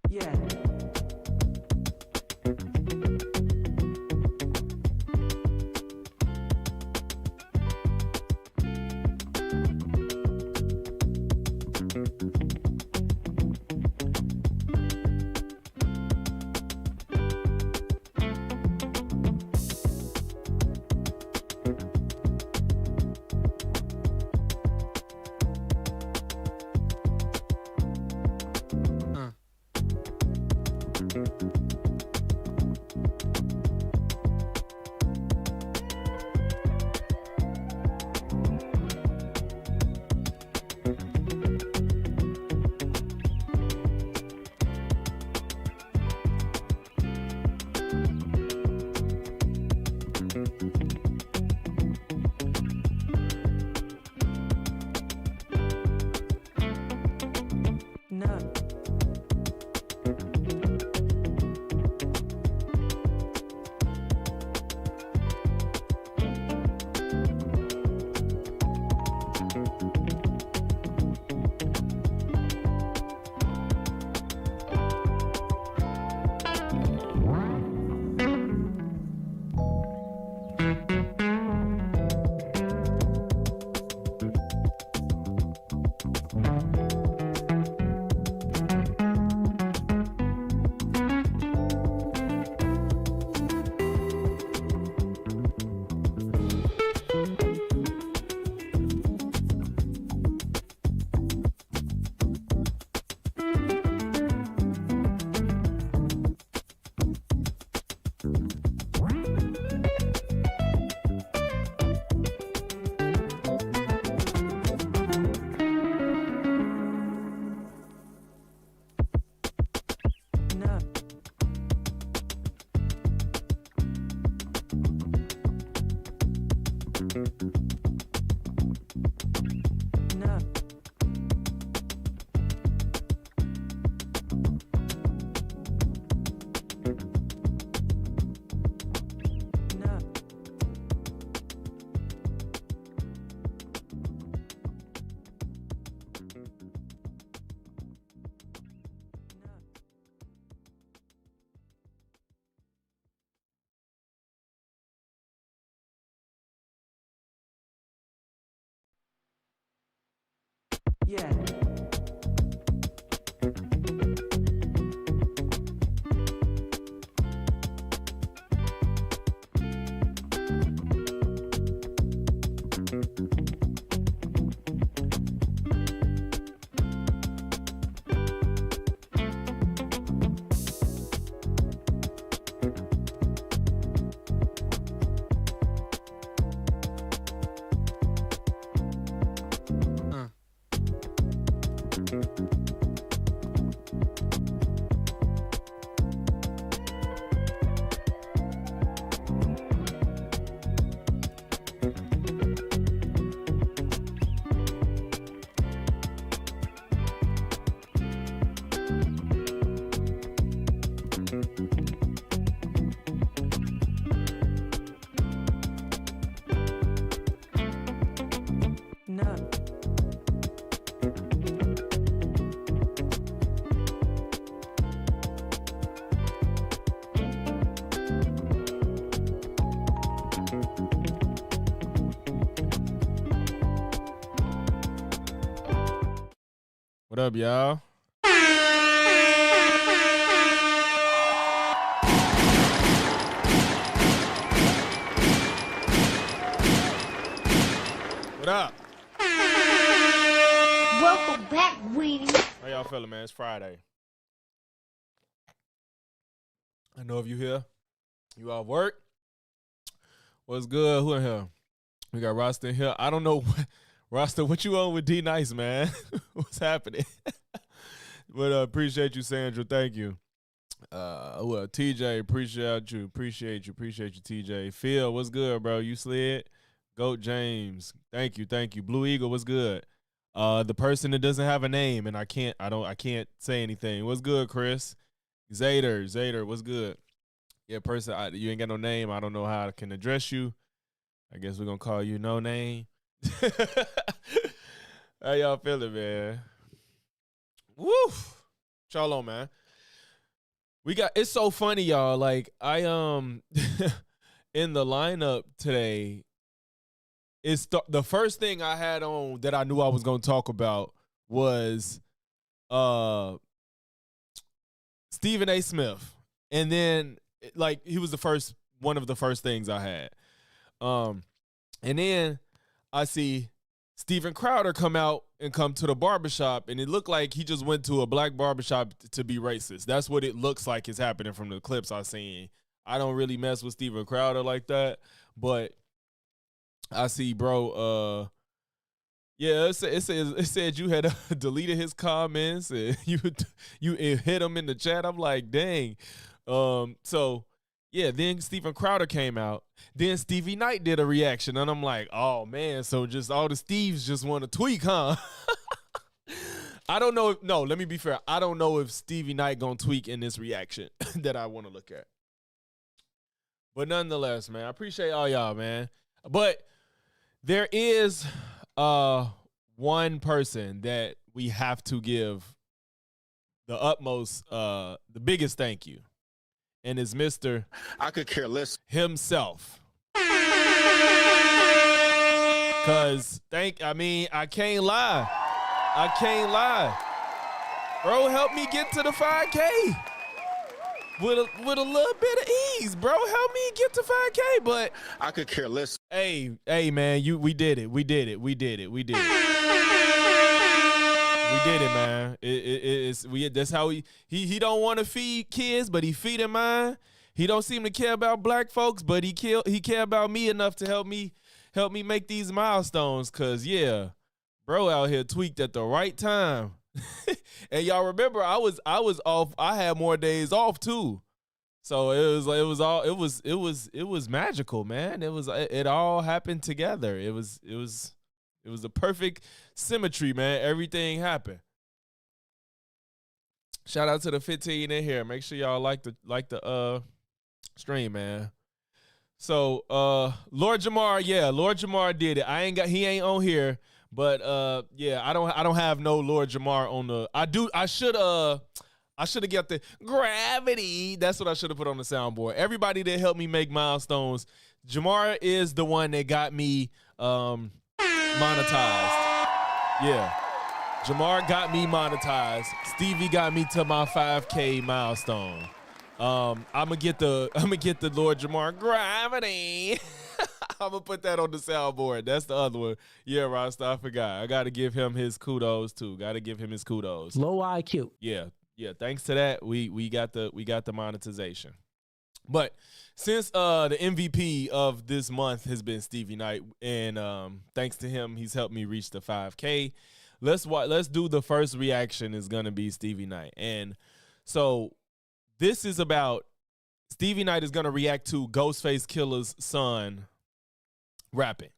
Yeah. No. No. No. No. Yeah. No. What up, y'all? What up? Welcome back, Weenie. How y'all feeling, man? It's Friday. I know if you here, you off work. What's good? Who in here? We got Rasta in here. I don't know what Rasta, what you on with D Nice, man? What's happening? But appreciate you, Sandra. Thank you. Well, TJ, appreciate you, TJ. Phil, what's good, bro? You slid. Goat James, thank you. Blue Eagle, what's good? The person that doesn't have a name, and I can't say anything. What's good, Chris? Zader, what's good? Yeah, person, you ain't got no name. I don't know how I can address you. I guess we're gonna call you no name. How y'all feeling, man? Woo! Y'all on, man. It's so funny, y'all. Like I in the lineup today, the first thing I had on that I knew I was gonna talk about was uh Stephen A. Smith. And then like he was one of the first things I had. And then I see Steven Crowder come out and come to the barbershop, and it looked like he just went to a black barbershop to be racist. That's what it looks like is happening from the clips I've seen. I don't really mess with Steven Crowder like that, but I see, bro, yeah, it said you had deleted his comments and you hit him in the chat. I'm like, dang. So yeah, then Steven Crowder came out. Then Stevie Knight did a reaction, and I'm like, oh man, so just all the Steves just want to tweak, huh? I don't know. No, let me be fair. I don't know if Stevie Knight gonna tweak in this reaction that I want to look at. But nonetheless, man, I appreciate all y'all, man. But there is one person that we have to give the utmost, the biggest thank you. And it's Mr. I could care less himself. Cause I can't lie. Bro, help me get to the 5K. With a little bit of ease, bro. Help me get to 5K. But I could care less. Hey, man, we did it. We did it, man. That's how he don't want to feed kids, but he feeding mine. He don't seem to care about black folks, but he care about me enough to help me make these milestones. Cause yeah, bro out here tweaked at the right time. And y'all remember I was off. I had more days off too. So it was magical, man. It all happened together. It was a perfect symmetry, man. Everything happened. Shout out to the 15 in here. Make sure y'all like the stream, man. So Lord Jamar did it. He ain't on here, but yeah, I don't have no Lord Jamar on the. I should have got the gravity. That's what I should have put on the soundboard. Everybody that helped me make milestones. Jamar is the one that got me monetized. Yeah. Jamar got me monetized. Stevie got me to my 5K milestone. I'ma get the Lord Jamar gravity. I'm gonna put that on the soundboard. That's the other one. Yeah, Rasta, I forgot. I gotta give him his kudos too. Gotta give him his kudos. Low IQ. Yeah. Thanks to that, we got the monetization. But since the MVP of this month has been Stevie Knight, and thanks to him, he's helped me reach the 5K. Let's do the first reaction is gonna be Stevie Knight, and so this is about Stevie Knight is gonna react to Ghostface Killer's son rapping,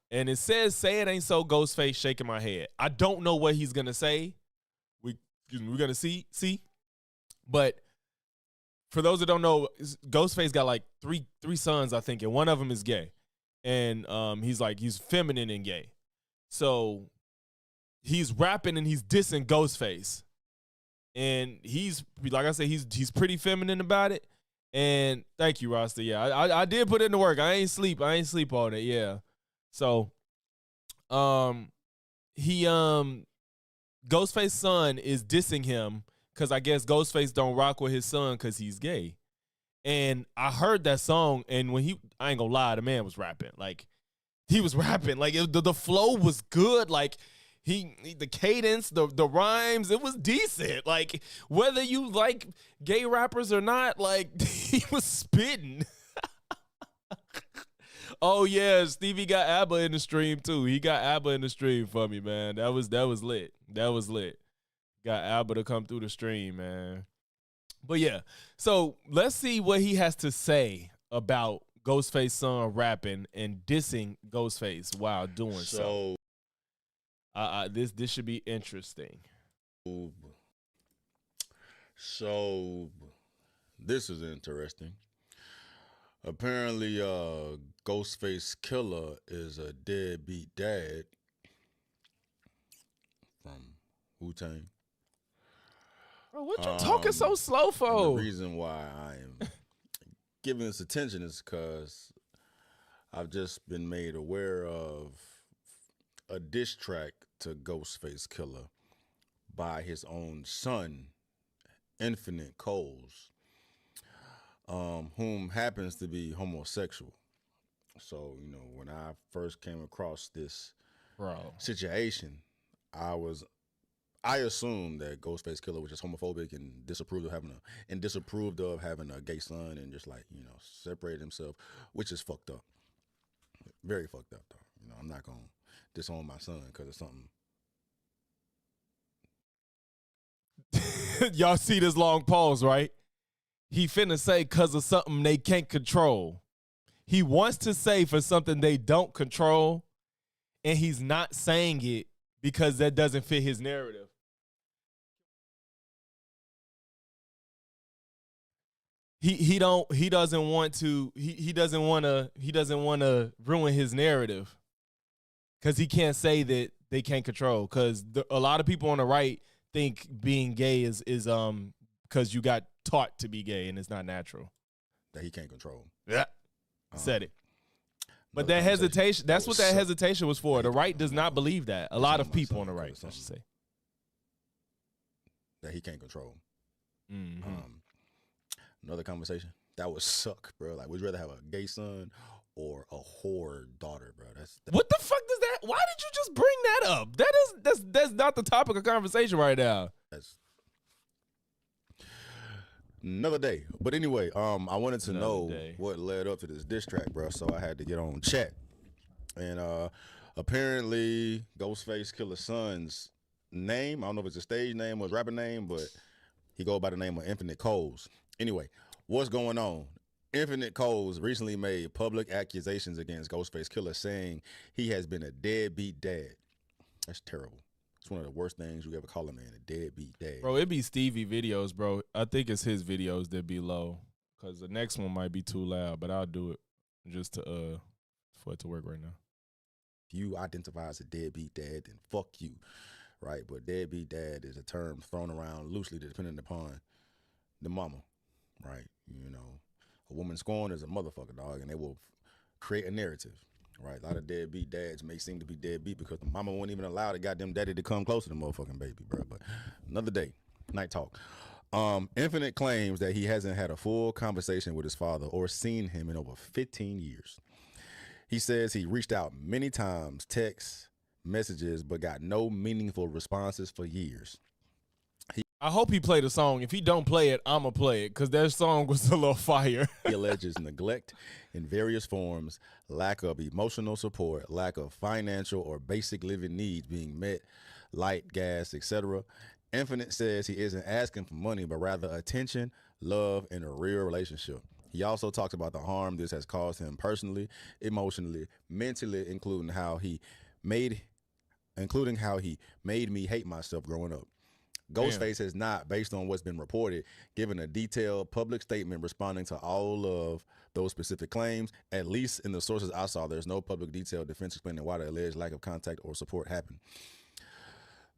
and it says "Say It Ain't So." Ghostface shaking my head. I don't know what he's gonna say. We're gonna see, but for those that don't know, Ghostface got like three sons, I think, and one of them is gay, and he's feminine and gay, so he's rapping and he's dissing Ghostface, and he's like I said, he's pretty feminine about it. And thank you, Rasta. Yeah, I did put in the work. I ain't sleep on it. Yeah, so Ghostface's son is dissing him because I guess Ghostface don't rock with his son because he's gay. And I heard that song, and I ain't gonna lie, the man was rapping. Like, he was rapping. Like, the flow was good. Like, the cadence, the rhymes, it was decent. Like, whether you like gay rappers or not, like, he was spitting. Oh yeah, Stevie got ABBA in the stream too. He got ABBA in the stream for me, man. That was lit. That was lit. Got ABBA to come through the stream, man. But yeah, so let's see what he has to say about Ghostface's son rapping and dissing Ghostface while doing so. This should be interesting. So this is interesting. Apparently, Ghostface Killer is a deadbeat dad from Wu-Tang. Bro, what you talking so slow And for? the reason why I am giving this attention is because I've just been made aware of a diss track to Ghostface Killer by his own son, Infinite Coles, whom happens to be homosexual. So, you know, when I first came across this Bro. situation, I assumed that Ghostface Killer was just homophobic and disapproved of having a gay son and just like, you know, separated himself, which is fucked up. Very fucked up, though. You know, I'm not gonna disown my son because of something. Y'all see this long pause, right? He finna say cause of something they can't control. He wants to say for something they don't control, and he's not saying it because that doesn't fit his narrative. He doesn't want to ruin his narrative because he can't say that they can't control, because a lot of people on the right think being gay is because you got taught to be gay and it's not natural. That he can't control. Yeah, said it. But Another that hesitation, that's That what was that so- hesitation was for. The right does not believe that. A lot of my people son on the cause right, of I should say. That he can't control. Mhm. Another conversation. That would suck, bro. Like, would you rather have a gay son or a whore daughter, bro? That's What the fuck does that? Why did you just bring that up? That's not the topic of conversation right now. another day. But anyway, I wanted to Another know day. what led up to this diss track, bro. So I had to get on chat, and apparently Ghostface Killer's son's name, I don't know if it's a stage name or his rapper name, but he go by the name of Infinite Coles. Anyway, what's going on? Infinite Coles recently made public accusations against Ghostface Killer, saying he has been a deadbeat dad. That's terrible. It's one of the worst things you ever call a man, a deadbeat dad. Bro, it be Stevie videos, bro. I think it's his videos that be low, because the next one might be too loud, but I'll do it just to for it to work right now. If you identify as a deadbeat dad, then fuck you, right? But deadbeat dad is a term thrown around loosely depending upon the mama, right? You know, a woman scorned is a motherfucker, dog, and they will create a narrative, right? A lot of deadbeat dads may seem to be deadbeat because the mama won't even allow the goddamn daddy to come close to the motherfucking baby, bro. But another day, night talk. Infinite claims that he hasn't had a full conversation with his father or seen him in over 15 years. He says he reached out many times, texts, messages, but got no meaningful responses for years. I hope he played a song. If he don't play it, I'ma play it, because that song was a little fire. He alleges neglect in various forms, lack of emotional support, lack of financial or basic living needs being met, light, gas, etc. Infinite says he isn't asking for money, but rather attention, love, and a real relationship. He also talks about the harm this has caused him personally, emotionally, mentally, including how he made me hate myself growing up. Ghostface has not, based on what's been reported, given a detailed public statement responding to all of those specific claims. At least in the sources I saw, there's no public detailed defense explaining why the alleged lack of contact or support happened.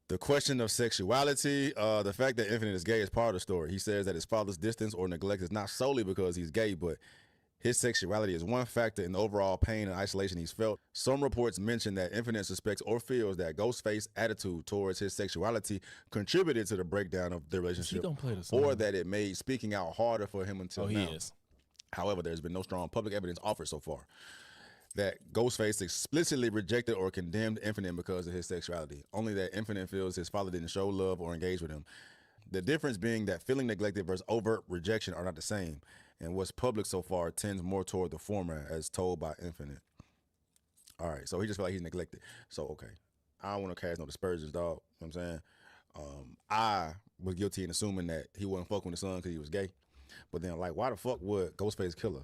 The question of sexuality, the fact that Infinite is gay is part of the story. He says that his father's distance or neglect is not solely because he's gay, but his sexuality is one factor in the overall pain and isolation he's felt. Some reports mention that Infinite suspects or feels that Ghostface's attitude towards his sexuality contributed to the breakdown of the relationship, don't play the song. or that it made speaking out harder for him until now. He is. However, there's been no strong public evidence offered so far that Ghostface explicitly rejected or condemned Infinite because of his sexuality. Only that Infinite feels his father didn't show love or engage with him. The difference being that feeling neglected versus overt rejection are not the same, and what's public so far tends more toward the former, as told by Infinite. All right, so he just felt like he's neglected. So, okay, I don't want to cast no dispersions, dog. You know what I'm saying? I was guilty in assuming that he wasn't fucking with his son because he was gay. But then, like, why the fuck would Ghostface Killer?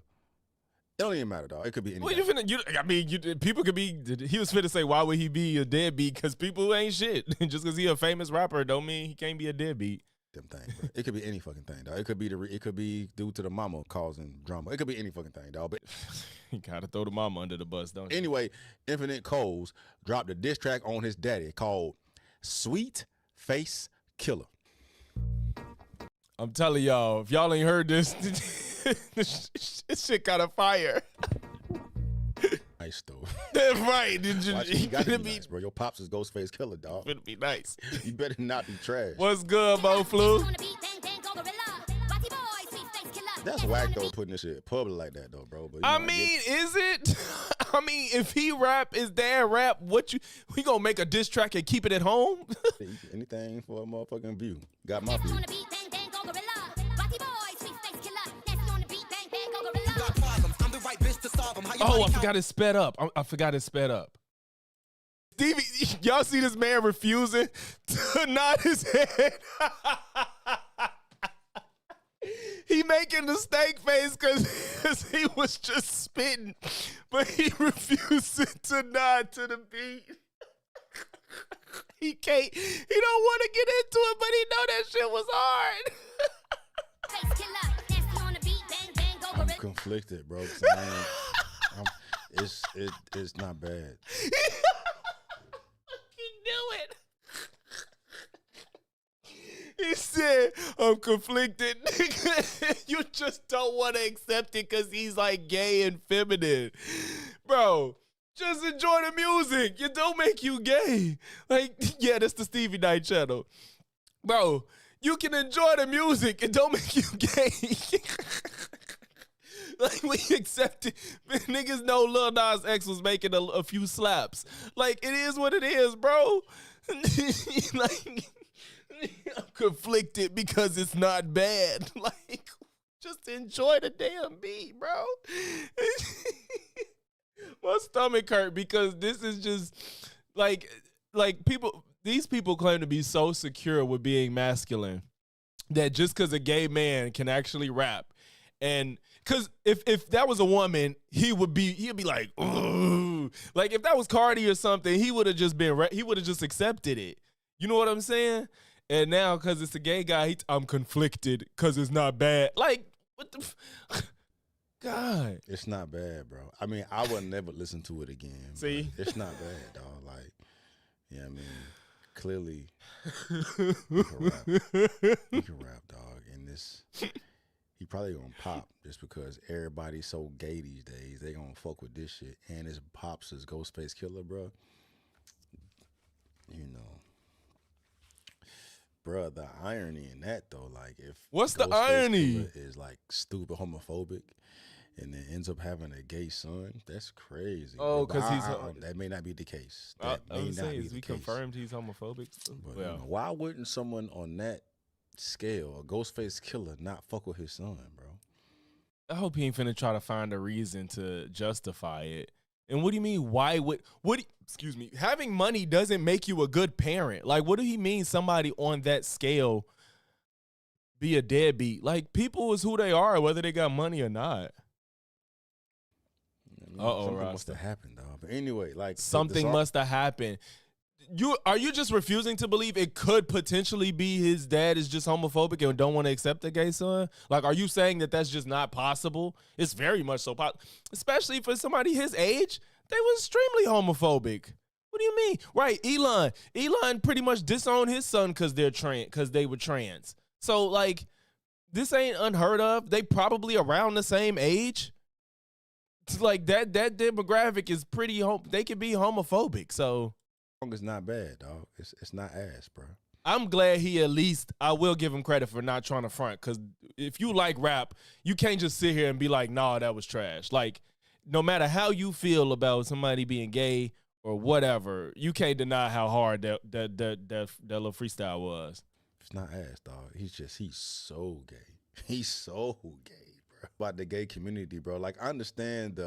It don't even matter, dog. It could be any Well, guy. people could be. He was fit to say, why would he be a deadbeat? Because people ain't shit. Just because he a famous rapper don't mean he can't be a deadbeat. Them thing, bro. It could be any fucking thing, dog. It could be due to the mama causing drama. It could be any fucking thing, dog. But You gotta throw the mama under the bus, don't you? anyway, Infinite Coles dropped a diss track on his daddy called "Sweet Face Killer." I'm telling y'all, if y'all ain't heard this, this shit got a fire. Nice though. Right? Watch, you gotta be nice, bro. Your pops is Ghostface Killer, dog. It'll be nice. You better not be trash. What's good, Bo Flu? That's whack though, putting this shit public like that though, bro. But I mean, is it? I mean, if he rap, is dad rap? We gonna make a diss track and keep it at home? Anything for a motherfucking view. Got my view. Oh, I forgot it sped up. I forgot it sped up. Stevie, y'all see this man refusing to nod his head? He making the steak face because he was just spitting, but he refusing to nod to the beat. He can't. He don't want to get into it, but he know that shit was hard. I'm conflicted, bro. It's not bad. He knew it. He said, I'm conflicted. You just don't want to accept it because he's like gay and feminine. Bro, just enjoy the music. It don't make you gay. Like, yeah, that's the Stevie Night channel. Bro, you can enjoy the music. It don't make you gay. Like, we accept it. Niggas know Lil Nas X was making a few slaps. Like, it is what it is, bro. Like, I'm conflicted because it's not bad. Like, just enjoy the damn beat, bro. My stomach hurt because this is just like these people claim to be so secure with being masculine that just because a gay man can actually rap, and because if that was a woman, he'd be like, ooh. Like if that was Cardi or something, he would have just accepted it. You know what I'm saying? And now, because it's a gay guy, I'm conflicted because it's not bad. Like, what the God. It's not bad, bro. I mean, I would never listen to it again. See? It's not bad, dog. Like, yeah, I mean, clearly, you can rap. You can rap, dog. And this, he probably gonna pop just because everybody's so gay these days. They gonna fuck with this shit. And his pops is Ghostface Killer, bro. You know. Bruh, the irony in that though, like if what's the Ghostface irony Killer is like stupid homophobic and then ends up having a gay son, that's crazy. Oh, because that may not be the case. I That may was not saying, be is the we case. confirmed he's homophobic? But Well, you know, why wouldn't someone on that scale, a Ghostface Killer, not fuck with his son, bro? I hope he ain't finna try to find a reason to justify it. And what do you mean? Why would excuse me? Having money doesn't make you a good parent. Like, what do he mean? Somebody on that scale be a deadbeat? Like, people is who they are, whether they got money or not. Something must have happened, dog. But anyway, like something must have happened. Are you just refusing to believe it could potentially be his dad is just homophobic and don't want to accept a gay son? Like, are you saying that that's just not possible? It's very much so possible, especially for somebody his age. They were extremely homophobic. What do you mean? Right, Elon pretty much disowned his son because they were trans. So like, this ain't unheard of. They probably around the same age. It's like that demographic is pretty they can be homophobic. So. It's not bad, dog. It's not ass, bro. I'm glad he I will give him credit for not trying to front, because if you like rap, you can't just sit here and be like, nah, that was trash. Like, no matter how you feel about somebody being gay or whatever, you can't deny how hard that little freestyle was. It's not ass, dog. He's so gay. He's so gay, bro. About the gay community, bro. Like, I understand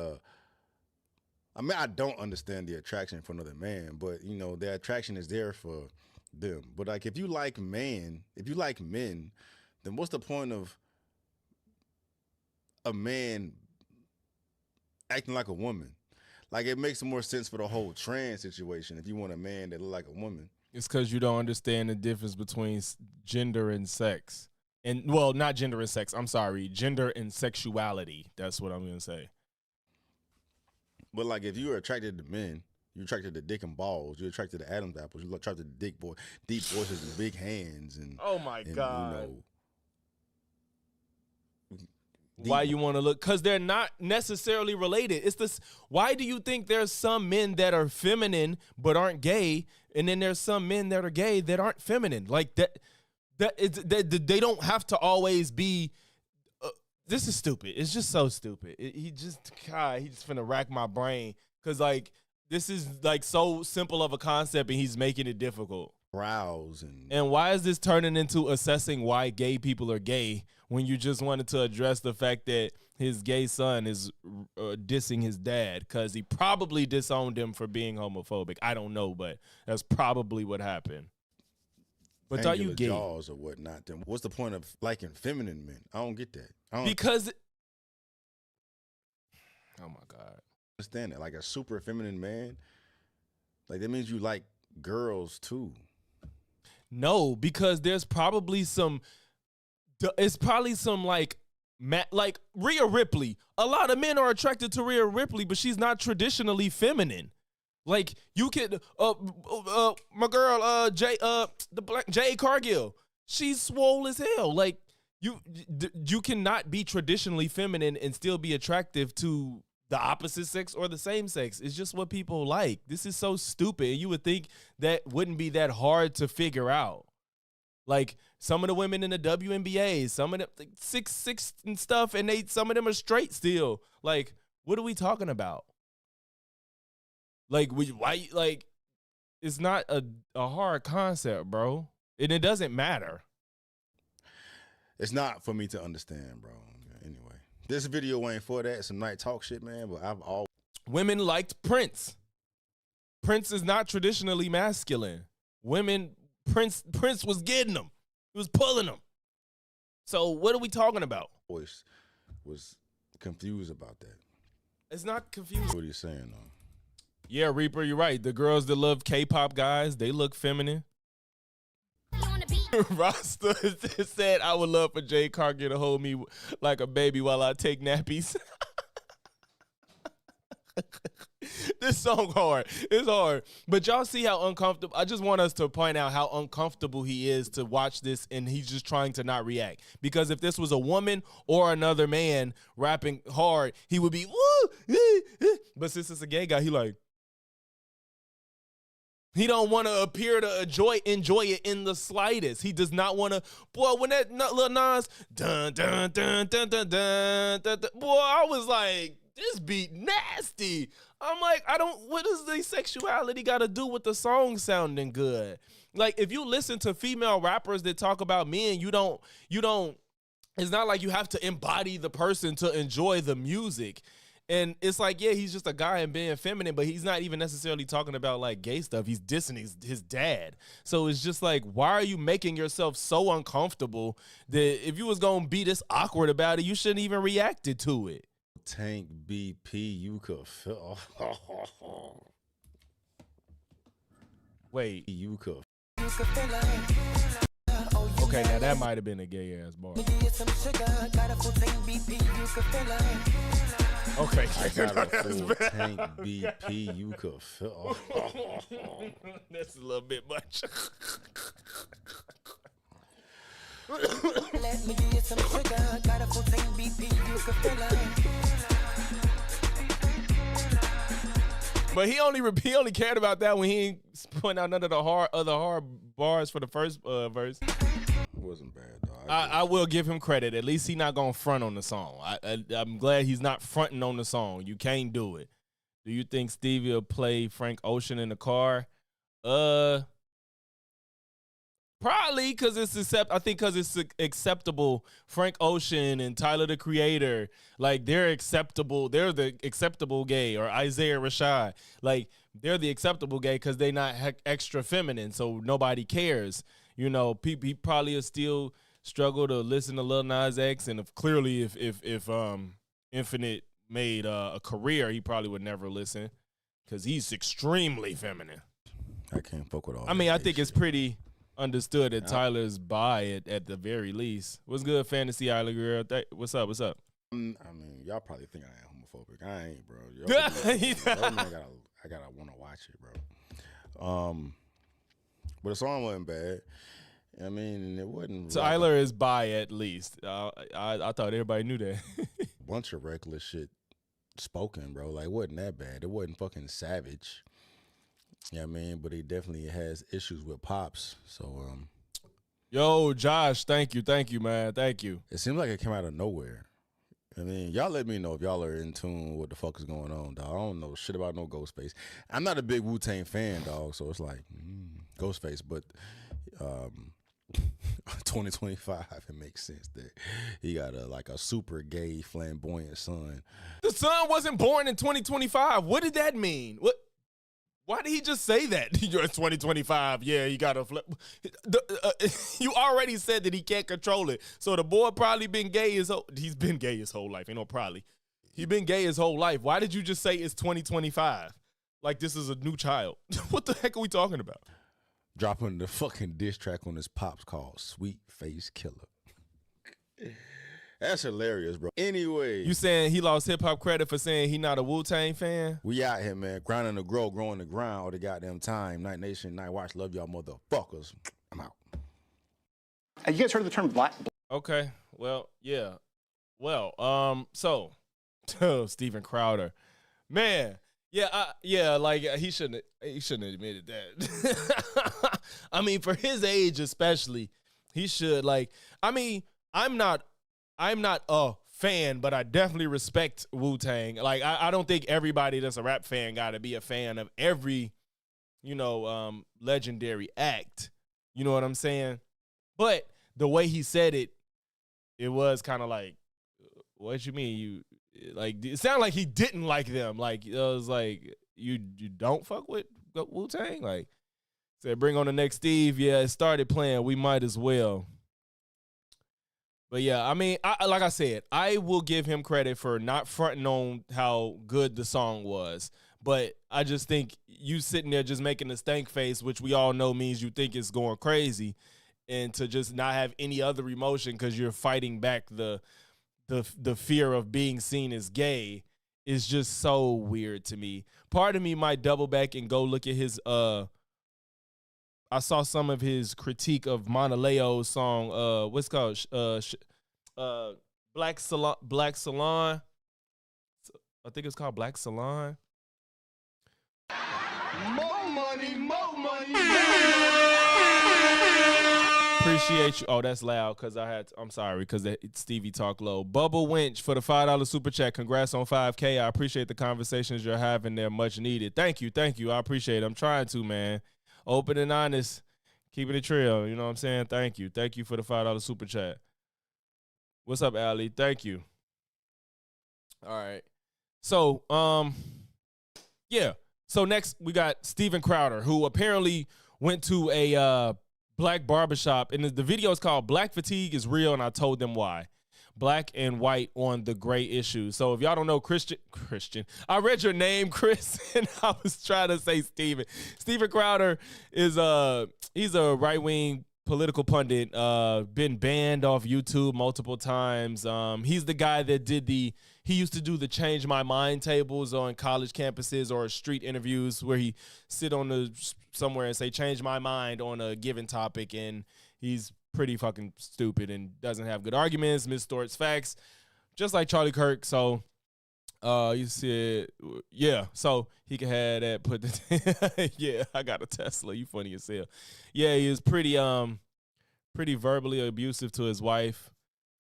I don't understand the attraction for another man, but you know, the attraction is there for them. But like, if you like men, then what's the point of a man acting like a woman? Like, it makes more sense for the whole trans situation if you want a man that look like a woman. It's because you don't understand the difference between gender and sex. And, well, not gender and sex. I'm sorry. Gender and sexuality. That's what I'm going to say. But like, if you're attracted to men, you're attracted to dick and balls. You're attracted to Adam's apples. You're attracted to deep voices and big hands. And oh my God. You know, why you want to look, because they're not necessarily related. It's this. Why do you think there's some men that are feminine but aren't gay, and then there's some men that are gay that aren't feminine? Like that they don't have to always be. This is stupid. It's just so stupid. He just finna rack my brain, because like this is like so simple of a concept and he's making it difficult. Browse and why is this turning into assessing why gay people are gay when you just wanted to address the fact that his gay son is dissing his dad because he probably disowned him for being homophobic? I don't know, but that's probably what happened. But are you gay? Jaws or whatnot? Then what's the point of liking feminine men? I don't get that. Because oh my God, understand that. Like a super feminine man, like that means you like girls too. No, because there's probably some. It's probably some like Rhea Ripley. A lot of men are attracted to Rhea Ripley, but she's not traditionally feminine. Like you can, my girl, Jade Cargill. She's swole as hell. Like you cannot be traditionally feminine and still be attractive to the opposite sex or the same sex. It's just what people like. This is so stupid. You would think that wouldn't be that hard to figure out. Like some of the women in the WNBA, some of them like 6'6" and stuff, and some of them are straight still. Like, what are we talking about? Like, why? Like, it's not a hard concept, bro, and it doesn't matter. It's not for me to understand, bro. Anyway, this video ain't for that. It's some night talk shit, man. But I've always women liked Prince. Prince is not traditionally masculine. Prince was getting them. He was pulling them. So what are we talking about? Was confused about that. It's not confused. What are you saying, though? Yeah, Reaper, you're right. The girls that love K-pop guys, they look feminine. Rasta said, I would love for Jay Cargill to hold me like a baby while I take nappies. This song hard. It's hard. But y'all see how uncomfortable. I just want us to point out how uncomfortable he is to watch this, and he's just trying to not react. Because if this was a woman or another man rapping hard, he would be, woo. But since it's a gay guy, he don't want to appear to enjoy it in the slightest. He does not want to. Boy, when that little Nas, dun, dun, dun, dun, dun, dun, dun, dun, boy, I was like, this beat nasty. I'm like, what does the sexuality got to do with the song sounding good? Like, if you listen to female rappers that talk about men, you don't, it's not like you have to embody the person to enjoy the music. And it's like, yeah, he's just a guy and being feminine, but he's not even necessarily talking about like gay stuff. He's dissing his dad. So it's just like, why are you making yourself so uncomfortable that if you was going to be this awkward about it, you shouldn't even reacted to it? Tank BP, you could feel. Wait. You could. Okay, now that might have been a gay ass bar. Okay. I got a full tank BP, you could feel. That's a little bit much. Let me give you some sugar. Got a full tank BP, you could feel. But he only cared about that when he ain't pointing out none of the other hard bars for the first verse. It wasn't bad, though. I will give him credit. At least he not gonna front on the song. I'm glad he's not fronting on the song. You can't do it. Do you think Stevie will play Frank Ocean in the car? Probably, because it's acceptable. Frank Ocean and Tyler the Creator, like they're acceptable. They're the acceptable gay, or Isaiah Rashad, like they're the acceptable gay because they're not extra feminine, so nobody cares. You know, he probably will still struggle to listen to Lil Nas X, and if Infinite made a career, he probably would never listen because he's extremely feminine. I can't fuck with all. I mean, I think it's pretty understood that Tyler's bi at the very least. What's good, Fantasy Island girl? What's up? I mean, y'all probably think I am homophobic. I ain't, bro. I gotta want to watch it, bro. But the song wasn't bad, I mean, and it wasn't Tyler is bi at least. I thought everybody knew that. bunch of reckless shit spoken, bro. Like, it wasn't that bad. It wasn't fucking savage. Yeah, I mean, but he definitely has issues with Pops. So, Yo, Josh, thank you, man, thank you. it seems like it came out of nowhere. I mean, y'all let me know if y'all are in tune with what the fuck is going on, dog. I don't know shit about no Ghostface. I'm not a big Wu-Tang fan, dog, so it's like, Ghostface, but 2025, it makes sense that he got a super gay, flamboyant son. The son wasn't born in 2025. What did that mean? What? Why did he just say that? You're in 2025. Yeah, you got to flip. You already said that he can't control it. So the boy probably been gay he's been gay his whole life. Ain't no probably. He been gay his whole life. Why did you just say it's 2025? Like this is a new child. What the heck are we talking about? Dropping the fucking diss track on his Pops called Sweet Face Killer. That's hilarious, bro. Anyway. You saying he lost hip-hop credit for saying he not a Wu-Tang fan? We out here, man. Grinding to grow, growing the grind all the goddamn time. Night Nation, Night Watch, love y'all motherfuckers. I'm out. You guys heard of the term black? Okay. Well, yeah. Well, so Steven Crowder. Man. Yeah, like he shouldn't have admitted that. I mean, for his age especially, he should I'm not a fan, but I definitely respect Wu-Tang. Like I don't think everybody that's a rap fan got to be a fan of every, legendary act. You know what I'm saying? But the way he said it, it was kind of like, what you mean? It sounded like he didn't like them. Like it was like you don't fuck with Wu-Tang. Like said, bring on the next Steve. Yeah, it started playing. We might as well. But yeah, I mean, like I said, I will give him credit for not fronting on how good the song was. But I just think you sitting there just making a stank face, which we all know means you think it's going crazy, and to just not have any other emotion because you're fighting back the fear of being seen as gay is just so weird to me. Part of me might double back and go look at his I saw some of his critique of Mauna Leo's song, what's it called? Black Salon. I think it's called Black Salon. More money, more money. Appreciate you. Oh, that's loud because I'm sorry because Stevie talk low. Bubba Winch for the $5 super chat. Congrats on 5K. I appreciate the conversations you're having. They're much needed. Thank you. I appreciate it. I'm trying to, man. Open and honest. Keeping it real. You know what I'm saying? Thank you. Thank you for the $5 super chat. What's up, Ali? Thank you. All right. So, yeah. So next we got Steven Crowder, who apparently went to a black barbershop, and the video is called Black Fatigue is Real, and I told them why. Black and white on the gray issue. So if y'all don't know Christian, I read your name, Chris, and I was trying to say Steven. Steven Crowder is he's a right-wing political pundit, been banned off YouTube multiple times. He's the guy that he used to do the Change My Mind tables on college campuses or street interviews where he sit on somewhere and say, change my mind on a given topic, and he's pretty fucking stupid and doesn't have good arguments, misdistorts facts, just like Charlie Kirk. So you said, yeah, so he can have that put the yeah, I got a Tesla. You funny as hell. Yeah, he is pretty verbally abusive to his wife.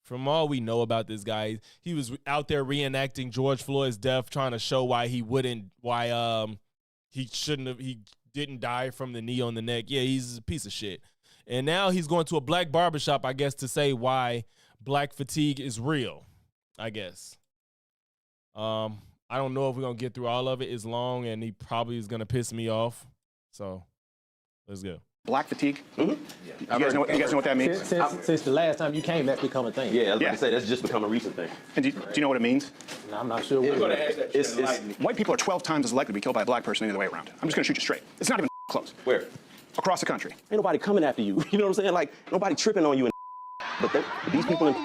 From all we know about this guy, he was out there reenacting George Floyd's death, trying to show why he didn't die from the knee on the neck. Yeah, he's a piece of shit. And now he's going to a black barbershop, I guess, to say why black fatigue is real, I guess. I don't know if we're going to get through all of it. It's long, and he probably is going to piss me off. So let's go. Black fatigue? Mm-hmm. Yeah. You guys know what that means? Since the last time you came, that's become a thing. Yeah, I was about to say, that's just become a recent thing. And do you know what it means? No, I'm not sure. White people are 12 times as likely to be killed by a black person the other way around. I'm just going to shoot you straight. It's not even close. Where? Across the country. Ain't nobody coming after you. You know what I'm saying? Like, nobody tripping on you. But these people are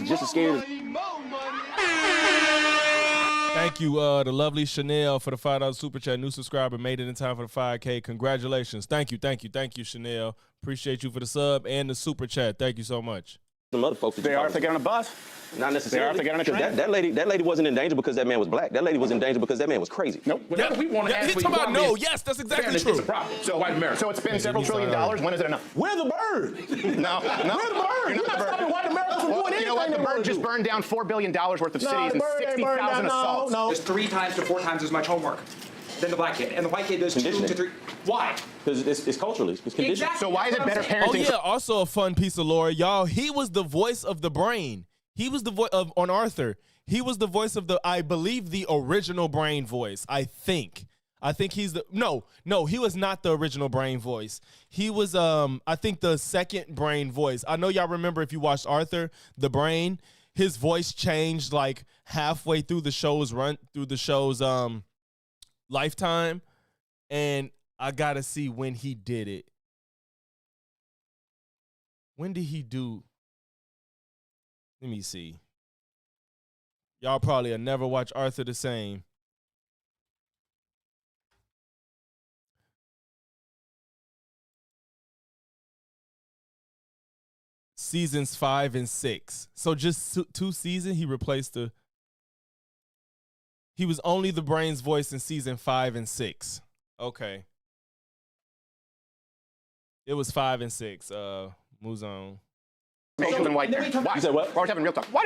just as scared as... Thank you, the lovely Chanel, for the $5 super chat. New subscriber, made it in time for the 5K. Congratulations. Thank you, Chanel. Appreciate you for the sub and the super chat. Thank you so much. Some other folks. They are if they get on a bus. Not necessarily. They are if they get on a train. That lady wasn't in danger because that man was black. That lady was in danger because that man was crazy. Nope. Whatever we want to ask He's for, talking you about want no. me- Yes, that's exactly Fairness true. is a problem. So white America. So it's been several $1 trillion. When is it enough? Where's the bird? No. Where's the bird? You're not stopping white America from doing anything. You know what? The they wanna bird just do. burned down $4 billion worth of cities and 60,000 assaults. There's 3 times to 4 times as much homework than the black kid, and the white kid does 2 to 3. Why? Because it's culturally, it's conditioned. Exactly. So why is it better parenting? Oh yeah, also a fun piece of lore, y'all. He was the voice of the brain. He was the voice of on Arthur. He was the voice of I believe the original brain voice. I think he's the no, he was not the original brain voice. He was I think the second brain voice. I know y'all remember if you watched Arthur, the brain, his voice changed like halfway through the show's lifetime, and I gotta see when he did it. When did he do? Let me see. Y'all probably will never watch Arthur the Same. Seasons 5 and 6. So just 2 seasons, he replaced he was only the brain's voice in season 5 and 6. Okay. It was 5 and 6. Moves on. Than white. Why? You said what? We're having real talk. Why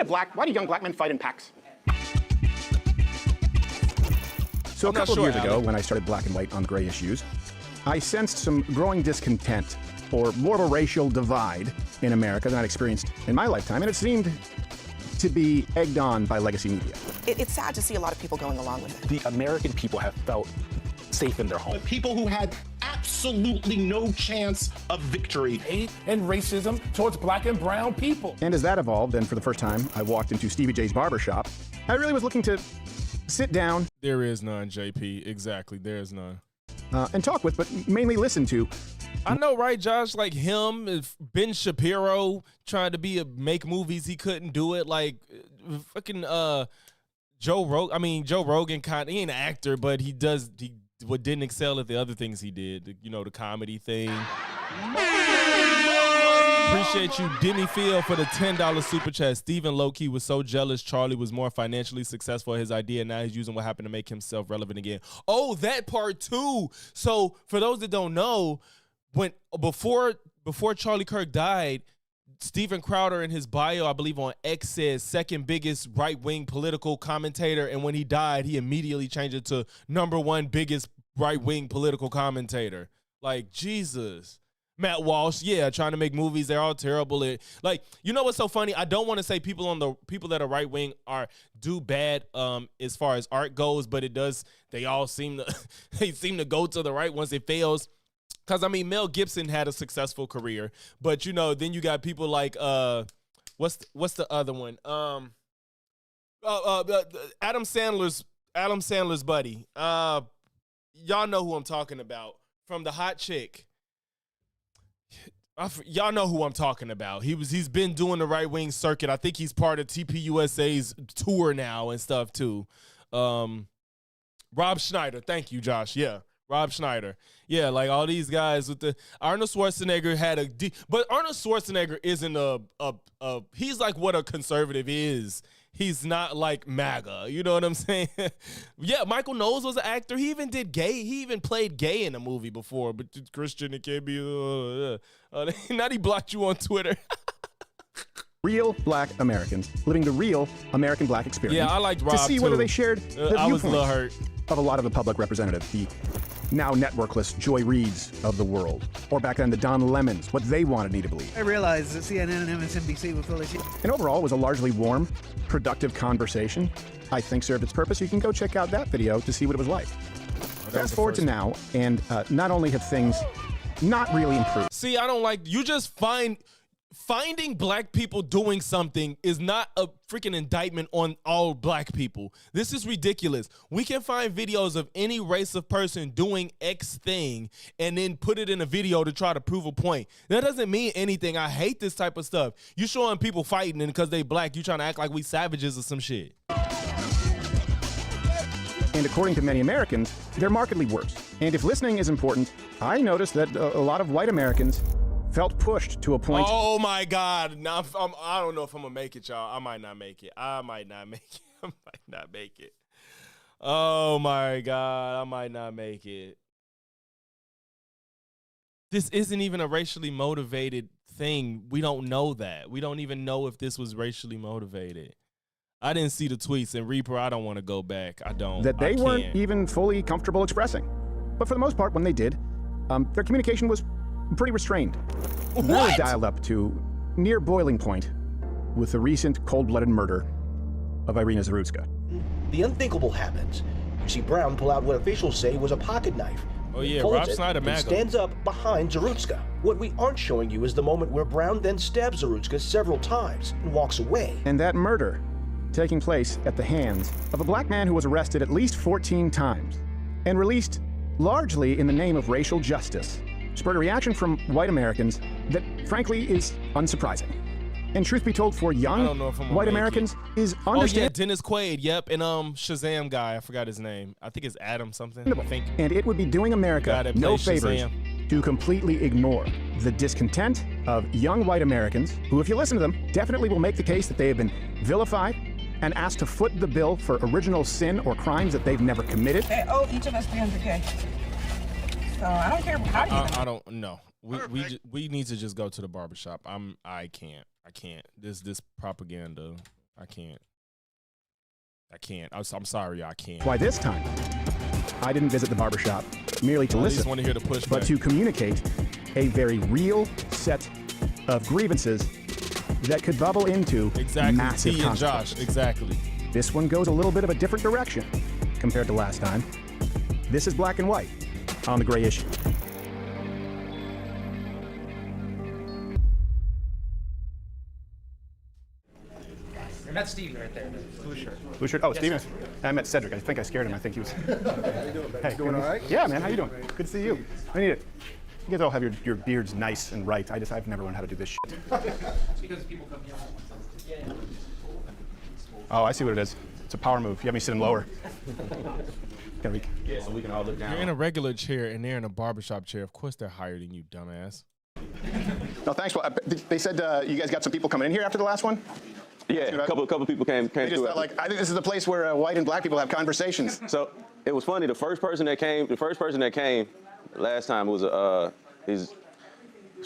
do young black men fight in packs? So a I'm not couple sure, of years ago, Alec. when I started Black and White on gray issues, I sensed some growing discontent or more of a racial divide in America than I'd experienced in my lifetime, and it seemed to be egged on by legacy media. It's sad to see a lot of people going along with it. The American people have felt safe in their home. People who had absolutely no chance of victory. Hate and racism towards black and brown people. And as that evolved, and for the first time I walked into Stevie J's barbershop, I really was looking to sit down. There is none, JP. Exactly. There is none. And talk with, but mainly listen to. I know, right, Josh? Like him, if Ben Shapiro trying to make movies, he couldn't do it. Like fucking Joe Rogan he ain't an actor, but he didn't excel at the other things he did. You know, the comedy thing. Appreciate you, Demi Field, for the $10 super chat. Stephen low-key was so jealous Charlie was more financially successful at his idea. Now he's using what happened to make himself relevant again. Oh, that part too. So for those that don't know, before Charlie Kirk died, Steven Crowder in his bio, I believe on X, says second biggest right-wing political commentator. And when he died, he immediately changed it to #1 biggest right-wing political commentator. Like, Jesus. Matt Walsh, yeah, trying to make movies. They're all terrible. Like, you know what's so funny? I don't want to say people that are right wing do bad as far as art goes, but they all seem to go to the right once it fails. Because I mean, Mel Gibson had a successful career, but you know, then you got people like what's the other one? Adam Sandler's buddy. Y'all know who I'm talking about from The Hot Chick. Y'all know who I'm talking about. He's been doing the right wing circuit. I think he's part of TPUSA's tour now and stuff too. Rob Schneider. Thank you, Josh. Yeah, Rob Schneider. Yeah, like all these guys with the Arnold Schwarzenegger but Arnold Schwarzenegger isn't he's like what a conservative is. He's not like MAGA. You know what I'm saying? Yeah, Michael Knowles was an actor. He even did gay. He even played gay in a movie before. But Christian, it can't be. Now he blocked you on Twitter. Real black Americans living the real American black experience. Yeah, I liked Rob to see too. whether they shared the I was a little viewpoints hurt of a lot of the public representatives, the now networkless Joy Reids of the world, or back then the Don Lemons, what they wanted me to believe. I realized that CNN and MSNBC were full of shit. And overall, it was a largely warm, productive conversation. I think served its purpose. You can go check out that video to see what it was like. Fast forward to now, and not only have things not really improved. See, I don't like you just finding black people doing something is not a freaking indictment on all black people. This is ridiculous. We can find videos of any race of person doing X thing and then put it in a video to try to prove a point. That doesn't mean anything. I hate this type of stuff. You showing people fighting and because they black, you trying to act like we savages or some shit. And according to many Americans, they're markedly worse. And if listening is important, I noticed that a lot of white Americans felt pushed to a point. Oh my God! Now I don't know if I'm gonna make it, y'all. I might not make it. I might not make it. Oh my God! I might not make it. This isn't even a racially motivated thing. We don't know that. We don't even know if this was racially motivated. I didn't see the tweets, and Reaper, I don't want to go back. I don't. That they weren't even fully comfortable expressing. But for the most part, when they did, their communication was pretty restrained. Really dialed up to near boiling point with the recent cold-blooded murder of Irina Zarutska. The unthinkable happens. You see Brown pull out what officials say was a pocket knife. Oh yeah, Folds Rob it Snyder and MAGA. stands up behind Zarutska. What we aren't showing you is the moment where Brown then stabs Zarutska several times and walks away. And that murder taking place at the hands of a black man who was arrested at least 14 times and released largely in the name of racial justice spurred a reaction from white Americans that, frankly, is unsurprising. And truth be told, for young white Americans, is understandable. Oh yeah, Dennis Quaid. Yep, and Shazam guy. I forgot his name. I think it's Adam something. I think. And it would be doing America no favors to completely ignore the discontent of young white Americans who, if you listen to them, definitely will make the case that they have been vilified and asked to foot the bill for original sin or crimes that they've never committed. They owe each of us $300K. So I don't care how you. I don't know. We need to just go to the barbershop. I can't. This propaganda. I can't. I'm sorry, I can't. Why this time I didn't visit the barbershop merely to listen, want to hear the pushback, but to communicate a very real set of grievances that could bubble into massive T and Josh, exactly. This one goes a little bit of a different direction compared to last time. This is Black and White on the Gray Issue. And that's Stevie right there, the blue shirt. Blue shirt? Oh, Yes, Steven. sir. I met Cedric. I think I scared him. I think he was. How you doing, man? Hey, Doing all right? Yeah, man. How you doing? Good to see you. I need it. You guys all have your beards nice and right. I've never learned how to do this shit. It's because people come here. Oh, I see what it is. It's a power move. You have me sitting lower. Yeah, so we can all look down. You're in a regular chair and they're in a barbershop chair. Of course they're higher than you, dumbass. No, thanks. Well, they said you guys got some people coming in here after the last one? Yeah, a couple people came They just through. felt like, I think this is the place where white and black people have conversations. So it was funny. The first person that came last time was he's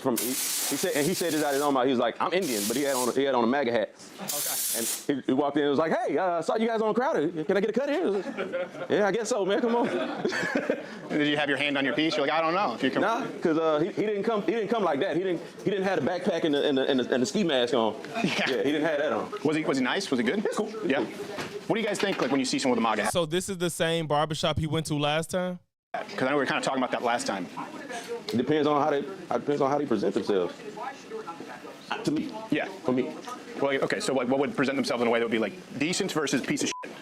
from he said this out of his own mouth. He was like, I'm Indian, but he had on a MAGA hat. Okay. And he walked in and was like, hey, I saw you guys on Crowder. Can I get a cut here? Yeah, I guess so, man. Come on. Did you have your hand on your piece? You're like, I don't know. If you come. Nah, because he didn't come like that. He didn't have the backpack and the ski mask on. Yeah, he didn't have that on. Was he nice? Was he good? It's cool. Yeah. What do you guys think, like, when you see someone with a MAGA hat? So this is the same barbershop he went to last time? Because I know we were kind of talking about that last time. It depends on how they present themselves. To me. Yeah. For me. Well, okay. So what would present themselves in a way that would be like decent versus piece of shit?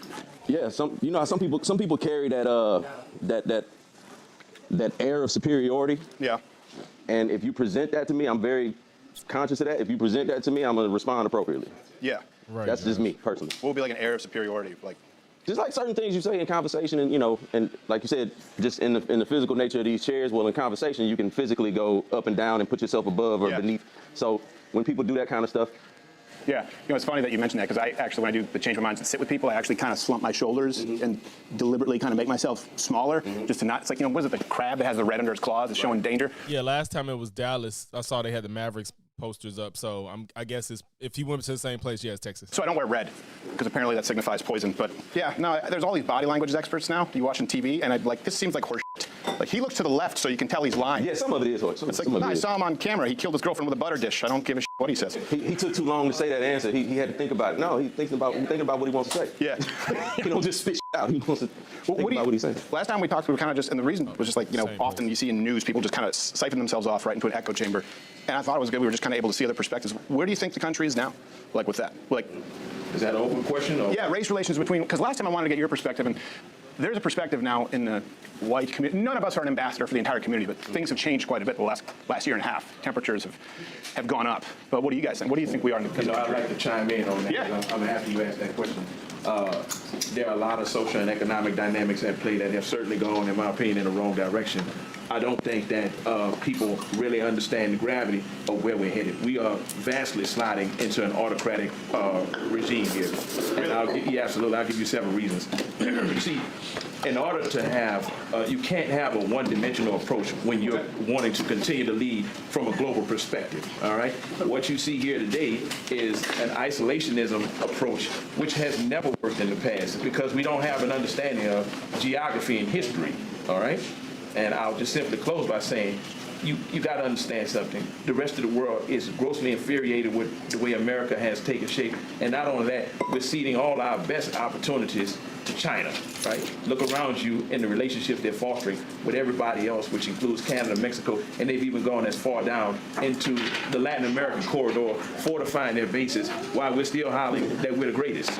Yeah. Some people carry that air of superiority. Yeah. And if you present that to me, I'm very conscious of that. If you present that to me, I'm gonna respond appropriately. Yeah. Right. That's just me personally. What would be like an air of superiority, like? Just like certain things you say in conversation, and like you said, just in the physical nature of these chairs. Well, in conversation, you can physically go up and down and put yourself above or beneath. So when people do that kind of stuff. Yeah, it's funny that you mentioned that, because I actually, when I do the change my mind and sit with people, I actually kind of slump my shoulders and deliberately kind of make myself smaller, just to not. It's like, what is it, the crab that has the red under its claws is showing danger? Yeah, last time it was Dallas. I saw they had the Mavericks posters up, so I guess if he went to the same place, yeah, it's Texas. So I don't wear red, because apparently that signifies poison. But yeah, no, there's all these body language experts now. You watch on TV, and this seems like horse shit. Like, he looks to the left, so you can tell he's lying. Yeah, some of it is horse. It's like, I saw him on camera. He killed his girlfriend with a butter dish. I don't give a shit what he says. He took too long to say that answer. He had to think about it. No, he's thinking about what he wants to say. Yeah. He don't just spit shit out. He wants to think about what he's saying. Last time we talked, we were kind of just, and the reason was just like, often you see in news, people just kind of siphon themselves off right into an echo chamber. And I thought it was good. We were just kind of able to see other perspectives. Where do you think the country is now? Like, with that? Like, is that an open question? Or? Yeah, race relations between, because last time I wanted to get your perspective, and there's a perspective now in the white community. None of us are an ambassador for the entire community, but things have changed quite a bit the last year and a half. Temperatures have gone up. But what do you guys think? What do you think we are in the country? I'd like to chime in on that. Yeah. I'm happy you asked that question. There are a lot of social and economic dynamics at play that have certainly gone, in my opinion, in the wrong direction. I don't think that people really understand the gravity of where we're headed. We are vastly sliding into an autocratic regime here. And absolutely, I'll give you several reasons. You see, in order to have, you can't have a one-dimensional approach when you're wanting to continue to lead from a global perspective, all right? What you see here today is an isolationism approach, which has never worked in the past because we don't have an understanding of geography and history, all right? And I'll just simply close by saying, you got to understand something. The rest of the world is grossly infuriated with the way America has taken shape. And not only that, we're ceding all our best opportunities to China, right? Look around you in the relationship they're fostering with everybody else, which includes Canada, Mexico, and they've even gone as far down into the Latin American corridor, fortifying their bases while we're still hollering that we're the greatest.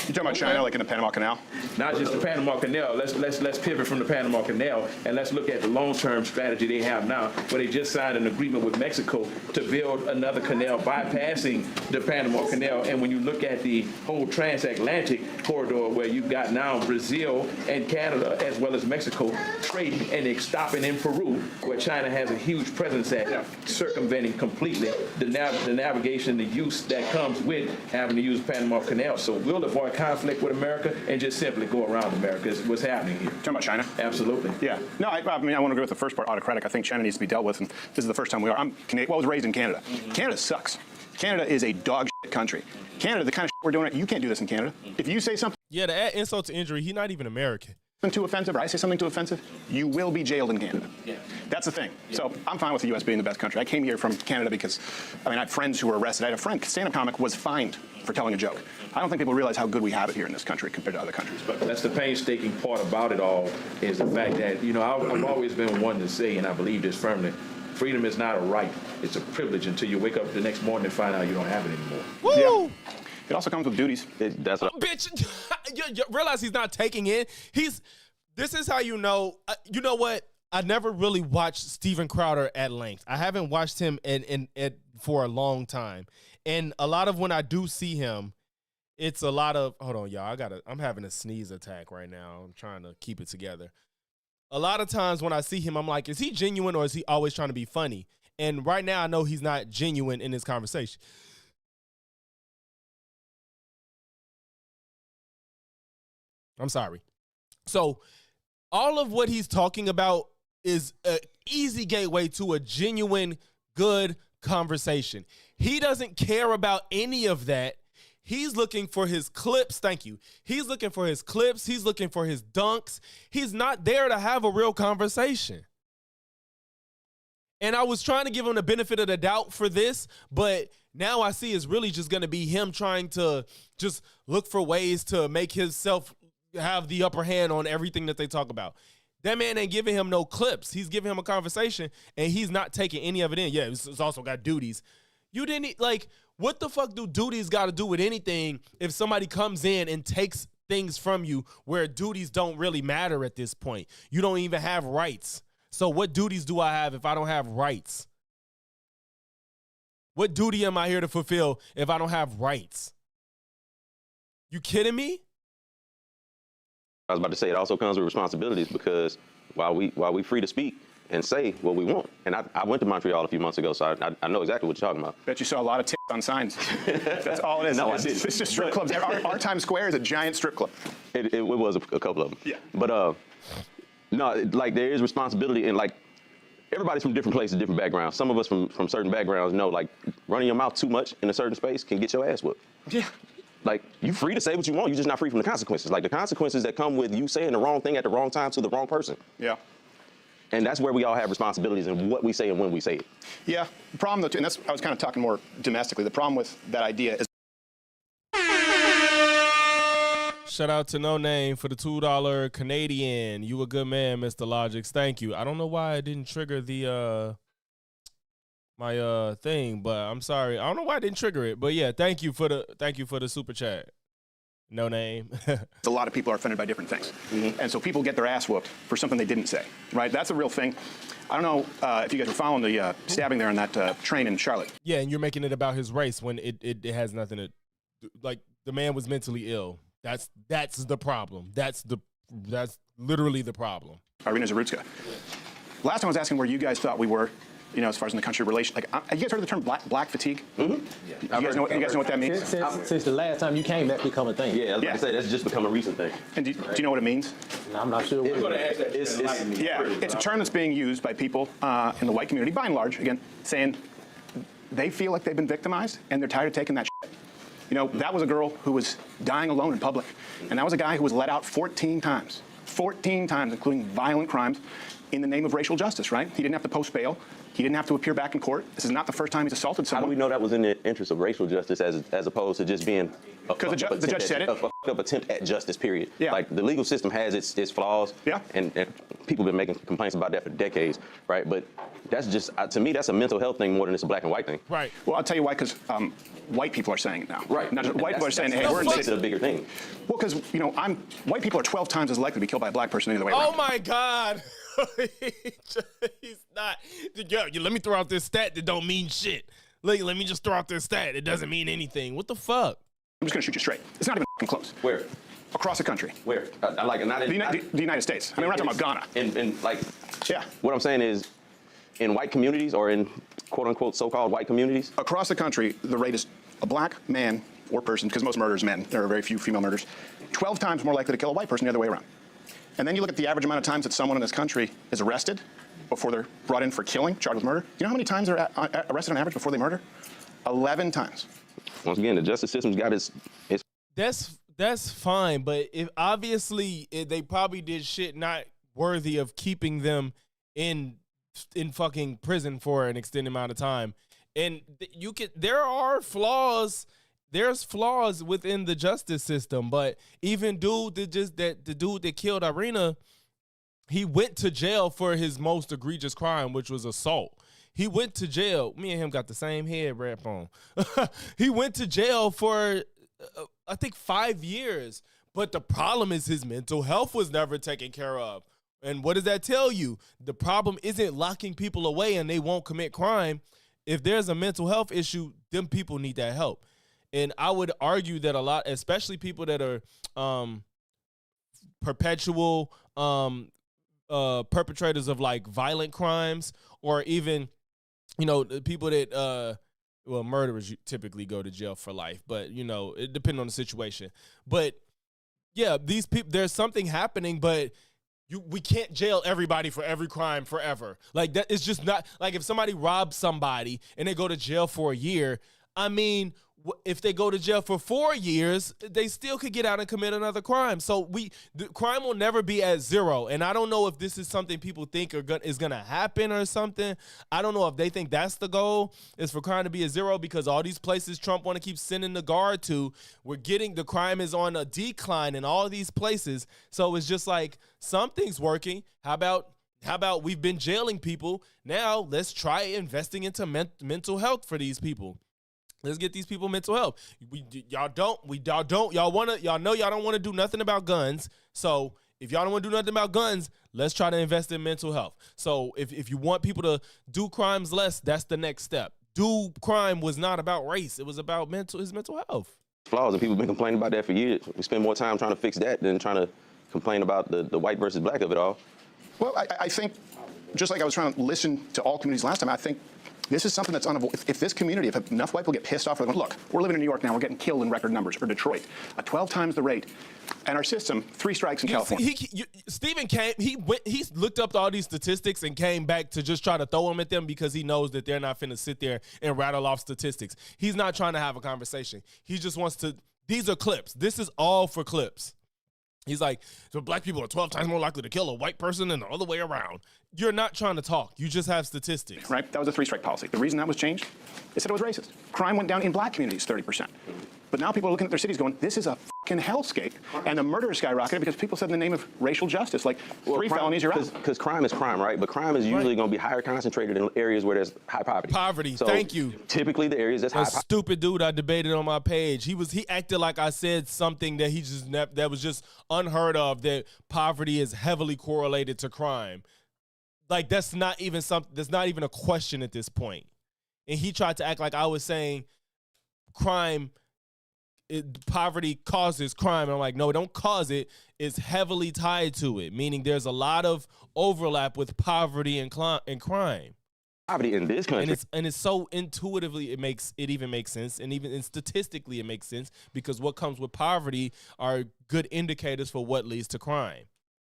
You talking about China, like in the Panama Canal? Not just the Panama Canal. Let's pivot from the Panama Canal and let's look at the long-term strategy they have now, where they just signed an agreement with Mexico to build another canal bypassing the Panama Canal. And when you look at the whole transatlantic corridor, where you've got now Brazil and Canada as well as Mexico trading and stopping in Peru, where China has a huge presence at, circumventing completely the navigation, the use that comes with having to use Panama Canal. So we'll avoid conflict with America and just simply go around America is what's happening here. Talking about China? Absolutely. Yeah. No, I mean, I want to agree with the first part, autocratic. I think China needs to be dealt with, and this is the first time we are. I'm Canadian. Well, I was raised in Canada. Canada sucks. Canada is a dog shit country. Canada, the kind of shit we're doing, you can't do this in Canada. If you say something Yeah, to add insult to injury, he's not even American. too offensive, or I say something too offensive, you will be jailed in Canada. Yeah. That's the thing. So I'm fine with the U.S. being the best country. I came here from Canada because, I have friends who were arrested. I had a friend, stand-up comic, was fined for telling a joke. I don't think people realize how good we have it here in this country compared to other countries. But that's the painstaking part about it all, is the fact that, I've always been one to say, and I believe this firmly, freedom is not a right. It's a privilege until you wake up the next morning and find out you don't have it anymore. Woo! Yeah. It also comes with duties. That's what Bitch, you realize he's not taking in. This is how you know. You know what? I never really watched Steven Crowder at length. I haven't watched him for a long time. And a lot of when I do see him, it's a lot of, hold on, y'all. I'm having a sneeze attack right now. I'm trying to keep it together. A lot of times when I see him, I'm like, is he genuine or is he always trying to be funny? And right now I know he's not genuine in his conversation. I'm sorry. So all of what he's talking about is an easy gateway to a genuine, good conversation. He doesn't care about any of that. He's looking for his clips. Thank you. He's looking for his clips. He's looking for his dunks. He's not there to have a real conversation. And I was trying to give him the benefit of the doubt for this, but now I see it's really just going to be him trying to just look for ways to make himself have the upper hand on everything that they talk about. That man ain't giving him no clips. He's giving him a conversation, and he's not taking any of it in. Yeah, it's also got duties. You didn't, what the fuck do duties got to do with anything if somebody comes in and takes things from you where duties don't really matter at this point? You don't even have rights. So what duties do I have if I don't have rights? What duty am I here to fulfill if I don't have rights? You kidding me? I was about to say, it also comes with responsibilities, because while we free to speak and say what we want, and I went to Montreal a few months ago, so I know exactly what you're talking about. Bet you saw a lot of tits on signs. That's all it is. No, I didn't. It's just strip clubs. Our Times Square is a giant strip club. It was a couple of them. Yeah. But no, there is responsibility, and everybody's from different places, different backgrounds. Some of us from certain backgrounds know, running your mouth too much in a certain space can get your ass whooped. Yeah. You're free to say what you want, you're just not free from the consequences. The consequences that come with you saying the wrong thing at the wrong time to the wrong person. Yeah. And that's where we all have responsibilities in what we say and when we say it. Yeah. The problem, though, and I was kind of talking more domestically, the problem with that idea is. Shout out to No Name for the $2 Canadian. You a good man, Mr. Logix. Thank you. I don't know why I didn't trigger the my thing, but I'm sorry. I don't know why I didn't trigger it, but yeah, thank you for the super chat. No name. A lot of people are offended by different things. And so people get their ass whooped for something they didn't say, right? That's a real thing. I don't know if you guys were following the stabbing there on that train in Charlotte. Yeah, and you're making it about his race when it has nothing to do. Like, the man was mentally ill. That's the problem. That's literally the problem. Irina Zarutska. Last time I was asking where you guys thought we were, you know, as far as in the country relation. Like, have you guys heard of the term black fatigue? You guys know what that means? Since the last time you came, that's become a thing. Yeah, like I said, that's just become a recent thing. And do you know what it means? No, I'm not sure. It's a term that's being used by people in the white community, by and large, again, saying they feel like they've been victimized and they're tired of taking that shit. You know, that was a girl who was dying alone in public, and that was a guy who was let out 14 times, including violent crimes, in the name of racial justice, right? He didn't have to post bail. He didn't have to appear back in court. This is not the first time he's assaulted someone. How do we know that was in the interest of racial justice as opposed to just being because the judge said it. A fucked up attempt at justice, period. Yeah. Like, the legal system has its flaws. Yeah. And people have been making complaints about that for decades, right? But that's just, to me, that's a mental health thing more than it's a black and white thing. Right. Well, I'll tell you why, because white people are saying it now. Right. Not just white people are saying, hey, we're in makes it a bigger thing. Well, because, you know, white people are 12 times as likely to be killed by a black person than the other way around. Oh, my God. He's not. Yo, let me throw out this stat that don't mean shit. Let me just throw out this stat. It doesn't mean anything. What the fuck? I'm just going to shoot you straight. It's not even close. Where? Across the country. Where? Like, not in the United States. I mean, we're not talking about Ghana. And like, yeah. What I'm saying is, in white communities or in quote-unquote so-called white communities? Across the country, the rate is a black man or person, because most murders men. There are very few female murders. 12 times more likely to kill a white person the other way around. And then you look at the average amount of times that someone in this country is arrested before they're brought in for killing, charged with murder. Do you know how many times they're arrested on average before they murder? 11 times. Once again, the justice system's got its That's fine, but if obviously they probably did shit not worthy of keeping them in fucking prison for an extended amount of time. And there are flaws. There's flaws within the justice system, but even the dude that killed Irina, he went to jail for his most egregious crime, which was assault. He went to jail. Me and him got the same head wrap on. He went to jail for, I think, 5 years. But the problem is his mental health was never taken care of. And what does that tell you? The problem isn't locking people away and they won't commit crime. If there's a mental health issue, them people need that help. And I would argue that a lot, especially people that are perpetual perpetrators of like violent crimes, or even, you know, people that, well, murderers typically go to jail for life, but, you know, it depends on the situation. But yeah, these people, there's something happening, but we can't jail everybody for every crime forever. Like, that is just not, like, if somebody robs somebody and they go to jail for a year, I mean, if they go to jail for 4 years, they still could get out and commit another crime. So the crime will never be at zero. And I don't know if this is something people think is going to happen or something. I don't know if they think that's the goal, is for crime to be at zero, because all these places Trump want to keep sending the guard to, the crime is on a decline in all these places. So it's just like, something's working. How about we've been jailing people? Now let's try investing into mental health for these people. Let's get these people mental health. Y'all know y'all don't want to do nothing about guns. So if y'all don't want to do nothing about guns, let's try to invest in mental health. So if you want people to do crimes less, that's the next step. Do crime was not about race. It was about his mental health. Flaws, and people have been complaining about that for years. We spend more time trying to fix that than trying to complain about the white versus black of it all. Well, I think, just like I was trying to listen to all communities last time, I think this is something that's unavoidable. If this community, if enough white people get pissed off, look, we're living in New York now, we're getting killed in record numbers, or Detroit, 12 times the rate. And our system, 3 strikes in California. Stephen came, he looked up all these statistics and came back to just try to throw them at them, because he knows that they're not finna sit there and rattle off statistics. He's not trying to have a conversation. He just wants to, these are clips. This is all for clips. He's like, so black people are 12 times more likely to kill a white person than the other way around. You're not trying to talk. You just have statistics. Right? That was a 3-strike policy. The reason that was changed, they said it was racist. Crime went down in black communities 30%. But now people are looking at their cities going, this is a fucking hellscape, and the murder skyrocketed because people said in the name of racial justice, like 3 felonies, you're out. Because crime is crime, right? But crime is usually going to be higher concentrated in areas where there's high poverty. Poverty, So thank you. Typically, the areas that's A high poverty. stupid dude I debated on my page. He acted like I said something that that was just unheard of, that poverty is heavily correlated to crime. Like that's not even a question at this point. And he tried to act like I was saying poverty causes crime. And I'm like, no, it don't cause it. It's heavily tied to it, meaning there's a lot of overlap with poverty and crime. Poverty in this country. And it's so intuitively it even makes sense, and statistically it makes sense, because what comes with poverty are good indicators for what leads to crime.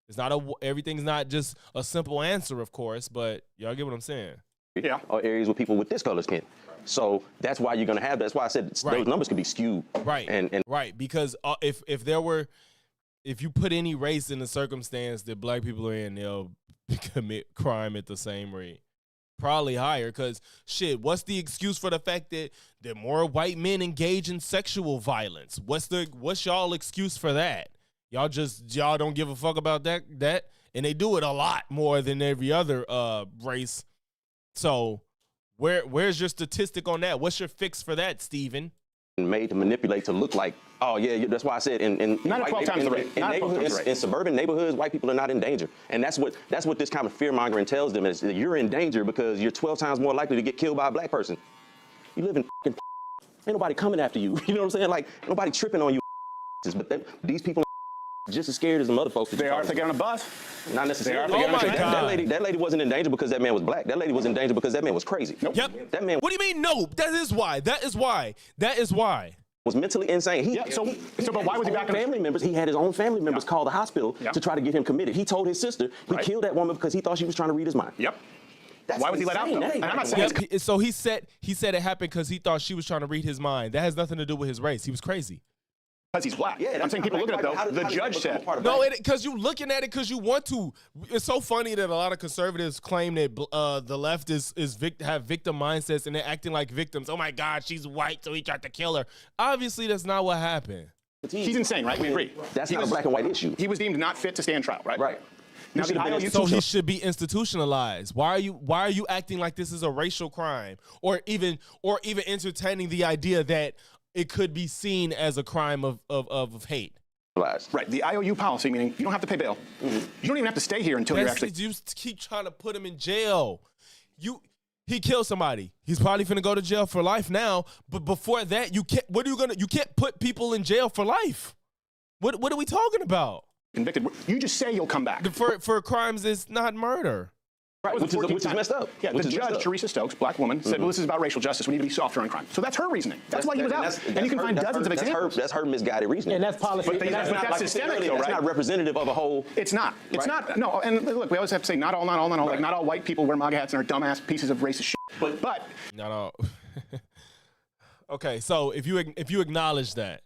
It's not everything's not just a simple answer, of course, but y'all get what I'm saying. Yeah. Or areas with people with this color skin. So that's why you're gonna have. That's why I said those numbers could be skewed. Right. And right, because if you put any race in the circumstance that black people are in, they'll commit crime at the same rate, probably higher. Because shit, what's the excuse for the fact that more white men engage in sexual violence? What's y'all excuse for that? Y'all don't give a fuck about that, and they do it a lot more than every other race. So where's your statistic on that? What's your fix for that, Steven? Made to manipulate to look like, oh yeah, that's why I said in suburban neighborhoods, white people are not in danger, and that's what this kind of fear mongering tells them, is that you're in danger because you're 12 times more likely to get killed by a black person. You live in ain't nobody coming after you. You know what I'm saying? Like nobody tripping on you. But these people just as scared as the other folks. They are if they get on a bus. Not necessarily. Oh my God. That lady wasn't in danger because that man was black. That lady was in danger because that man was crazy. Nope. Yep. That man. What do you mean? No. That is why. Was mentally insane. But why was he back in family members? He had his own family members call the hospital to try to get him committed. He told his sister he killed that woman because he thought she was trying to read his mind. Yep. Why was he let out? Though? And I'm not saying so he said it happened because he thought she was trying to read his mind. That has nothing to do with his race. He was crazy. Because he's black. Yeah, I'm saying people look at it though. The judge said. No, because you looking at it because you want to. It's so funny that a lot of conservatives claim that the left have victim mindsets and they're acting like victims. Oh my God, she's white, so he tried to kill her. Obviously, that's not what happened. He's insane, right? We agree. That's not a black and white issue. He was deemed not fit to stand trial, right? Right. Now, so he should be institutionalized. Why are you acting like this is a racial crime, or even entertaining the idea that it could be seen as a crime of hate? Right. The IOU policy, meaning you don't have to pay bail. Mm-hmm. You don't even have to stay here until you're actually. You keep trying to put him in jail. He killed somebody. He's probably finna go to jail for life now. But before that, you can't. You can't put people in jail for life. What are we talking about? Convicted. You just say you'll come back. For crimes that's not murder. Right, which is messed up. Yeah, the judge, Teresa Stokes, black woman, said, well, this is about racial justice. We need to be softer on crime. So that's her reasoning. That's why he was out. And you can find dozens of examples. That's her misguided reasoning. And that's policy. But that's systemic, though, right? It's not representative of a whole. It's not. It's not. No, and look, we always have to say not all. Like, not all white people wear MAGA hats and are dumbass pieces of racist shit. But. Not all. Okay, so if you acknowledge that,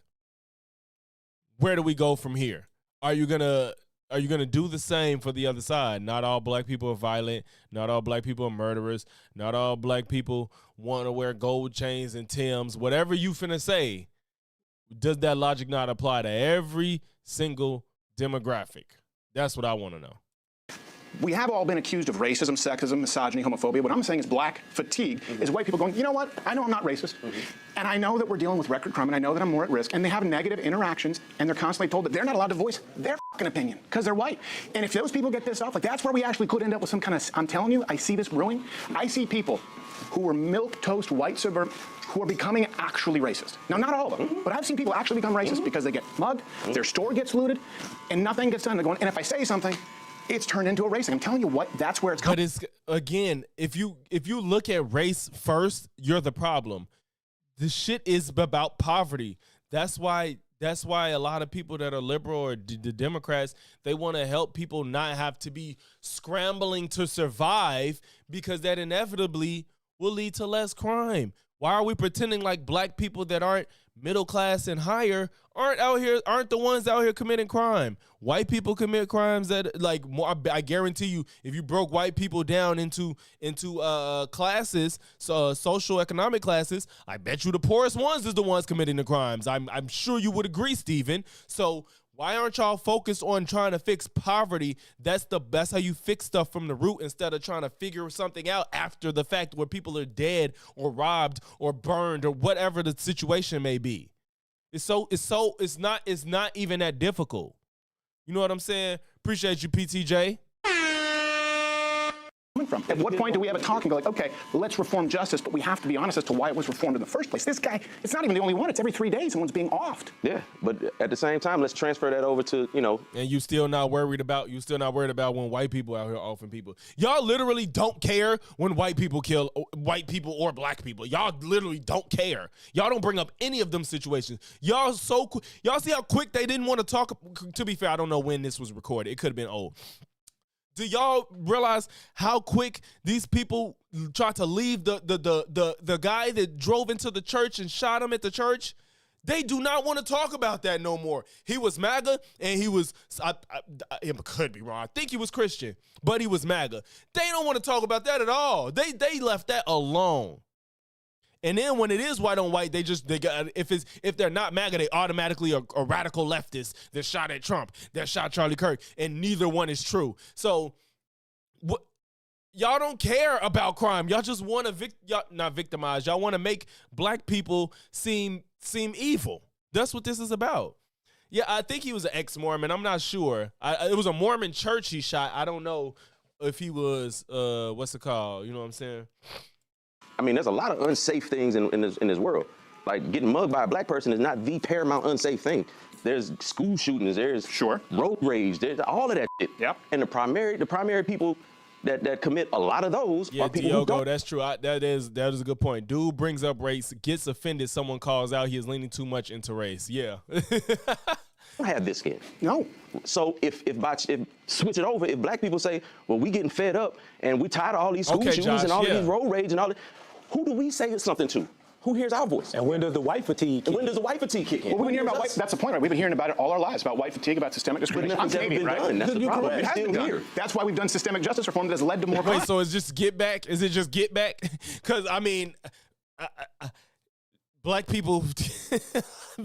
where do we go from here? Are you gonna do the same for the other side? Not all black people are violent. Not all black people are murderers. Not all black people want to wear gold chains and Timbs. Whatever you finna say, does that logic not apply to every single demographic? That's what I want to know. We have all been accused of racism, sexism, misogyny, homophobia. What I'm saying is black fatigue is white people going, you know what? I know I'm not racist. And I know that we're dealing with record crime, and I know that I'm more at risk. And they have negative interactions, and they're constantly told that they're not allowed to voice their fucking opinion because they're white. And if those people get this off, like that's where we actually could end up with some kind of, I'm telling you, I see this brewing. I see people who were milquetoast white suburban who are becoming actually racist. Now, not all of them, but I've seen people actually become racist because they get mugged, their store gets looted, and nothing gets done. They're going, and if I say something, it's turned into a race. I'm telling you what, that's where it's coming. But it's, again, if you look at race first, you're the problem. The shit is about poverty. That's why a lot of people that are liberal or the Democrats, they want to help people not have to be scrambling to survive, because that inevitably will lead to less crime. Why are we pretending like black people that aren't middle class and higher aren't the ones out here committing crime. White people commit crimes that like more. I guarantee you, if you broke white people down into classes, social economic classes, I bet you the poorest ones is the ones committing the crimes. I'm sure you would agree, Steven. So why aren't y'all focused on trying to fix poverty? That's how you fix stuff from the root instead of trying to figure something out after the fact where people are dead or robbed or burned or whatever the situation may be. It's not even that difficult. You know what I'm saying? Appreciate you, PTJ. From. At what point do we have a talk and go like, okay, let's reform justice, but we have to be honest as to why it was reformed in the first place? This guy, it's not even the only one. It's every 3 days someone's being offed. Yeah, but at the same time, let's transfer that over to, And you still not worried about when white people out here offing people. Y'all literally don't care when white people kill white people or black people. Y'all literally don't care. Y'all don't bring up any of them situations. Y'all see how quick they didn't want to talk. To be fair, I don't know when this was recorded. It could have been old. Do y'all realize how quick these people tried to leave the guy that drove into the church and shot him at the church? They do not want to talk about that no more. He was MAGA, and he was, I could be wrong. I think he was Christian, but he was MAGA. They don't want to talk about that at all. They left that alone. And then when it is white on white, if they're not MAGA, they automatically are radical leftists that shot at Trump, that shot Charlie Kirk, and neither one is true. So y'all don't care about crime. Y'all just want to not victimize. Y'all want to make black people seem evil. That's what this is about. Yeah, I think he was an ex-Mormon. I'm not sure. It was a Mormon church he shot. I don't know if he was what's it called? You know what I'm saying? I mean, there's a lot of unsafe things in this world. Like getting mugged by a black person is not the paramount unsafe thing. There's school shootings, there's road rage, there's all of that shit. Yep. And the primary people that commit a lot of those are people who don't. That's true. That is a good point. Dude brings up race, gets offended, someone calls out he is leaning too much into race. Yeah. I don't have this skin. No. So if switch it over, if black people say, well, we getting fed up and we tired of all these school shootings and all of these road rage and all that, who do we say something to? Who hears our voice? And when does the white fatigue kick in? When does the white fatigue kick in? Well, we've been hearing about that's the point, right? We've been hearing about it all our lives, about white fatigue, about systemic discrimination. Nothing's ever been done. That's the problem. It hasn't been done. That's why we've done systemic justice reform that has led to more crime. Wait, so it's just get back? Is it just get back? Because, I mean, black people,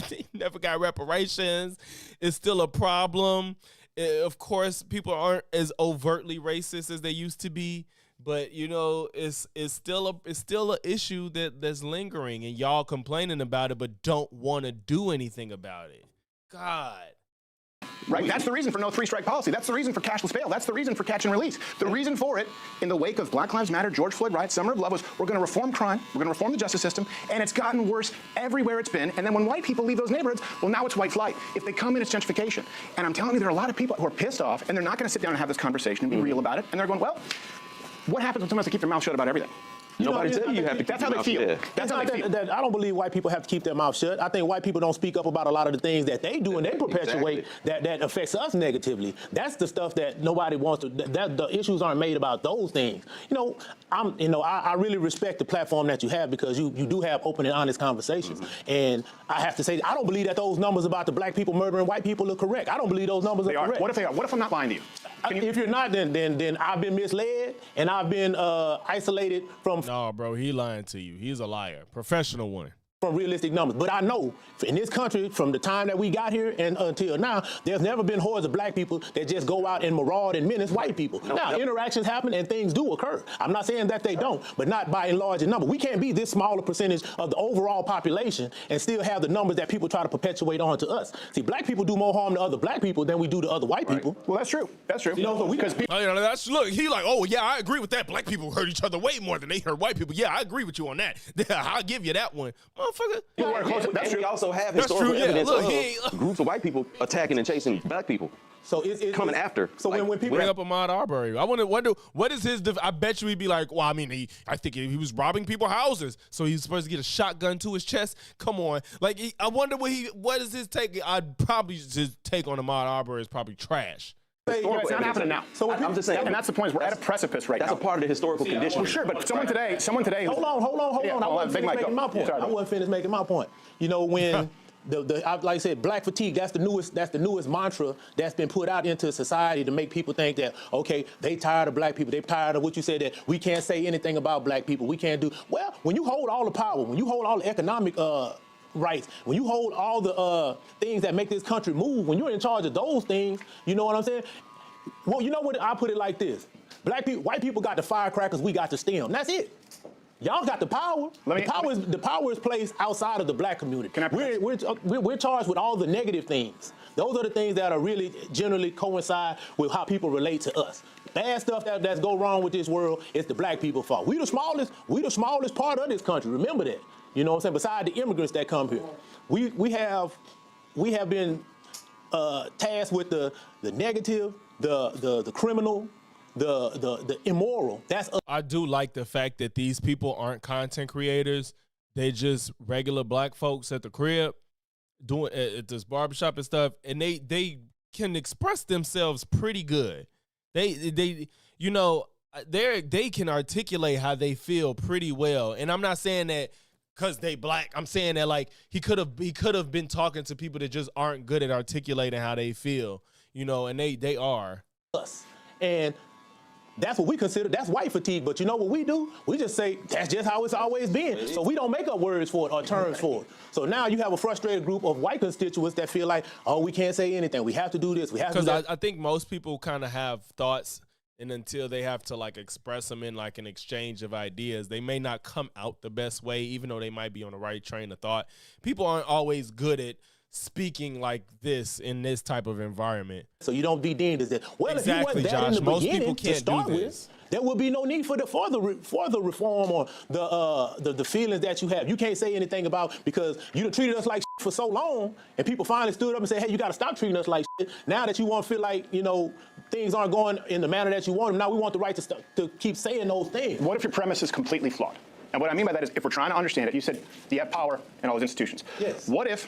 they never got reparations. It's still a problem. Of course, people aren't as overtly racist as they used to be. But it's still an issue that's lingering, and y'all complaining about it, but don't want to do anything about it. God. Right, that's the reason for no three-strike policy. That's the reason for cashless bail. That's the reason for catch and release. The reason for it, in the wake of Black Lives Matter, George Floyd riots, Summer of Love, was we're going to reform crime, we're going to reform the justice system, and it's gotten worse everywhere it's been. And then when white people leave those neighborhoods, well, now it's white flight. If they come in, it's gentrification. And I'm telling you, there are a lot of people who are pissed off, and they're not going to sit down and have this conversation and be real about it. And they're going, well, what happens when someone has to keep their mouth shut about everything? Nobody tell you have to. That's how they feel. That's how they feel. I don't believe white people have to keep their mouth shut. I think white people don't speak up about a lot of the things that they do and they perpetuate that affects us negatively. That's the stuff that nobody wants to. That the issues aren't made about those things. I really respect the platform that you have because you do have open and honest conversations. And I have to say, I don't believe that those numbers about the black people murdering white people are correct. I don't believe those numbers are correct. What if they are? What if I'm not lying to you? If you're not, then I've been misled and I've been isolated from. No, bro, he lying to you. He's a liar, professional one. From realistic numbers. But I know in this country, from the time that we got here and until now, there's never been hordes of black people that just go out and maraud and menace white people. Interactions happen and things do occur. I'm not saying that they don't, but not by and large in number. We can't be this small a percentage of the overall population and still have the numbers that people try to perpetuate onto us. See, black people do more harm to other black people than we do to other white people. Well, that's true. That's true. Because people. Look, he like, oh yeah, I agree with that. Black people hurt each other way more than they hurt white people. Yeah, I agree with you on that. I'll give you that one. Motherfucker. And we also have historical evidence of groups of white people attacking and chasing black people. So it's coming after. So when people bring up Ahmaud Arbery, I wonder what is his. I bet you he'd be like, well, I mean, I think he was robbing people's houses, so he's supposed to get a shotgun to his chest. Come on, I wonder what is his take. I'd probably his take on Ahmaud Arbery is probably trash. historical it's not evidence. happening now. So I'm just saying, and that's the point. Is we're at a precipice right now. That's a part of the historical condition. Well, sure, but someone today. Hold on. I wasn't finished making my point. I wasn't finished making my point. You know, when like I said, black fatigue, that's the newest mantra that's been put out into society to make people think that, okay, they tired of black people. They tired of what you said, that we can't say anything about black people. We can't do. Well, when you hold all the power, when you hold all the economic rights, when you hold all the things that make this country move, when you're in charge of those things, you know what I'm saying? Well, you know what? I put it like this. White people got the firecrackers, we got the stem. That's it. Y'all got the power. The power is placed outside of the black community. We're charged with all the negative things. Those are the things that are really generally coincide with how people relate to us. Bad stuff that's go wrong with this world, it's the black people's fault. We the smallest part of this country. Remember that. You know what I'm saying? Beside the immigrants that come here, we have been tasked with the negative, the criminal, the immoral. I do like the fact that these people aren't content creators. They just regular black folks at the crib doing at this barbershop and stuff, and they can express themselves pretty good. They can articulate how they feel pretty well. And I'm not saying that because they black. I'm saying that like he could have been talking to people that just aren't good at articulating how they feel, you know, and they are. Us. And that's what we consider, that's white fatigue. But you know what we do? We just say, that's just how it's always been. So we don't make up words for it or terms for it. So now you have a frustrated group of white constituents that feel like, oh, we can't say anything. We have to do this. We have to do that. Because I think most people kind of have thoughts, and until they have to like express them in like an exchange of ideas, they may not come out the best way, even though they might be on the right train of thought. People aren't always good at speaking like this in this type of environment. So you don't be deemed as that. Well, exactly, if you wasn't that Josh. in the Most beginning people can't to start do with, this. there would be no need for the further reform or the feelings that you have. You can't say anything about, because you done treated us like shit for so long, and people finally stood up and said, hey, you got to stop treating us like shit. Now that you want to feel like, you know, things aren't going in the manner that you want them, now we want the right to keep saying those things. What if your premise is completely flawed? And what I mean by that is, if we're trying to understand it, you said you have power in all those institutions. Yes. What if,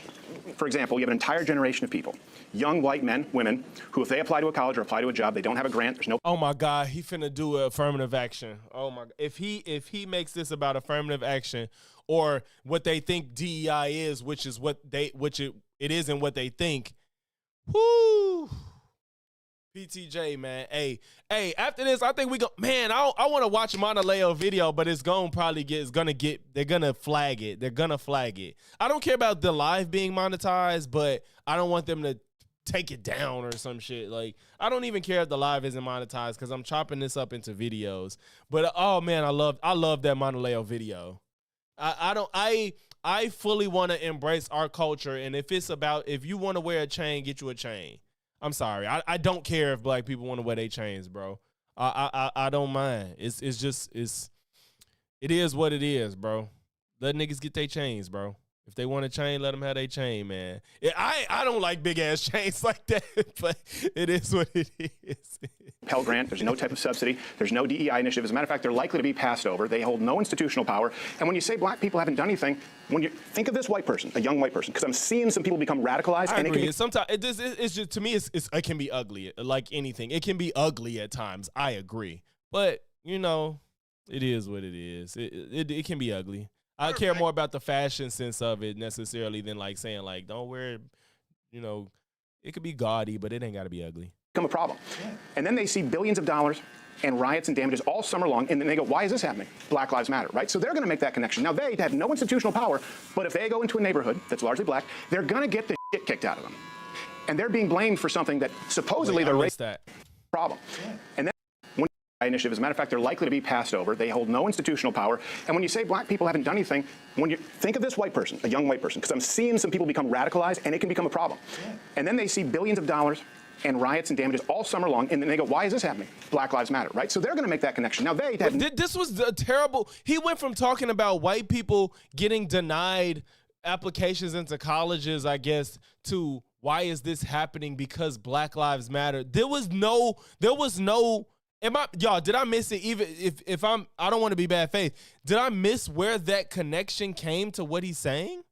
for example, you have an entire generation of people, young white men, women, who if they apply to a college or apply to a job, they don't have a grant, there's no... Oh my God, he finna do affirmative action. Oh my God. If he makes this about affirmative action, or what they think DEI is, which it is and what they think, whoo. PTJ, man. Hey, after this, I think we go, man, I want to watch Monaleo video, but they're gonna flag it. They're gonna flag it. I don't care about the live being monetized, but I don't want them to take it down or some shit. Like, I don't even care if the live isn't monetized, because I'm chopping this up into videos. But oh man, I love that Monaleo video. I fully want to embrace our culture, and if you want to wear a chain, get you a chain. I'm sorry. I don't care if black people want to wear their chains, bro. I don't mind. It is what it is, bro. Let niggas get their chains, bro. If they want a chain, let them have their chain, man. I don't like big ass chains like that, but it is what it is. Pell Grant, there's no type of subsidy, there's no DEI initiative. As a matter of fact, they're likely to be passed over. They hold no institutional power. And when you say black people haven't done anything, when you think of this white person, a young white person, because I'm seeing some people become radicalized. I and agree. It can Sometimes it's just, to me, it can be ugly, like anything. It can be ugly at times. I agree, but you know, it is what it is. It can be ugly. I care more about the fashion sense of it necessarily than like saying like, don't wear, you know, it could be gaudy, but it ain't got to be ugly. Become a problem. And then they see billions of dollars and riots and damages all summer long, and then they go, why is this happening? Black Lives Matter, right? So they're going to make that connection. Now, they have no institutional power, but if they go into a neighborhood that's largely black, they're going to get the shit kicked out of them. And they're being blamed for something that supposedly they're racist problem. And then when initiative, as a matter of fact, they're likely to be passed over. They hold no institutional power. And when you say black people haven't done anything, when you think of this white person, a young white person, because I'm seeing some people become radicalized, and it can become a problem. And then they see billions of dollars and riots and damages all summer long, and then they go, why is this happening? Black Lives Matter, right? So they're going to make that connection. Now, they have... This was a terrible... He went from talking about white people getting denied applications into colleges, I guess, to why is this happening because Black Lives Matter. There was no... Did I miss it? Even if I don't want to be bad faith. Did I miss where that connection came to what he's saying?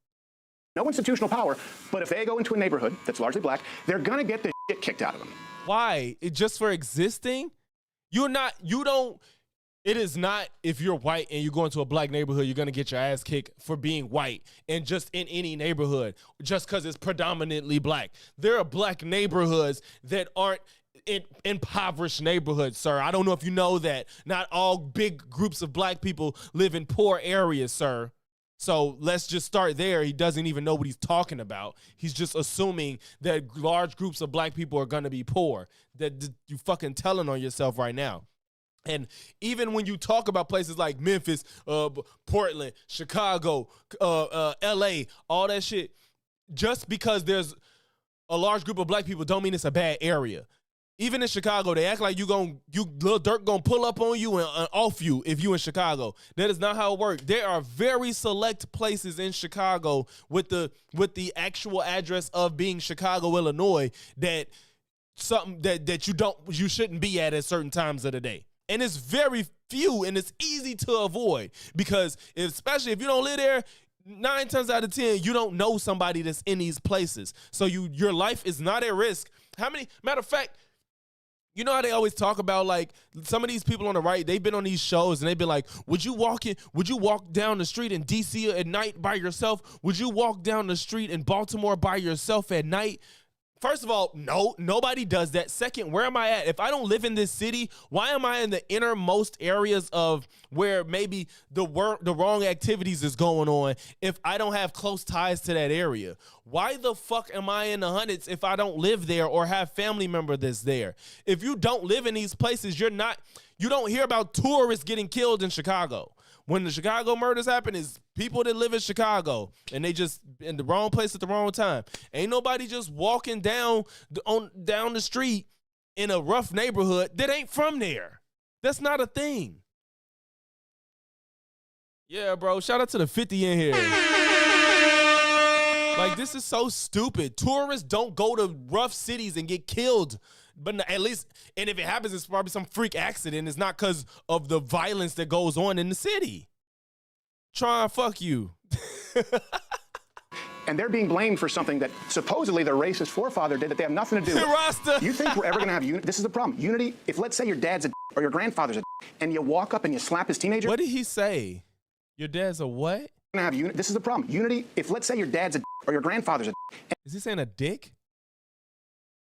No institutional power, but if they go into a neighborhood that's largely black, they're going to get the shit kicked out of them. Why? Just for existing? It is not if you're white and you go into a black neighborhood, you're going to get your ass kicked for being white and just in any neighborhood just because it's predominantly black. There are black neighborhoods that aren't impoverished neighborhoods, sir. I don't know if you know that. Not all big groups of black people live in poor areas, sir. So let's just start there. He doesn't even know what he's talking about. He's just assuming that large groups of black people are going to be poor. That you fucking telling on yourself right now. And even when you talk about places like Memphis, Portland, Chicago, LA, all that shit, just because there's a large group of black people don't mean it's a bad area. Even in Chicago, they act like Lil Durk gonna pull up on you and off you if you in Chicago. That is not how it works. There are very select places in Chicago with the actual address of being Chicago, Illinois, that you shouldn't be at certain times of the day. And it's very few, and it's easy to avoid because especially if you don't live there, 9 times out of 10, you don't know somebody that's in these places. So your life is not at risk. Matter of fact, you know how they always talk about like some of these people on the right, they've been on these shows and they've been like, would you walk down the street in DC at night by yourself? Would you walk down the street in Baltimore by yourself at night? First of all, no, nobody does that. Second, where am I at? If I don't live in this city, why am I in the innermost areas of where maybe the wrong activities is going on if I don't have close ties to that area? Why the fuck am I in the hundreds if I don't live there or have family member that's there? If you don't live in these places, you don't hear about tourists getting killed in Chicago. When the Chicago murders happen, is people that live in Chicago and they just in the wrong place at the wrong time. Ain't nobody just walking down the street in a rough neighborhood that ain't from there. That's not a thing. Yeah, bro. Shout out to the 50 in here. Like, this is so stupid. Tourists don't go to rough cities and get killed. But at least, and if it happens, it's probably some freak accident. It's not because of the violence that goes on in the city. Try and fuck you. And they're being blamed for something that supposedly their racist forefather did that they have nothing to do with. Rasta. You think we're ever going to have unity? This is the problem. Unity, if let's say your dad's a or your grandfather's a and you walk up and you slap his teenager. What did he say? Your dad's a what? Have unity. This is the problem. Unity, if let's say your dad's a or your grandfather's a Is he saying a dick?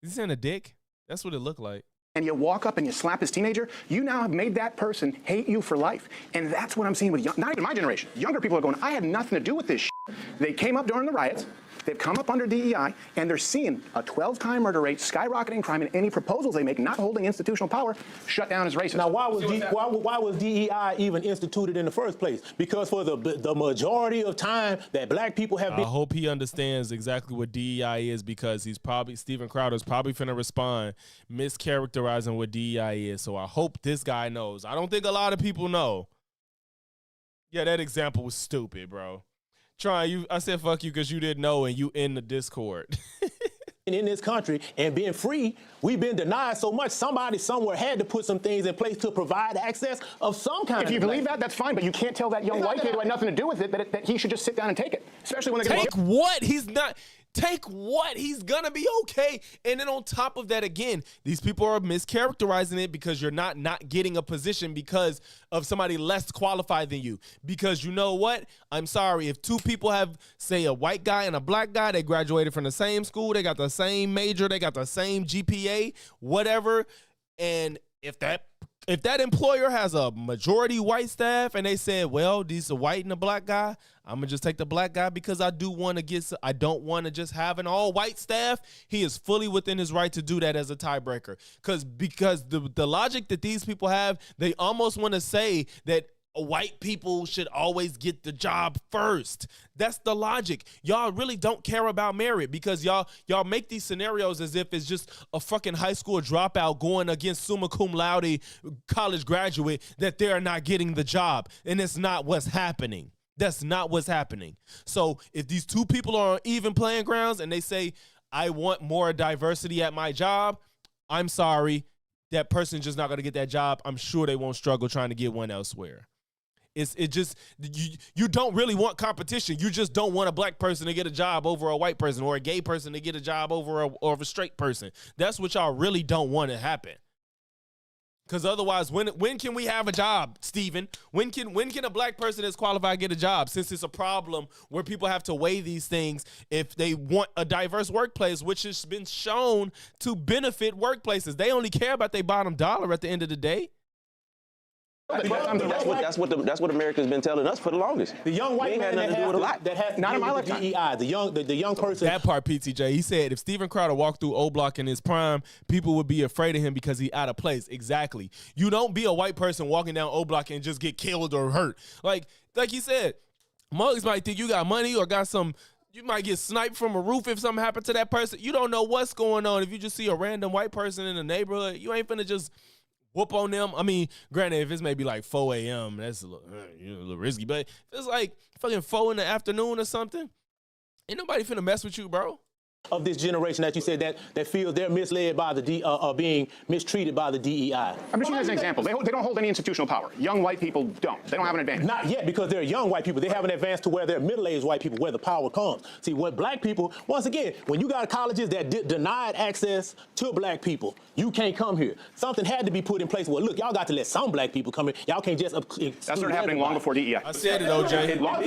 Is he saying a dick? That's what it looked like. And you walk up and you slap his teenager, you now have made that person hate you for life. And that's what I'm seeing with not even my generation. Younger people are going, I had nothing to do with this shit. They came up during the riots. They've come up under DEI, and they're seeing a 12-time murder rate, skyrocketing crime, and any proposals they make not holding institutional power shut down as racist. Now, why was DEI even instituted in the first place? Because for the majority of time that black people have been... I hope he understands exactly what DEI is, because Steven Crowder's probably finna respond mischaracterizing what DEI is. So I hope this guy knows. I don't think a lot of people know. Yeah, that example was stupid, bro. I said fuck you because you didn't know and you in the Discord. In this country and being free, we've been denied so much. Somebody somewhere had to put some things in place to provide access of some kind. If you believe that, that's fine, but you can't tell that young white kid who had nothing to do with it that he should just sit down and take it. Especially when they take what? He's not. Take what? He's gonna be okay. And then on top of that, again, these people are mischaracterizing it because you're not getting a position because of somebody less qualified than you. Because you know what? I'm sorry. If two people have, say, a white guy and a black guy, they graduated from the same school, they got the same major, they got the same GPA, whatever, and if that employer has a majority white staff and they said, well, these are white and a black guy, I'm gonna just take the black guy because I don't want to just have an all white staff. He is fully within his right to do that as a tiebreaker. Because the logic that these people have, they almost want to say that white people should always get the job first. That's the logic. Y'all really don't care about merit because y'all make these scenarios as if it's just a fucking high school dropout going against summa cum laude college graduate that they're not getting the job. And it's not what's happening. That's not what's happening. So if these two people are on even playing grounds and they say, I want more diversity at my job, I'm sorry, that person's just not going to get that job. I'm sure they won't struggle trying to get one elsewhere. It just you don't really want competition. You just don't want a black person to get a job over a white person or a gay person to get a job over a straight person. That's what y'all really don't want to happen. Because otherwise, when can we have a job, Steven? When can a black person that's qualified get a job? Since it's a problem where people have to weigh these things if they want a diverse workplace, which has been shown to benefit workplaces. They only care about their bottom dollar at the end of the day. That's what America's been telling us for the longest. The young white man that has not in my lifetime. DEI, the young person. That part, PTJ. He said if Steven Crowder walked through O Block in his prime, people would be afraid of him because he out of place. Exactly. You don't be a white person walking down O Block and just get killed or hurt. Like he said, mugs might think you got money or got some. You might get sniped from a roof if something happened to that person. You don't know what's going on. If you just see a random white person in the neighborhood, you ain't finna just whoop on them. I mean, granted, if it's maybe like 4 a.m., that's a little risky. But if it's like fucking 4 in the afternoon or something, ain't nobody finna mess with you, bro. Of this generation that you said that feels they're misled by the being mistreated by the DEI. I'm just using as an example. They don't hold any institutional power. Young white people don't. They don't have an advantage. Not yet, because they're young white people. They have an advance to where they're middle-aged white people, where the power comes. See, what black people, once again, when you got colleges that denied access to black people, you can't come here. Something had to be put in place. Well, look, y'all got to let some black people come in. Y'all can't just that started happening long before DEI. I said it, OJ. Long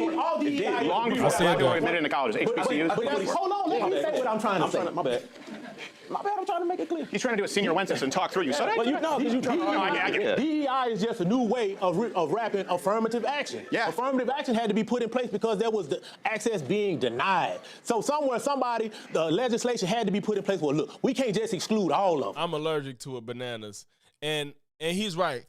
before black people were admitted into colleges. HBCUs. Hold on, let me say what I'm trying to say. My bad. I'm trying to make it clear. He's trying to do a senior Wences and talk through you. So I get it. DEI is just a new way of wrapping affirmative action. Yeah. Affirmative action had to be put in place because there was the access being denied. So the legislation had to be put in place. Well, look, we can't just exclude all of them. I'm allergic to it, bananas. And he's right.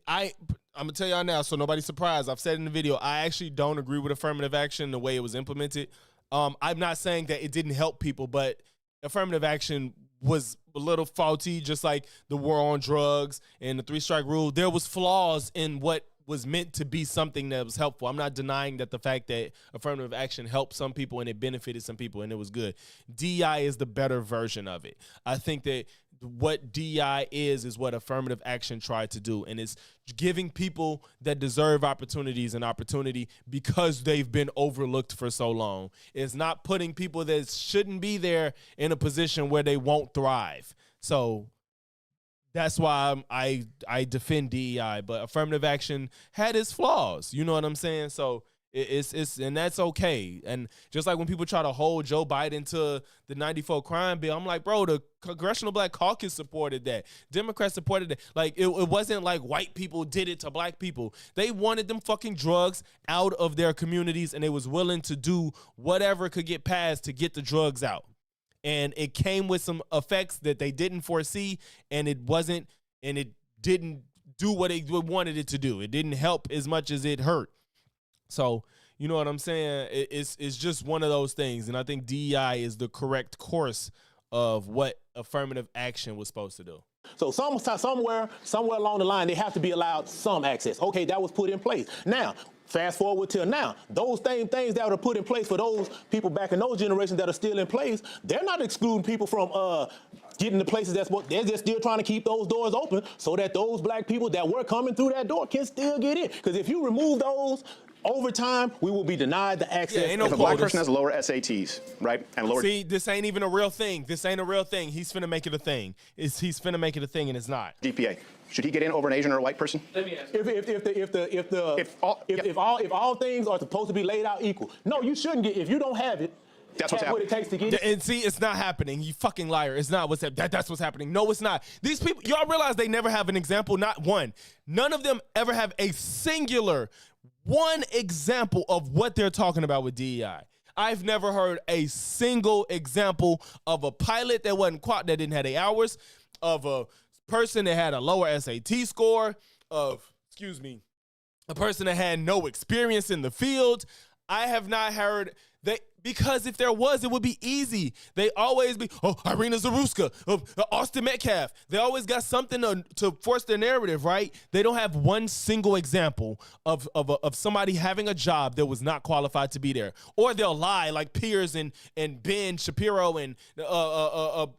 I'm going to tell y'all now so nobody's surprised. I've said in the video, I actually don't agree with affirmative action the way it was implemented. I'm not saying that it didn't help people, but affirmative action was a little faulty, just like the war on drugs and the 3-strike rule. There was flaws in what was meant to be something that was helpful. I'm not denying that the fact that affirmative action helped some people and it benefited some people and it was good. DEI is the better version of it. I think that what DEI is what affirmative action tried to do, and it's giving people that deserve opportunities an opportunity because they've been overlooked for so long. It's not putting people that shouldn't be there in a position where they won't thrive. So that's why I defend DEI, but affirmative action had its flaws. You know what I'm saying? So it's and that's okay. And just like when people try to hold Joe Biden to the 94 crime bill, I'm like, bro, the Congressional Black Caucus supported that. Democrats supported that. Like, it wasn't like white people did it to black people. They wanted them fucking drugs out of their communities, and they was willing to do whatever could get passed to get the drugs out. And it came with some effects that they didn't foresee, and it didn't do what they wanted it to do. It didn't help as much as it hurt. So, you know what I'm saying? It's just one of those things. And I think DEI is the correct course of what affirmative action was supposed to do. So somewhere along the line, they have to be allowed some access. Okay, that was put in place. Now, fast forward till now, those same things that were put in place for those people back in those generations that are still in place, they're not excluding people from getting to places they're just still trying to keep those doors open so that those black people that were coming through that door can still get in. Because if you remove those, over time, we will be denied the access. Yeah, ain't no if a black person has lower SATs, right? And lower. See, this ain't even a real thing. This ain't a real thing. He's finna make it a thing. He's finna make it a thing, and it's not. DPA. Should he get in over an Asian or a white person? Let me ask you. If all things are supposed to be laid out equal, no, you shouldn't get. If you don't have it, that's what it takes to get it. And see, it's not happening. You fucking liar. It's not what's happening. That's what's happening. No, it's not. These people, y'all realize they never have an example. Not one. None of them ever have a singular one example of what they're talking about with DEI. I've never heard a single example of a pilot that that didn't have 8 hours, of a person that had a lower SAT score, a person that had no experience in the field. I have not heard that Because if there was, it would be easy. They always be, Irina Zaruska, Austin Metcalf. They always got something to force their narrative, right? They don't have one single example of somebody having a job that was not qualified to be there. Or they'll lie like Piers and Ben Shapiro and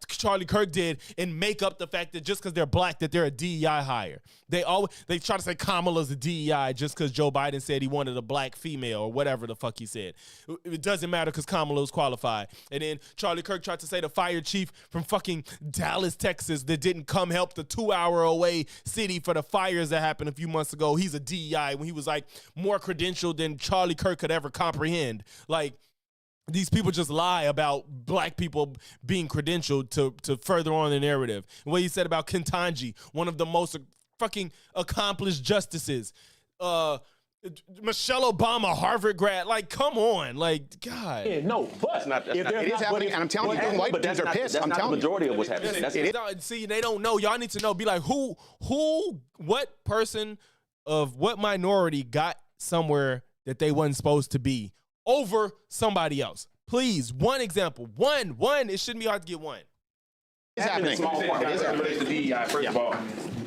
Charlie Kirk did and make up the fact that just because they're black that they're a DEI hire. They try to say Kamala's a DEI just because Joe Biden said he wanted a black female or whatever the fuck he said. It doesn't matter because Kamala was qualified. And then Charlie Kirk tried to say the fire chief from fucking Dallas, Texas that didn't come help the 2-hour away city for the fires that happened a few months ago. He's a DEI when he was like more credentialed than Charlie Kirk could ever comprehend. Like, these people just lie about black people being credentialed to further on the narrative. And what he said about Ketanji, one of the most fucking accomplished justices. Michelle Obama, Harvard grad. Like, come on. Like, God. Yeah, no, but it is happening, and I'm telling you, white dudes are pissed. That's I'm not the telling you. majority of what's happening. See, they don't know. Y'all need to know. Be like, what person of what minority got somewhere that they wasn't supposed to be over somebody else? Please, one example. One. It shouldn't be hard to get one. It's happening. As it relates to DEI, first of all,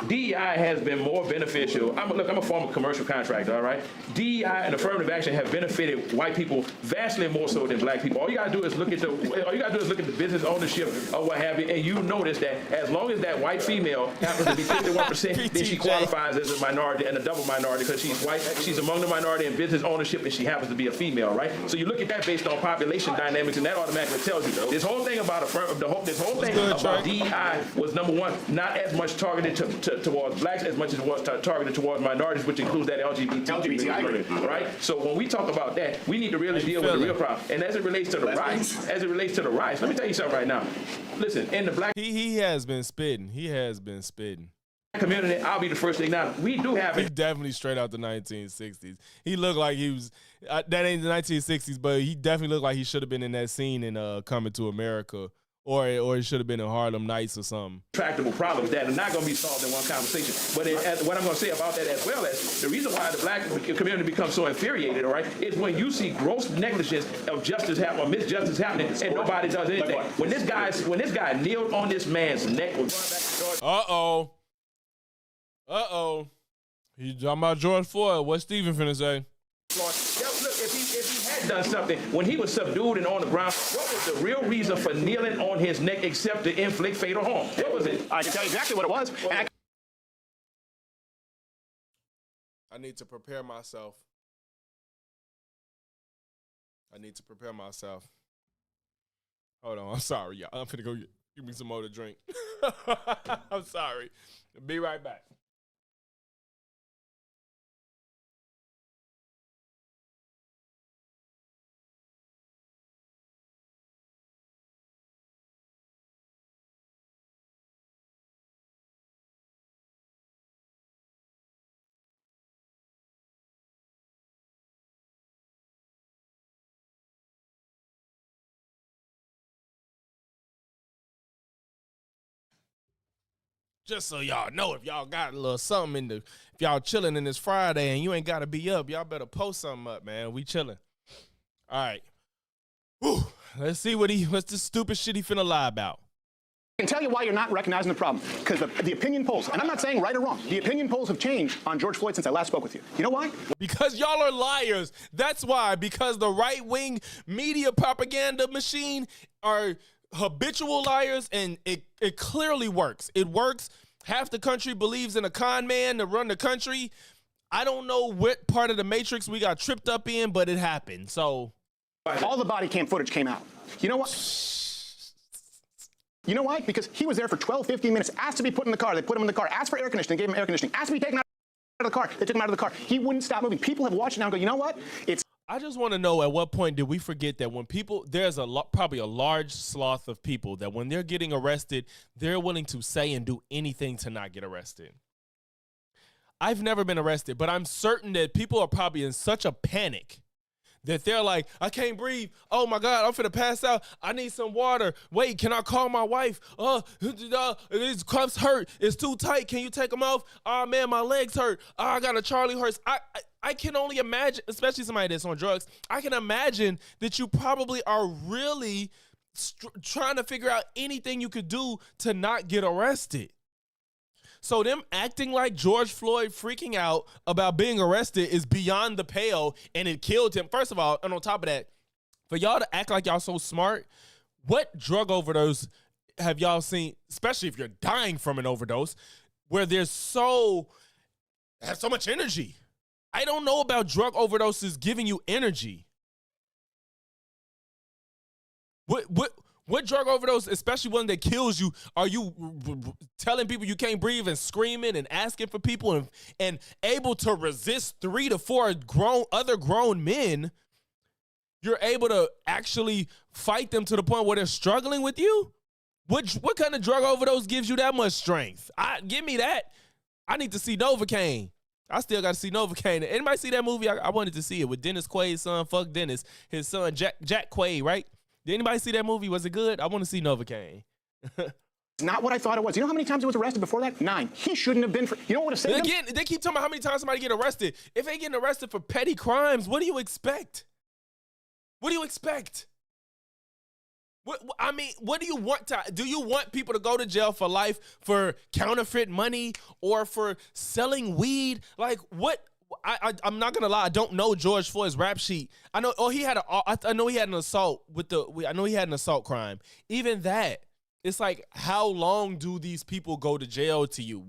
DEI has been more beneficial. I'm a former commercial contractor, all right? DEI and affirmative action have benefited white people vastly more so than black people. All you gotta do is look at the business ownership or what have you, and you notice that as long as that white female happens to be 51%, then she qualifies as a minority and a double minority because she's white, she's among the minority in business ownership, and she happens to be a female, right? So you look at that based on population dynamics, and that automatically tells you this whole thing about DEI was, number one, not as much targeted towards blacks as much as it was targeted towards minorities, which includes that LGBTI, right? So when we talk about that, we need to really deal with the real problem. And as it relates to the riots, let me tell you something right now. Listen, in the black he has been spitting. community, I'll be the first to acknowledge, we do have He definitely straight out the 1960s. He looked like he was, that ain't the 1960s, but he definitely looked like he should have been in that scene in Coming to America. Or it should have been in Harlem Nights or something. Tractable problems that are not going to be solved in one conversation. But what I'm going to say about that as well as the reason why the black community becomes so infuriated, all right, is when you see gross negligence of justice happen or misjustice happening and nobody does anything. When this guy kneeled on this man's neck, Uh-oh. He talking about George Floyd. What's Stephen finna say? Look, if he had done something when he was subdued and on the ground, what was the real reason for kneeling on his neck except to inflict fatal harm? What was it? I can tell you exactly what it was. I need to prepare myself. Hold on, I'm sorry, y'all. I'm finna go give me some more to drink. I'm sorry. Be right back. Just so y'all know, if y'all got a little something if y'all chilling in this Friday and you ain't got to be up, y'all better post something up, man. We chilling. All right. Whew. Let's see what's this stupid shit he finna lie about. I can tell you why you're not recognizing the problem. Because the opinion polls, and I'm not saying right or wrong, the opinion polls have changed on George Floyd since I last spoke with you. You know why? Because y'all are liars. That's why. Because the right-wing media propaganda machine are habitual liars, and it clearly works. It works. Half the country believes in a con man to run the country. I don't know what part of the Matrix we got tripped up in, but it happened. So all the body cam footage came out. You know what? You know why? Because he was there for 12, 15 minutes, asked to be put in the car. They put him in the car, asked for air conditioning, gave him air conditioning, asked to be taken out of the car. They took him out of the car. He wouldn't stop moving. People have watched it now and go, you know what? I just want to know, at what point did we forget that when people, there's probably a large swath of people that when they're getting arrested, they're willing to say and do anything to not get arrested. I've never been arrested, but I'm certain that people are probably in such a panic that they're like, I can't breathe. Oh my God, I'm finna pass out. I need some water. Wait, can I call my wife? His cuffs hurt. It's too tight. Can you take them off? Oh man, my legs hurt. Oh, I got a Charlie horse. I can only imagine, especially somebody that's on drugs, I can imagine that you probably are really trying to figure out anything you could do to not get arrested. So them acting like George Floyd freaking out about being arrested is beyond the pale, and it killed him. First of all, and on top of that, for y'all to act like y'all so smart, what drug overdose have y'all seen, especially if you're dying from an overdose, where have so much energy? I don't know about drug overdoses giving you energy. What drug overdose, especially one that kills you, are you telling people you can't breathe and screaming and asking for people and able to resist 3 to 4 other grown men? You're able to actually fight them to the point where they're struggling with you? What kind of drug overdose gives you that much strength? Give me that. I need to see Novocaine. I still got to see Novocaine. Anybody see that movie? I wanted to see it with Dennis Quaid's son. Fuck Dennis. His son, Jack Quaid, right? Did anybody see that movie? Was it good? I want to see Novocaine. It's not what I thought it was. You know how many times he was arrested before that? 9. He shouldn't have been. You know what would have saved him? Again, they keep talking about how many times somebody get arrested. If they getting arrested for petty crimes, what do you expect? What do you expect? What do you want to? Do you want people to go to jail for life for counterfeit money or for selling weed? Like what? I'm not gonna lie. I don't know George Floyd's rap sheet. I know. Oh, I know he had an assault I know he had an assault crime. Even that, it's like, how long do these people go to jail to you?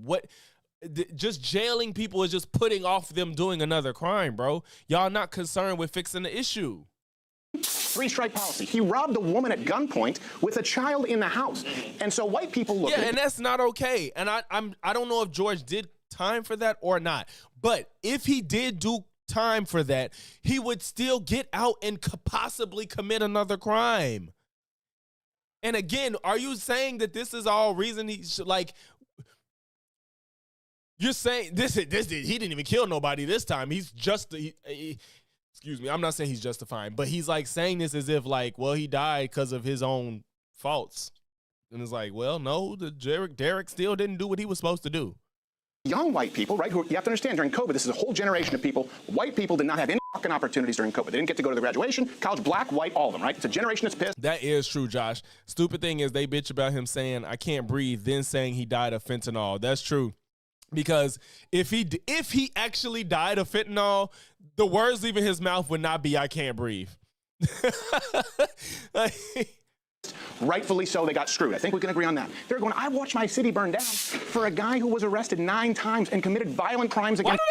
Just jailing people is just putting off them doing another crime, bro. Y'all not concerned with fixing the issue. 3-strike policy. He robbed a woman at gunpoint with a child in the house. And so white people look at and that's not okay. And I don't know if George did time for that or not. But if he did do time for that, he would still get out and could possibly commit another crime. And again, are you saying that this is all reason he should, like, you're saying he didn't even kill nobody this time. He's just excuse me, I'm not saying he's justifying, but he's like saying this as if like, well, he died because of his own faults. And it's like, well, no, Derek still didn't do what he was supposed to do. young white people, right, who you have to understand during COVID, this is a whole generation of people. White people did not have any fucking opportunities during COVID. They didn't get to go to the graduation, college, black, white, all of them, right? It's a generation that's pissed. That is true, Josh. Stupid thing is they bitch about him saying, I can't breathe, then saying he died of fentanyl. That's true. Because if he actually died of fentanyl, the words leaving his mouth would not be, I can't breathe. Rightfully so, they got screwed. I think we can agree on that. They're going, I watched my city burn down for a guy who was arrested 9 times and committed violent crimes against...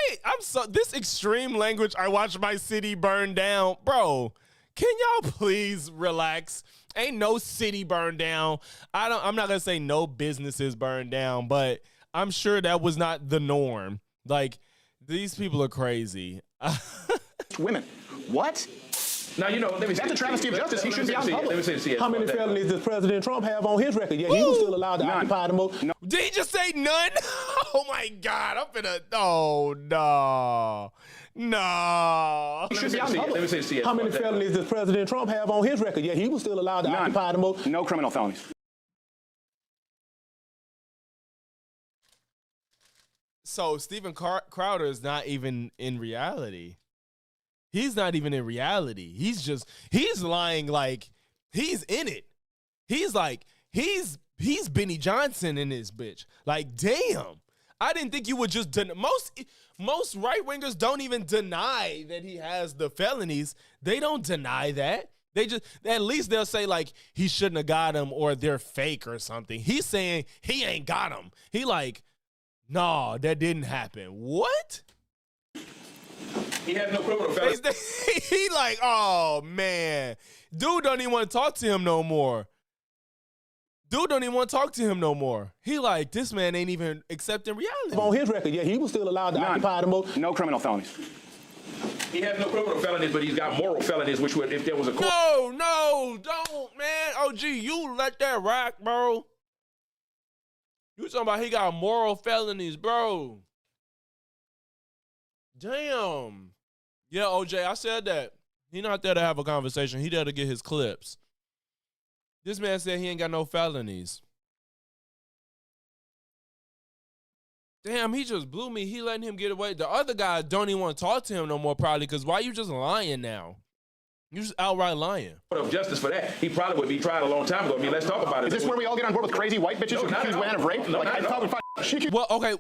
This extreme language, I watched my city burn down. Bro, can y'all please relax? Ain't no city burned down. I'm not going to say no businesses burned down, but I'm sure that was not the norm. Like, these people are crazy. Women. What? Now, you know, let me that's a travesty of justice. He should be out in public. How many felonies does President Trump have on his record? Yeah, he was still allowed to occupy the most. No. Did he just say none? Oh, my God. I'm finna... Oh, no. No. He should be out in public. How many felonies does President Trump have on his record? Yeah, he was still allowed to occupy the most. No criminal felonies. So Steven Crowder is not even in reality. He's not even in reality. He's lying like he's in it. He's like, he's Benny Johnson in this bitch. Like, damn. I didn't think you would just most right-wingers don't even deny that he has the felonies. They don't deny that. They just, at least they'll say like he shouldn't have got him or they're fake or something. He's saying he ain't got him. He like, no, that didn't happen. What? He has no criminal felonies. He like, oh, man. Dude don't even want to talk to him no more. He like, this man ain't even accepting reality. On his record, yeah, he was still allowed to occupy the most. No criminal felonies. He has no criminal felonies, but he's got moral felonies, which would, if there was a court. No, don't, man. Oh, gee, you let that rock, bro. You talking about he got moral felonies, bro. Damn. Yeah, OJ, I said that. He not there to have a conversation. He there to get his clips. This man said he ain't got no felonies. Damn, he just blew me. He letting him get away. The other guy don't even want to talk to him no more, probably, because why you just lying now? You just outright lying. Of justice for that, he probably would be tried a long time ago. I mean, let's talk about it. Is this where we all get on board with crazy white bitches who accuse women of rape? No, like, not I at thought all. we Well, okay.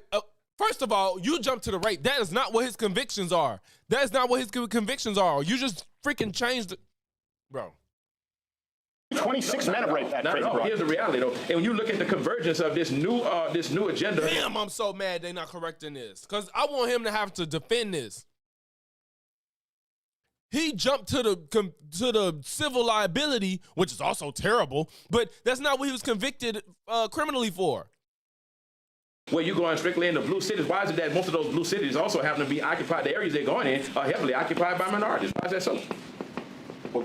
First of all, you jump to the rape. That is not what his convictions are. That is not what his convictions are. You just freaking changed it. Bro. 26 men have raped that crazy broad. Here's the reality, though. And when you look at the convergence of this new agenda. Damn, I'm so mad they're not correcting this. Because I want him to have to defend this. He jumped to the civil liability, which is also terrible, but that's not what he was convicted criminally for. Well, you're going strictly into blue cities. Why is it that most of those blue cities also happen to be occupied? The areas they're going in are heavily occupied by minorities. Why is that so? Well,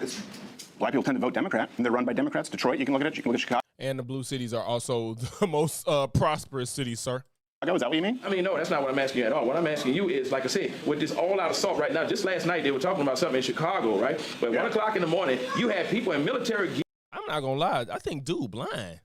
black people tend to vote Democrat, and they're run by Democrats. Detroit, you can look at it. You can look at Chicago. And the blue cities are also the most prosperous cities, sir. Is that what you mean? I mean, no, that's not what I'm asking you at all. What I'm asking you is, like I said, with this all-out assault right now, just last night they were talking about something in Chicago, right? But 1 o'clock in the morning, you had people in military gear. I'm not going to lie. I think dude blind.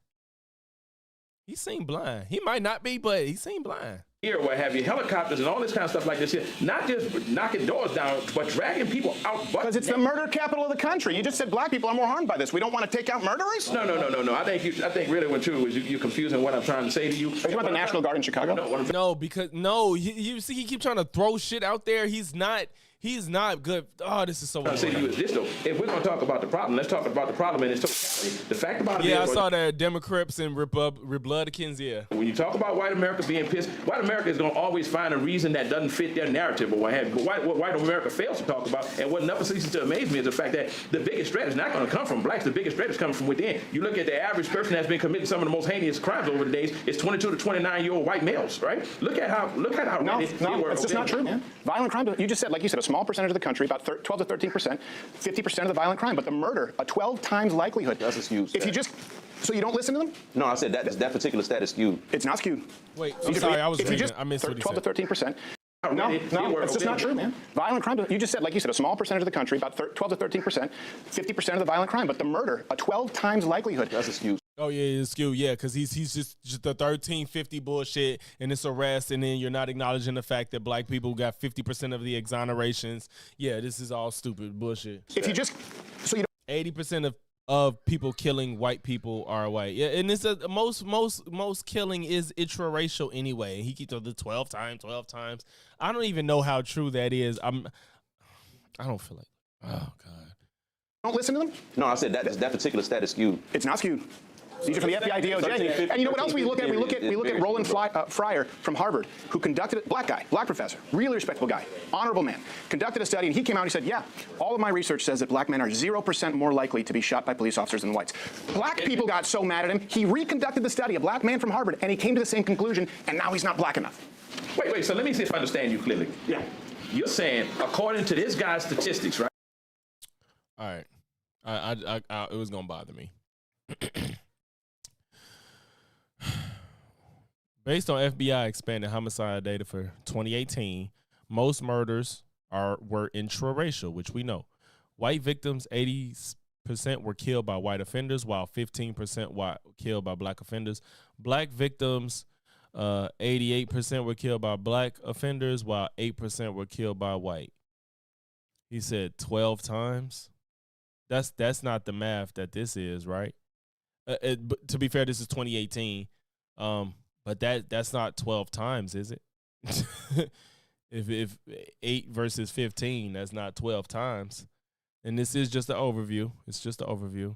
He seemed blind. He might not be, but he seemed blind. Here, what have you, helicopters and all this kind of stuff like this here, not just knocking doors down, but dragging people out. Because it's the murder capital of the country. You just said black people are more harmed by this. We don't want to take out murderers? No. I think really what you're confusing what I'm trying to say to you. Are you talking about the National Guard in Chicago? You see, he keep trying to throw shit out there. He's not good. Oh, this is so. What I'm saying to you is this though. If we're gonna talk about the problem, let's talk about the problem in its totality. The fact about it is, I saw that Democrats and Republicans. Yeah. When you talk about white America being pissed, white America is gonna always find a reason that doesn't fit their narrative or what have you. But what white America fails to talk about, and what never ceases to amaze me, is the fact that the biggest threat is not gonna come from blacks. The biggest threat is coming from within. You look at the average person that's been committing some of the most heinous crimes over the days. It's 22 to 29-year-old white males, right? Look at how. No, it's just not true, man. Violent crime. You just said, like you said, a small percentage of the country, about 12 to 13%, 50% of the violent crime, but the murder, a 12 times likelihood. That's a skewed If you just, so you don't listen to them? No, I said that particular stat is skewed. It's not skewed. Wait, I'm sorry, I was reading. I missed what he 12 said. to 13%. No, it's just not true, man. Violent crime, you just said, like you said, a small percentage of the country, about 12 to 13%, 50% of the violent crime, but the murder, a 12 times likelihood. That's a skew. Oh, yeah, it's skewed, yeah, because he's just the 1350 bullshit and it's arrest, and then you're not acknowledging the fact that black people got 50% of the exonerations. Yeah, this is all stupid bullshit. If you just, so you don't. 80% of people killing white people are white. Yeah, and it's most killing is intraracial anyway. He keeps on the 12 times. I don't even know how true that is. I don't feel like, oh, God. Don't listen to them? No, I said that particular stat is skewed. It's not skewed. These are from the FBI, DOJ. And you know what else we look at? We look at Roland Fryer from Harvard, who conducted it, black professor, really respectable guy, honorable man, conducted a study, and he came out and he said, yeah, all of my research says that black men are 0% more likely to be shot by police officers than whites. Black people got so mad at him, he reconducted the study, a black man from Harvard, and he came to the same conclusion, and now he's not black enough. Wait, so let me see if I understand you clearly. Yeah. You're saying, according to this guy's statistics, right? All right. I it was going to bother me. Based on FBI expanded homicide data for 2018, most murders were intraracial, which we know. White victims, 80% were killed by white offenders, while 15% killed by black offenders. Black victims, 88% were killed by black offenders, while 8% were killed by white. He said 12 times. That's not the math that this is, right? But to be fair, this is 2018. But that's not 12 times, is it? if 8 versus 15, that's not 12 times. And this is just an overview. It's just an overview.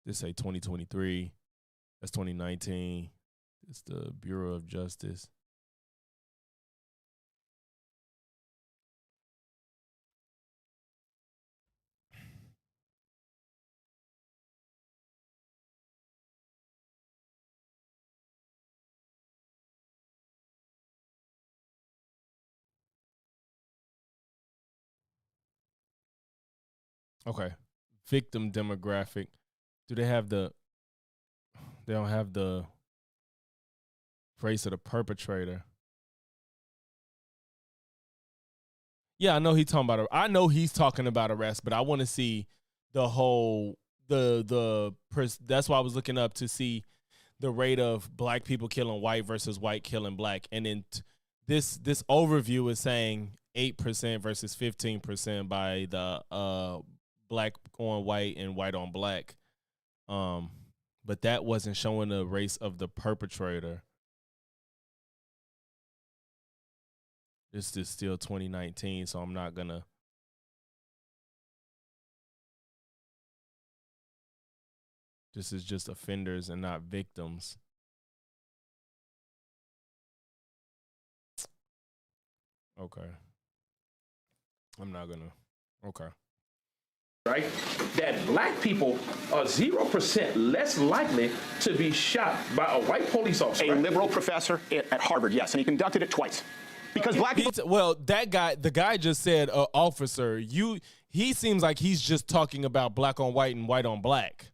This say 2023. That's 2019. It's the Bureau of Justice. Okay. Victim demographic. Do they have they don't have the race of the perpetrator. Yeah, I know he's talking about arrest, but I want to see the whole that's why I was looking up to see the rate of black people killing white versus white killing black. And then this overview is saying 8% versus 15% by the black on white and white on black. But that wasn't showing the race of the perpetrator. This is still 2019, so I'm not gonna. This is just offenders and not victims. Okay. I'm not gonna. Okay. Right? That black people are 0% less likely to be shot by a white police officer. A liberal professor at Harvard, yes, and he conducted it twice. Because black people. Well, the guy just said officer. He seems like he's just talking about black on white and white on black.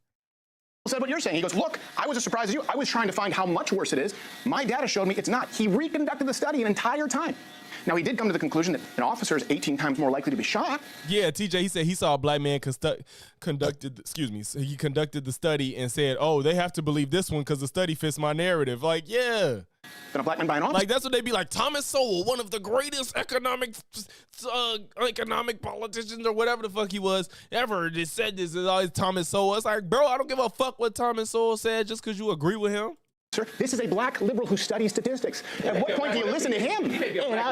Said what you're saying. He goes, look, I was as surprised as you. I was trying to find how much worse it is. My data showed me it's not. He reconducted the study an entire time. Now, he did come to the conclusion that an officer is 18 times more likely to be shot. Yeah, TJ, he said he saw a black man conducted the study and said, oh, they have to believe this one because the study fits my narrative. Like, yeah. Then a black man by an officer? Like, that's what they be like, Thomas Sowell, one of the greatest economic politicians or whatever the fuck he was ever just said this is always Thomas Sowell. It's like, bro, I don't give a fuck what Thomas Sowell said just because you agree with him. Sir, this is a black liberal who studies statistics. At what point do you listen to him? And I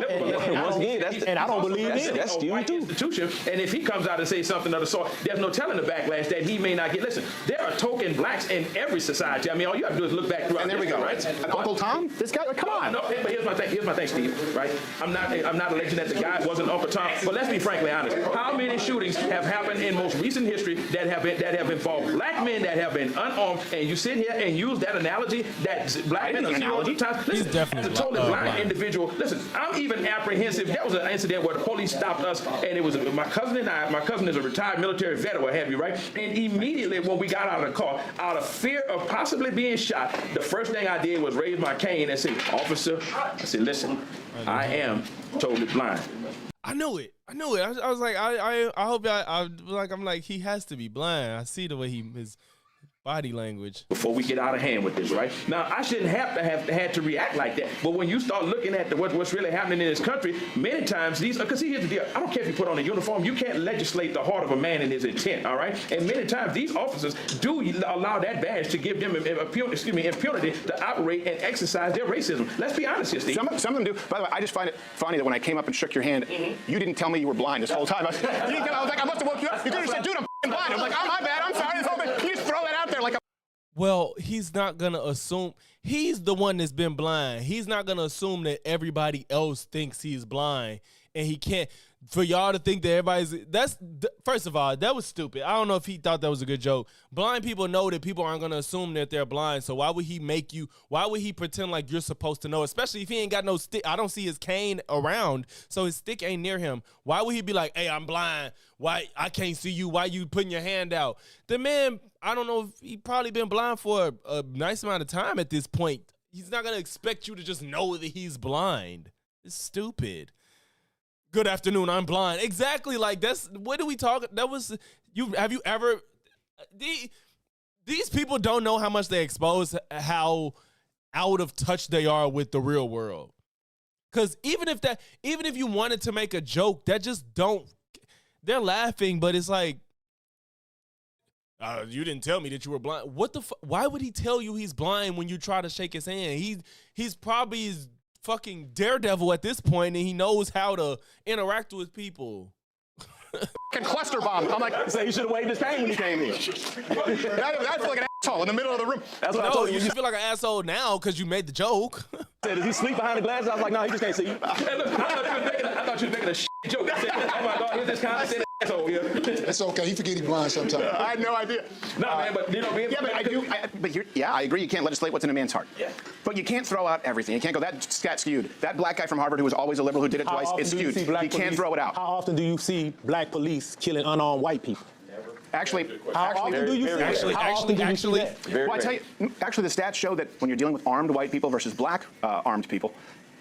don't believe him. That's Stevie too. Institution. And if he comes out and says something of the sort, there's no telling the backlash that he may not get. Listen, there are token blacks in every society. I mean, all you have to do is look back throughout. And there we go. Right? Uncle Tom, this guy, come on. No, but here's my thing, Steve. Right? I'm not alleging that the guy wasn't Uncle Tom, but let's be frankly honest. How many shootings have happened in most recent history that have involved black men that have been unarmed? And you sit here and use that analogy that black men are analogy. Listen, he's definitely as a totally blind individual. Listen, I'm even apprehensive. That was an incident where the police stopped us, and it was my cousin and I. My cousin is a retired military vet, what have you, right? And immediately when we got out of the car, out of fear of possibly being shot, the first thing I did was raise my cane and say, "Officer," I said, "Listen, I am totally blind." I knew it. I was like, I hope I'm like, he has to be blind. I see the way his body language. Before we get out of hand with this, right? Now, I shouldn't have to react like that. But when you start looking at what's really happening in this country, many times because here's the deal. I don't care if you put on a uniform. You can't legislate the heart of a man and his intent, all right? And many times these officers do allow that badge to give them impunity to operate and exercise their racism. Let's be honest here, Steve. Some of them do. By the way, I just find it funny that when I came up and shook your hand, you didn't tell me you were blind this whole time. I was like, I must have woke you up. You could have said, dude, I'm blind. I'm like, oh, my bad. I'm sorry. This whole thing. You just throw that out there like a... Well, he's not going to assume. He's the one that's been blind. He's not going to assume that everybody else thinks he's blind. And he can't. For y'all to think that first of all, that was stupid. I don't know if he thought that was a good joke. Blind people know that people aren't going to assume that they're blind. So why would he pretend like you're supposed to know? Especially if he ain't got no stick. I don't see his cane around, so his stick ain't near him. Why would he be like, hey, I'm blind. Why I can't see you? Why you putting your hand out? The man, I don't know if he probably been blind for a nice amount of time at this point. He's not going to expect you to just know that he's blind. It's stupid. Good afternoon, I'm blind. Exactly, like that's what are we talking? That was you. Have you ever? These people don't know how much they expose, how out of touch they are with the real world. Because even if you wanted to make a joke, that just don't. They're laughing, but it's like, you didn't tell me that you were blind. What the? Why would he tell you he's blind when you try to shake his hand? He's probably fucking daredevil at this point, and he knows how to interact with people. Cluster bomb. I'm like, so you should have waved his cane when you came in. I feel like an asshole in the middle of the room. That's what I told you. You should feel like an asshole now because you made the joke. Does he sleep behind the glasses? I was like, no, he just can't see you. Hey, look, I thought you was making a joke. I said, oh my God, here's this condescending asshole here. It's okay. He forget he's blind sometimes. I had no idea. No, man, but you know, I agree. You can't legislate what's in a man's heart. Yeah. But you can't throw out everything. You can't go, that scat skewed. That black guy from Harvard who was always a liberal who did it twice, it's skewed. You can't throw it out. How often do you see black police killing unarmed white people? Actually, how often do you see that? Well, I tell you, actually, the stats show that when you're dealing with armed white people versus black armed people,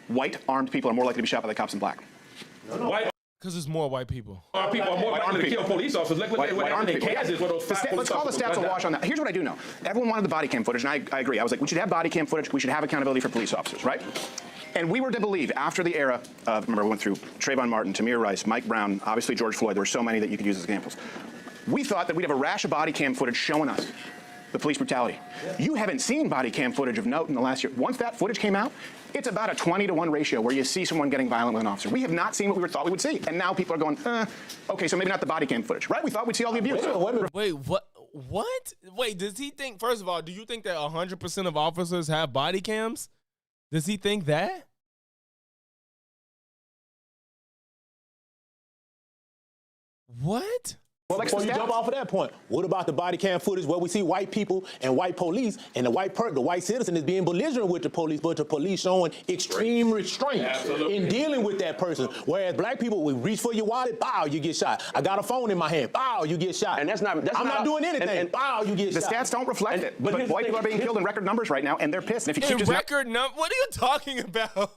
white armed people are more likely to be shot by the cops than black. White. Because there's more white people. People are more likely to kill police officers. Look what happened in Kansas where those 5 police Let's call the stats a wash on that. Here's what I do know. Everyone wanted the body cam footage, and I agree. I was like, we should have body cam footage. We should have accountability for police officers, right? And we were to believe after the era of, remember, we went through Trayvon Martin, Tamir Rice, Mike Brown, obviously George Floyd. There were so many that you could use as examples. We thought that we'd have a rash of body cam footage showing us the police brutality. You haven't seen body cam footage of note in the last year. Once that footage came out, it's about a 20-to-1 ratio where you see someone getting violent with an officer. We have not seen what we thought we would see. And now people are going, okay, so maybe not the body cam footage, right? We thought we'd see all the abuse. Wait, what? What? Wait, does he think, first of all, do you think that 100% of officers have body cams? Does he think that? What? Well, before you jump off of that point, what about the body cam footage where we see white people and white police and the white citizen is being belligerent with the police, but the police showing extreme restraint in dealing with that person. Whereas black people, we reach for your wallet, bow, you get shot. I got a phone in my hand, bow, you get shot. And I'm not doing anything, bow, you get shot. The stats don't reflect it. But white people are being killed in record numbers right now, and they're pissed. And if you keep just record number, what are you talking about?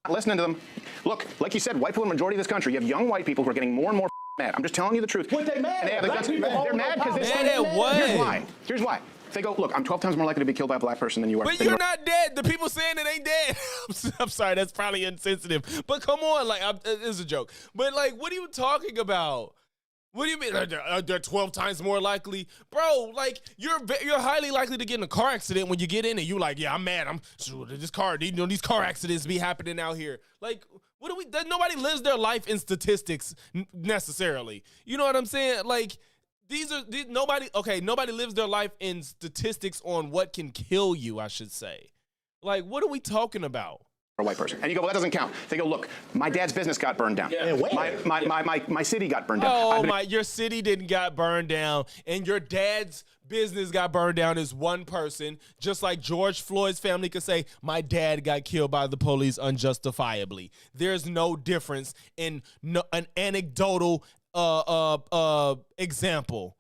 Listening to them, look, like you said, white people are the majority of this country. You have young white people who are getting more and more mad. I'm just telling you the truth. What they mad at? They're mad because mad at what? Here's why. Here's why. They go, look, I'm 12 times more likely to be killed by a black person than you are. But you're not dead. The people saying it ain't dead. I'm sorry, that's probably insensitive. But come on, like, it's a joke. But like, what are you talking about? What do you mean? They're 12 times more likely, bro. Like, you're highly likely to get in a car accident when you get in it. You like, yeah, I'm mad. This car. You know, these car accidents be happening out here. Like, what do we? Nobody lives their life in statistics necessarily. You know what I'm saying? Like, nobody lives their life in statistics on what can kill you. I should say. Like, what are we talking about? A white person. And you go, well, that doesn't count. They go, look, my dad's business got burned down. Yeah. My city got burned down. Oh, your city didn't got burned down, and your dad's business got burned down as one person, just like George Floyd's family could say, my dad got killed by the police unjustifiably. There's no difference in an anecdotal example.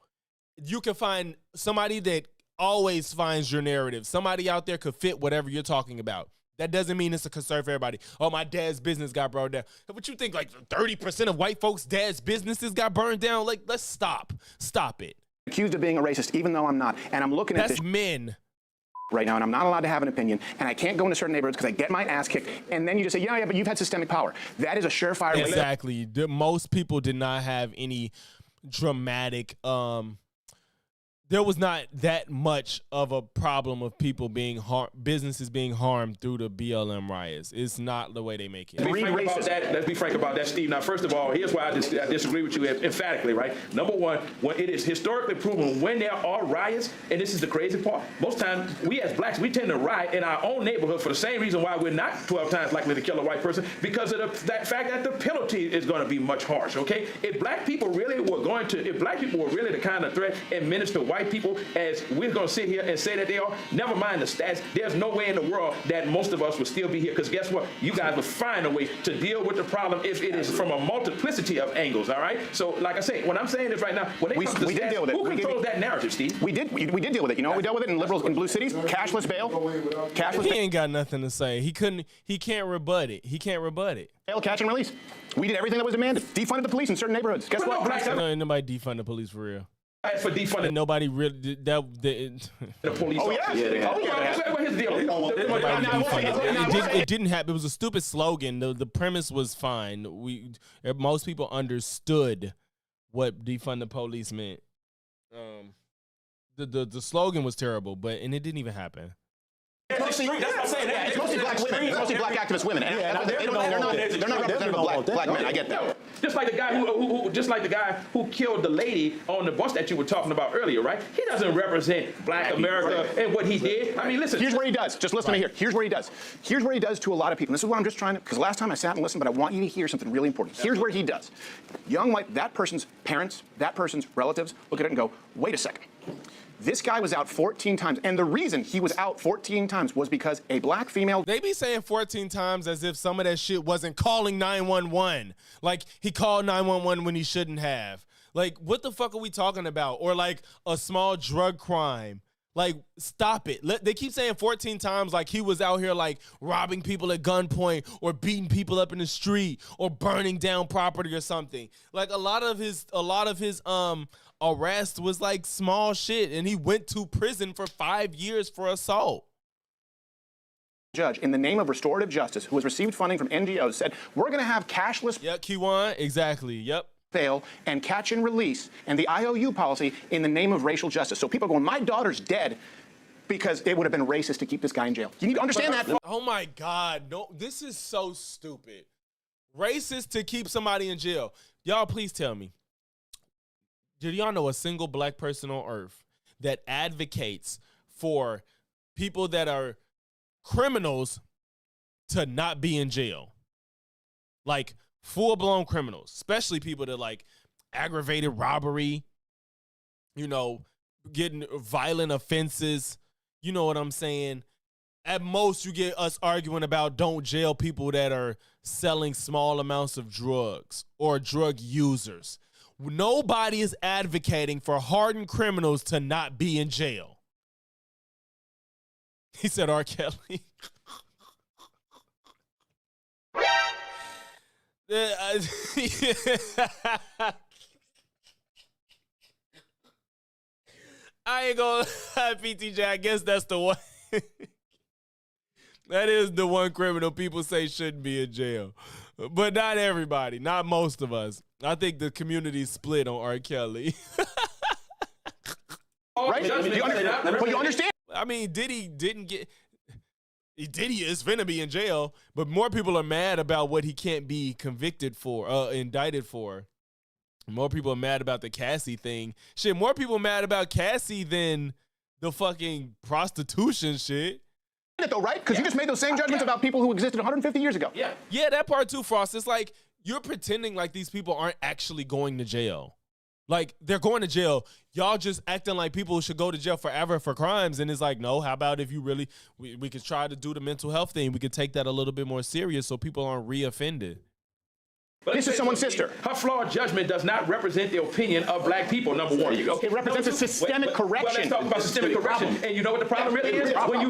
You can find somebody that always finds your narrative. Somebody out there could fit whatever you're talking about. That doesn't mean it's a concern for everybody. Oh, my dad's business got burned down. What you think, like 30% of white folks' dad's businesses got burned down? Like, let's stop. Stop it. Accused of being a racist, even though I'm not. And I'm looking at this men right now, and I'm not allowed to have an opinion, and I can't go into certain neighborhoods because I get my ass kicked. And then you just say, yeah, but you've had systemic power. That is a surefire way. Exactly. Most people did not have any dramatic there was not that much of a problem of people being businesses being harmed through the BLM riots. It's not the way they make it. Let's be frank about that, Steve. Now, first of all, here's why I disagree with you emphatically, right? Number one, when it is historically proven when there are riots, and this is the crazy part, most times we as blacks, we tend to riot in our own neighborhood for the same reason why we're not 12 times likely to kill a white person, because of that fact that the penalty is going to be much harsh, okay? If black people were really the kind of threat and menace to white people as we're going to sit here and say that they are, never mind the stats, there's no way in the world that most of us would still be here, because guess what? You guys will find a way to deal with the problem if it is from a multiplicity of angles, all right? So, like I say, when I'm saying this right now, when it comes to stats, who controls that narrative, Steve? We did deal with it. You know what we dealt with it in liberals in blue cities? Cashless bail. He ain't got nothing to say. He can't rebut it. He can't rebut it. Bail, catch and release. We did everything that was demanded. Defunded the police in certain neighborhoods. Guess what? No, ain't nobody defund the police for real. As for defunding, nobody really did that. The police. Oh yeah. What's his deal? It didn't happen. It was a stupid slogan. The premise was fine. Most people understood what defund the police meant. The slogan was terrible, and it didn't even happen. Mostly, that's what I'm saying. It's mostly black women. It's mostly black activist women. And they're not representative of black men. I get that. Just like the guy who killed the lady on the bus that you were talking about earlier, right? He doesn't represent Black America and what he did. I mean, listen. Here's where he does. Just listen to me here. Here's where he does. Here's where he does to a lot of people. And this is what I'm just trying to, because last time I sat and listened, but I want you to hear something really important. Here's where he does. Young white, that person's parents, that person's relatives look at it and go, wait a second. This guy was out 14 times, and the reason he was out 14 times was because a black female... They be saying 14 times as if some of that shit wasn't calling 911. Like, he called 911 when he shouldn't have. Like, what the fuck are we talking about? Or like a small drug crime. Like, stop it. They keep saying 14 times like he was out here like robbing people at gunpoint or beating people up in the street or burning down property or something. Like a lot of his arrest was like small shit, and he went to prison for 5 years for assault. Judge, in the name of restorative justice, who has received funding from NGOs, said we're going to have cashless. Yep, Kiwan, exactly. Yep. Bail and catch and release and the IOU policy in the name of racial justice. So people are going, my daughter's dead because it would have been racist to keep this guy in jail. You need to understand that. Oh my God, no, this is so stupid. Racist to keep somebody in jail. Y'all, please tell me. Did y'all know a single black person on earth that advocates for people that are criminals to not be in jail? Like, full-blown criminals, especially people that like aggravated robbery, you know, getting violent offenses. You know what I'm saying? At most, you get us arguing about don't jail people that are selling small amounts of drugs or drug users. Nobody is advocating for hardened criminals to not be in jail. He said R. Kelly. I ain't gonna lie, PTJ. I guess that's the one. That is the one criminal people say shouldn't be in jail. But not everybody, not most of us. I think the community's split on R. Kelly. Right? But you understand? I mean, Diddy is finna be in jail, but more people are mad about what he can't be convicted for, indicted for. More people are mad about the Cassie thing. Shit, more people mad about Cassie than the fucking prostitution shit. Though, right? Because you just made those same judgments about people who existed 150 years ago. Yeah, that part too, Frost. It's like you're pretending like these people aren't actually going to jail. Like, they're going to jail. Y'all just acting like people should go to jail forever for crimes. And it's like, no, how about if you really, we could try to do the mental health thing. We could take that a little bit more serious so people aren't reoffended. This is someone's sister. Her flawed judgment does not represent the opinion of black people, number one. It represents a systemic correction. Well, let's talk about systemic correction. And you know what the problem really is? When you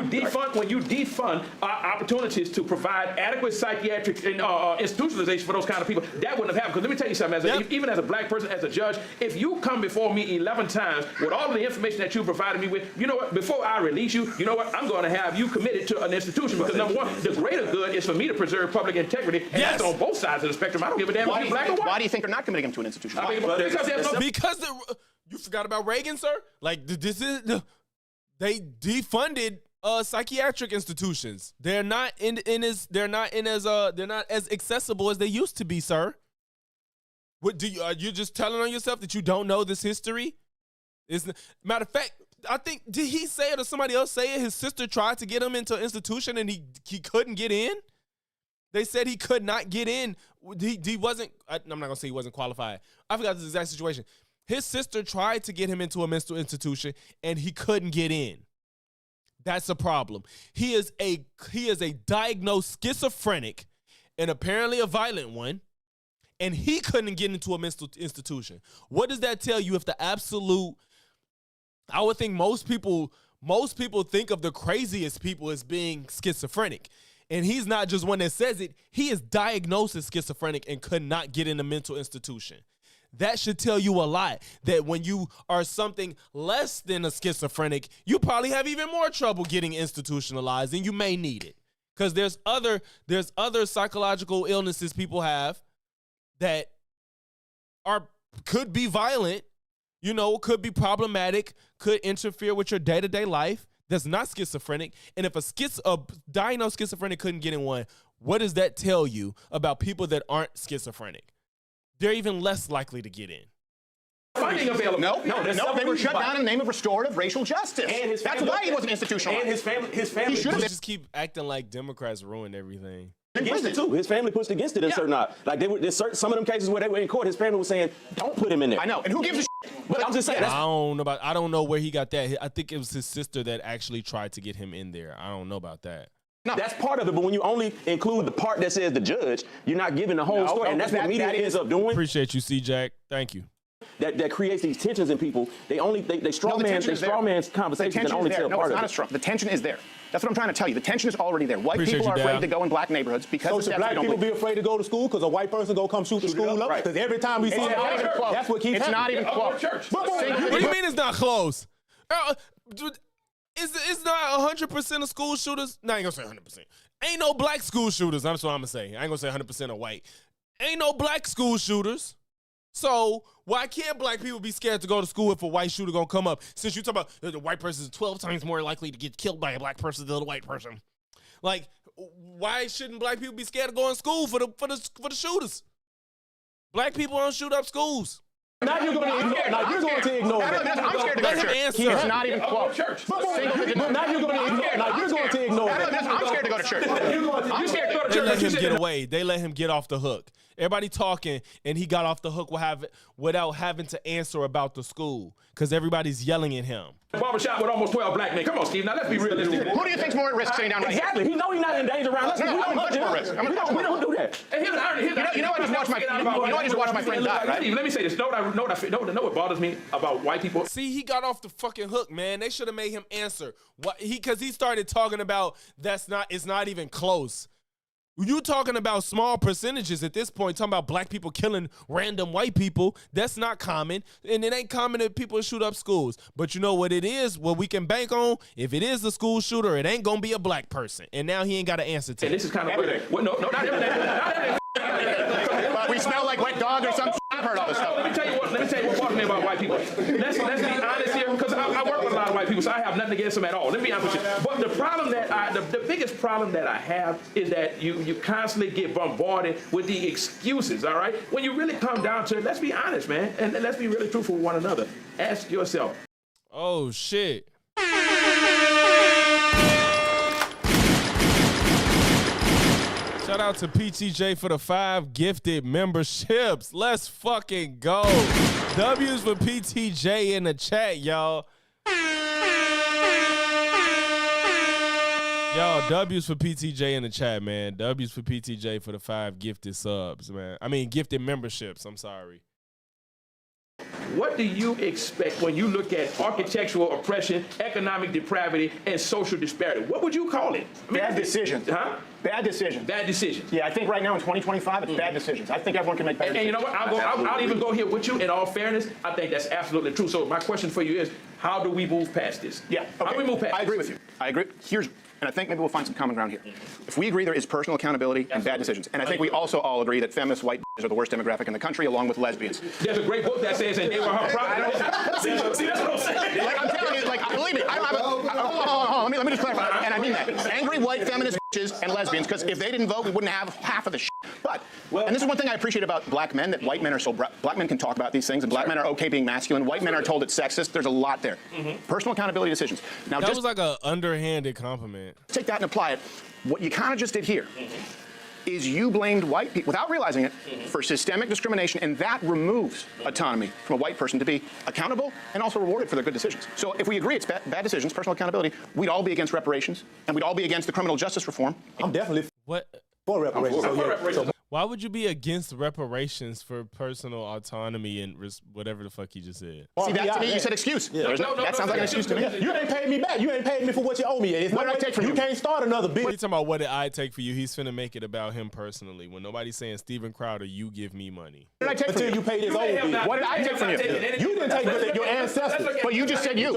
defund opportunities to provide adequate psychiatric institutionalization for those kind of people, that wouldn't have happened. Because let me tell you something, even as a black person, as a judge, if you come before me 11 times with all of the information that you provided me with, you know what, before I release you, you know what, I'm going to have you committed to an institution. Because number one, the greater good is for me to preserve public integrity, and that's on both sides of the spectrum. I don't give a damn if he's black or white. Why do you think they're not committing him to an institution? Because you forgot about Reagan, sir? Like, they defunded psychiatric institutions. They're not as accessible as they used to be, sir. What are you just telling on yourself that you don't know this history? Matter of fact, I think, did he say it or somebody else say it? His sister tried to get him into an institution and he couldn't get in. They said he could not get in. He wasn't, I'm not going to say he wasn't qualified. I forgot the exact situation. His sister tried to get him into a mental institution and he couldn't get in. That's a problem. He is a diagnosed schizophrenic and apparently a violent one, and he couldn't get into a mental institution. What does that tell you? If the absolute, I would think most people think of the craziest people as being schizophrenic. And he's not just one that says it. He is diagnosed as schizophrenic and could not get in a mental institution. That should tell you a lot, that when you are something less than a schizophrenic, you probably have even more trouble getting institutionalized, and you may need it. Because there's other psychological illnesses people have that could be violent, could be problematic, could interfere with your day-to-day life. That's not schizophrenic. And if a diagnosed schizophrenic couldn't get in one, what does that tell you about people that aren't schizophrenic? They're even less likely to get in. Funding available. No, they were shut down in the name of restorative racial justice. And that's why he wasn't institutionalized. And his family just keep acting like Democrats ruined everything. Against it too. His family pushed against it in certain like there's some of them cases where they were in court. His family was saying, "Don't put him in there." I know, and who gives a shit? But I'm just saying. I don't know where he got that. I think it was his sister that actually tried to get him in there. I don't know about that. No. That's part of it, but when you only include the part that says the judge, you're not giving the whole story, and that's what media ends up doing. Appreciate you, C-Jack. Thank you. that creates these tensions in people. They straw man's conversations and only tell part of it. It's not a straw. The tension is there. That's what I'm trying to tell you. The tension is already there. White people are afraid to go in black neighborhoods because so should black people be afraid to go to school because a white person go come shoot the school up? Because every time we see that, that's what keeps happening. It's not even close. What do you mean it's not close? It's not 100% of school shooters. No, I ain't gonna say 100%. Ain't no black school shooters. That's what I'm gonna say. I ain't gonna say 100% are white. Ain't no black school shooters. So why can't black people be scared to go to school if a white shooter gonna come up? Since you talk about the white person is 12 times more likely to get killed by a black person than a white person. Like, why shouldn't black people be scared to go in school for the shooters? Black people don't shoot up schools. Now you're going to ignore it. I'm scared to go to church. It's not even close. Now you're going to ignore it. I'm scared to go to church. I'm scared to go to church. They let him get away. They let him get off the hook. Everybody talking, and he got off the hook without having to answer about the school because everybody's yelling at him. Barbershop with almost 12 black men. Come on, Steve. Now let's be realistic. Who do you think's more at risk sitting down right here? Exactly. He know he's not in danger around us. I'm much more risk. We don't do that. And here's the irony. You know, I just watched my friend die, right? Let me say this. Know what bothers me about white people? See, he got off the fucking hook, man. They should have made him answer. Because he started talking about it's not even close. You talking about small percentages at this point, talking about black people killing random white people. That's not common. And it ain't common that people shoot up schools. But you know what it is? What we can bank on? If it is a school shooter, it ain't going to be a black person. And now he ain't got an answer to it. And this is kind of weird. Well, no, not everything. We smell like wet dog or something. I've heard all this stuff. Let me tell you what bothers me about white people. Let's be honest here, because I work with a lot of white people, so I have nothing against them at all. Let me be honest with you. But the problem the biggest problem that I have is that you constantly get bombarded with the excuses, all right? When you really come down to it, let's be honest, man, and let's be really truthful with one another. Ask yourself. Oh, shit. Shout out to PTJ for the 5 gifted memberships. Let's fucking go. W's for PTJ in the chat, y'all. Y'all, W's for PTJ in the chat, man. W's for PTJ for the 5 gifted subs, man. I mean, gifted memberships. I'm sorry. What do you expect when you look at architectural oppression, economic depravity, and social disparity? What would you call it? Bad decisions. Huh? Bad decisions. Bad decisions. Yeah, I think right now in 2025, it's bad decisions. I think everyone can make bad decisions. And you know what? I'll even go here with you. In all fairness, I think that's absolutely true. So my question for you is, how do we move past this? Yeah. Okay. How do we move past this? I agree with you. I agree. And I think maybe we'll find some common ground here. If we agree there is personal accountability and bad decisions, and I think we also all agree that feminist white are the worst demographic in the country, along with lesbians. There's a great book that says that they were her product. See, that's what I'm saying. Like, I'm telling you, like, believe me, I don't have hold on, let me just clarify, and I mean that. Angry white feminist and lesbians, because if they didn't vote, we wouldn't have half of the shit. But, and this is one thing I appreciate about black men, that white men are black men can talk about these things, and black men are okay being masculine. White men are told it's sexist. There's a lot there. Personal accountability decisions. Now, that was like an underhanded compliment. Take that and apply it. What you kind of just did here is you blamed white people, without realizing it, for systemic discrimination, and that removes autonomy from a white person to be accountable and also rewarded for their good decisions. So if we agree it's bad decisions, personal accountability, we'd all be against reparations, and we'd all be against the criminal justice reform. I'm definitely for reparations. Why would you be against reparations for personal autonomy and whatever the fuck you just said? See, that to me, you said excuse. Yeah. That sounds like an excuse to me. You ain't paid me back. You ain't paid me for what you owe me. What did I take from you? You can't start another bid. He's talking about what did I take for you. He's finna make it about him personally. When nobody's saying, Steven Crowder, you give me money. What did I take from you? Until you paid his own bid. What did I take from you? You didn't take your ancestors. But you just said you.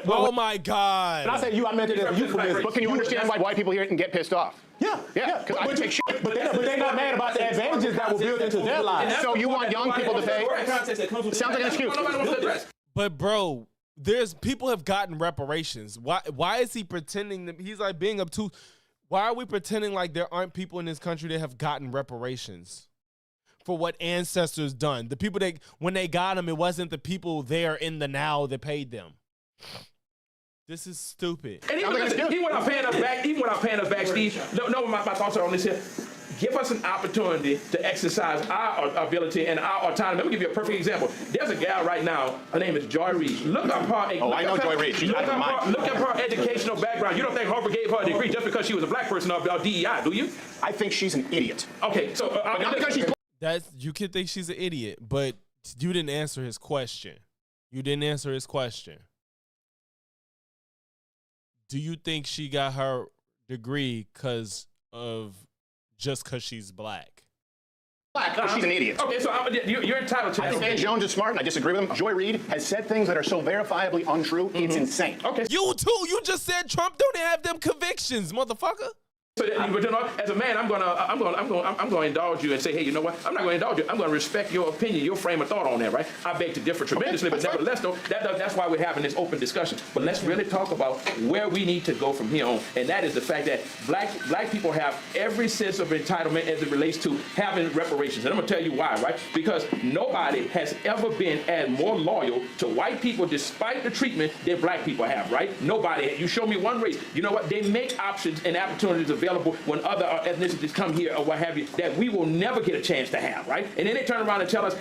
Oh my God. When I say you, I meant it as a euphemism. But can you understand why white people here can get pissed off? Yeah. Because I take shit. But they're not mad about the advantages that were built into their lives. So you want young people to pay? Sounds like an excuse. But bro, people have gotten reparations. Why is he pretending that he's like being obtuse? Why are we pretending like there aren't people in this country that have gotten reparations for what ancestors done? The people that when they got them, it wasn't the people there in the now that paid them. This is stupid. And even without paying us back, Steve, no, my thoughts are on this here. Give us an opportunity to exercise our ability and our autonomy. Let me give you a perfect example. There's a gal right now. Her name is Joy Reid. Look up her. I know Joy Reid. Look up her educational background. You don't think Harvard gave her a degree just because she was a black person of DEI, do you? I think she's an idiot. Okay, so not because she's. You can think she's an idiot, but You didn't answer his question. You didn't answer his question. Do you think she got her degree because she's black? Black, she's an idiot. Okay, so you're entitled to that. I think Dan Jones is smart, and I disagree with him. Joy Reid has said things that are so verifiably untrue, it's insane. Okay. You too. You just said Trump don't have them convictions, motherfucker. So but you know, as a man, I'm gonna indulge you and say, hey, you know what? I'm not gonna indulge you. I'm gonna respect your opinion, your frame of thought on that, right? I beg to differ tremendously, but nevertheless, though, that's why we're having this open discussion. But let's really talk about where we need to go from here on, and that is the fact that black people have every sense of entitlement as it relates to having reparations. And I'm gonna tell you why, right? Because nobody has ever been as more loyal to white people, despite the treatment that black people have, right? Nobody. You show me one race. You know what? They make options and opportunities available when other ethnicities come here or what have you that we will never get a chance to have, right? And then they turn around and tell us,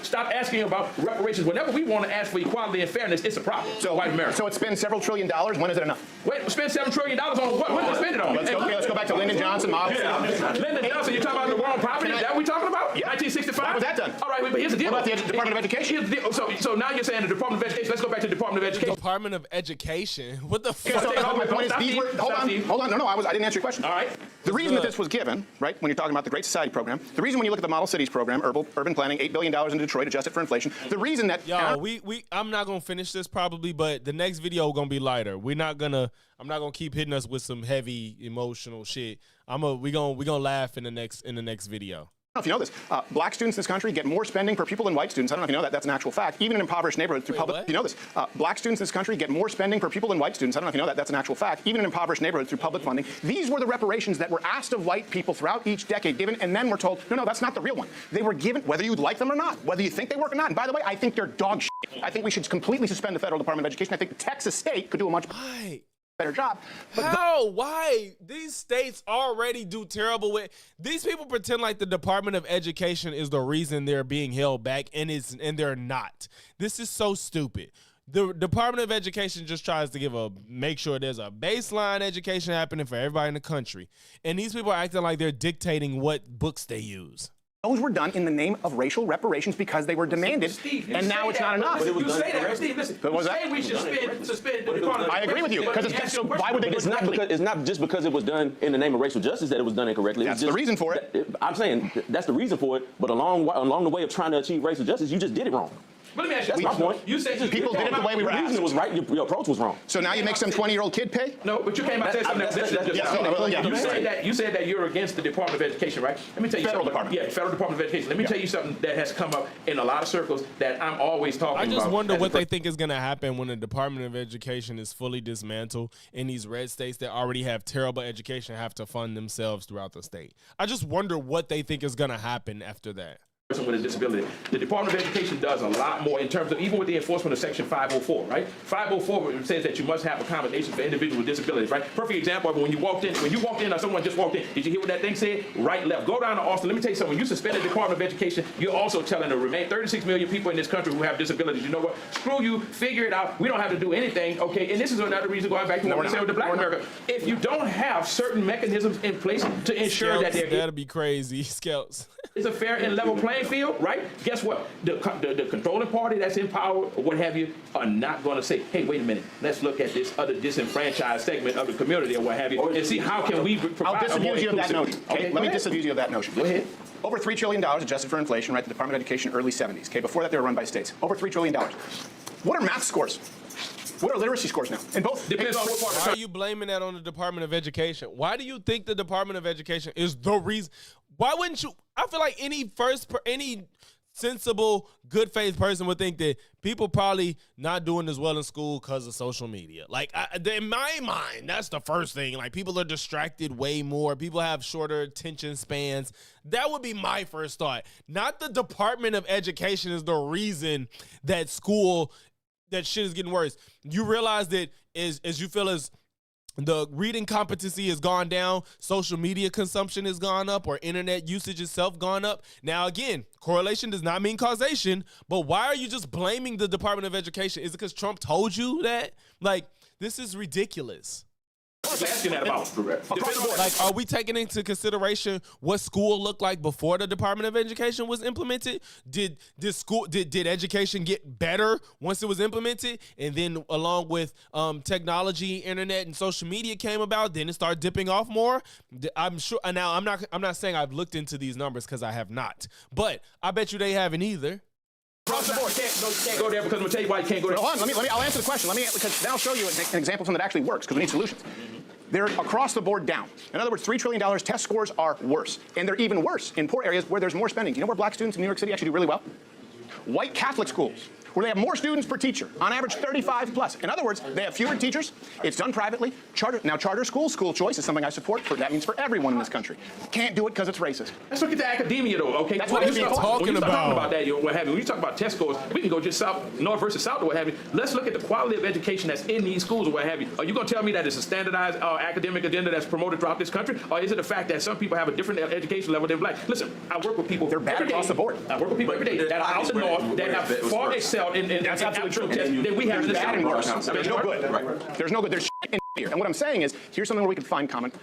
stop asking about reparations. Whenever we want to ask for equality and fairness, it's a problem. So white America. So it spends several $1 trillion. When is it enough? Wait, spend $7 trillion on what? What did they spend it on? Let's go back to Lyndon Johnson. Lyndon Johnson, you're talking about the war on poverty? Is that what we're talking about? Yeah. 1965? Why was that done? All right, but here's the deal. What about the Department of Education? Here's the deal. So now you're saying the Department of Education. Let's go back to the Department of Education. Department of Education? What the fuck? So my point is, hold on. No, I didn't answer your question. All right. The reason that this was given, right, when you're talking about the Great Society program, the reason when you look at the Model Cities program, urban planning, $8 billion in Detroit, adjusted for inflation, the reason that... I'm not going to finish this probably, but the next video going to be lighter. I'm not going to keep hitting us with some heavy emotional shit. We gonna laugh in the next video. I don't know if you know this. Black students in this country get more spending per pupil than white students. I don't know if you know that. That's an actual fact. Even in impoverished neighborhoods through public... You know this. Black students in this country get more spending per pupil than white students. I don't know if you know that. That's an actual fact. Even in impoverished neighborhoods through public funding. These were the reparations that were asked of white people throughout each decade given, and then we're told, no, that's not the real one. They were given, whether you like them or not, whether you think they work or not. And by the way, I think they're dog shit. I think we should completely suspend the Federal Department of Education. I think Texas State could do a much... better job. But how? Why? These states already do terrible with... These people pretend like the Department of Education is the reason they're being held back, and they're not. This is so stupid. The Department of Education just tries to make sure there's a baseline education happening for everybody in the country. And these people are acting like they're dictating what books they use. Those were done in the name of racial reparations because they were demanded, and now it's not enough. You say that, Steve. Listen. You say we should suspend the Department of Education. I agree with you because so why would they do it? It's not just because it was done in the name of racial justice that it was done incorrectly. That's the reason for it. I'm saying that's the reason for it. But along the way of trying to achieve racial justice, you just did it wrong. But let me ask you, that's my point. You say people did it the way we were asked. The reason was right. Your approach was wrong. So now you make some 20-year-old kid pay? No, but you came out and said you said that you're against the Department of Education, right? Let me tell you Federal something. Department. Yeah, Federal Department of Education. Let me tell you something that has come up in a lot of circles that I'm always talking about. I just wonder what they think is going to happen when the Department of Education is fully dismantled and these red states that already have terrible education have to fund themselves throughout the state. I just wonder what they think is going to happen after that. Person with a disability. The Department of Education does a lot more in terms of even with the enforcement of Section 504, right? 504 says that you must have accommodations for individuals with disabilities, right? Perfect example of when you walked in or someone just walked in. Did you hear what that thing said? Right, left. Go down to Austin. Let me tell you something. When you suspend the Department of Education, you're also telling the remain 36 million people in this country who have disabilities. You know what? Screw you. Figure it out. We don't have to do anything, okay? And this is another reason going back to what we said with the Black America. If you don't have certain mechanisms in place to ensure that they're... That'll be crazy. Scouts. It's a fair and level playing field, right? Guess what? The controlling party that's in power or what have you are not going to say, hey, wait a minute, let's look at this other disenfranchised segment of the community or what have you and see how can we provide... I'll disabuse you of that notion. Okay, let me disabuse you of that notion. Go ahead. Over $3 trillion adjusted for inflation, right? The Department of Education, early 70s. Okay, before that they were run by states. Over $3 trillion. What are math scores? What are literacy scores now? In both. Depends on what part. Why are you blaming that on the Department of Education? Why do you think the Department of Education is the reason? Why wouldn't you? I feel like any sensible, good faith person would think that people probably not doing as well in school because of social media. Like in my mind, that's the first thing. Like people are distracted way more. People have shorter attention spans. That would be my first thought. Not the Department of Education is the reason that that shit is getting worse. You realize that as you feel as the reading competency has gone down, social media consumption has gone up, or internet usage itself gone up. Now, again, correlation does not mean causation, but why are you just blaming the Department of Education? Is it because Trump told you that? Like, this is ridiculous. was asking that about. Like, are we taking into consideration what school looked like before the Department of Education was implemented? Did education get better once it was implemented? And then along with technology, internet, and social media came about, then it started dipping off more. I'm sure. Now, I'm not saying I've looked into these numbers because I have not, but I bet you they haven't either. Across the board, can't go there because I'm gonna tell you why you can't go there. Hold on, I'll answer the question. Because then I'll show you an example of something that actually works, because we need solutions. They're across the board down. In other words, $3 trillion, test scores are worse. And they're even worse in poor areas where there's more spending. Do you know where black students in New York City actually do really well? White Catholic schools, where they have more students per teacher, on average 35 plus. In other words, they have fewer teachers. It's done privately. Charter schools, school choice is something I support. That means for everyone in this country. Can't do it because it's racist. Let's look at the academia, though. Okay, that's what you're talking about. That, what have you? When you talk about test scores, we can go just north versus south, or what have you. Let's look at the quality of education that's in these schools, or what have you. Are you going to tell me that it's a standardized academic agenda that's promoted throughout this country, or is it the fact that some people have a different education level than black? Listen, I work with people. They're bad across the board. I work with people every day that are out the north that have far excelled in true tests than we have in the bad and worse. There's no good. Right. There's no good. There's shit in here. And what I'm saying is, here's something where we can find common.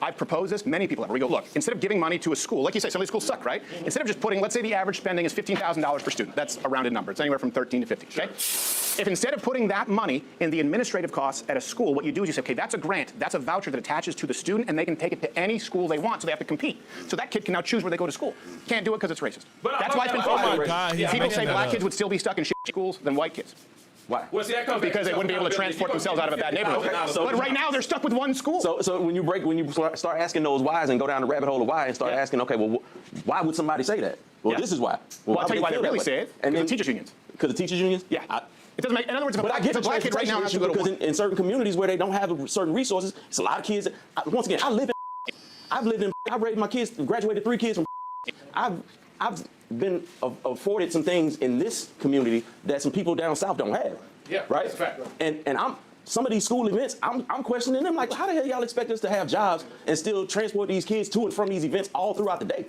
I've proposed this, many people have. We go, look, instead of giving money to a school, like you say, some of these schools suck, right? Instead of just putting, let's say the average spending is $15,000 per student. That's a rounded number. It's anywhere from 13 to 50, okay? If instead of putting that money in the administrative costs at a school, what you do is you say, okay, that's a grant, that's a voucher that attaches to the student, and they can take it to any school they want, so they have to compete. So that kid can now choose where they go to school. Can't do it because it's racist. That's why it's been fought. Oh my God, people say black kids would still be stuck in shit schools than white kids. Why? Well, see, that comes because they wouldn't be able to transport themselves out of a bad neighborhood. Okay, but right now they're stuck with one school. So when you start asking those whys and go down the rabbit hole of why and start asking, okay, well, why would somebody say that? Well, this is why. Well, I'll tell you why they really say it. Because of teachers unions. Because of teachers unions? Yeah. It doesn't make. In other words, if a black kid right now has to go to because in certain communities where they don't have certain resources, it's a lot of kids. Once again, I've raised my kids, graduated 3 kids from. I've been afforded some things in this community that some people down south don't have. Yeah, right. That's a fact. And some of these school events, I'm questioning them. Like, how the hell y'all expect us to have jobs and still transport these kids to and from these events all throughout the day?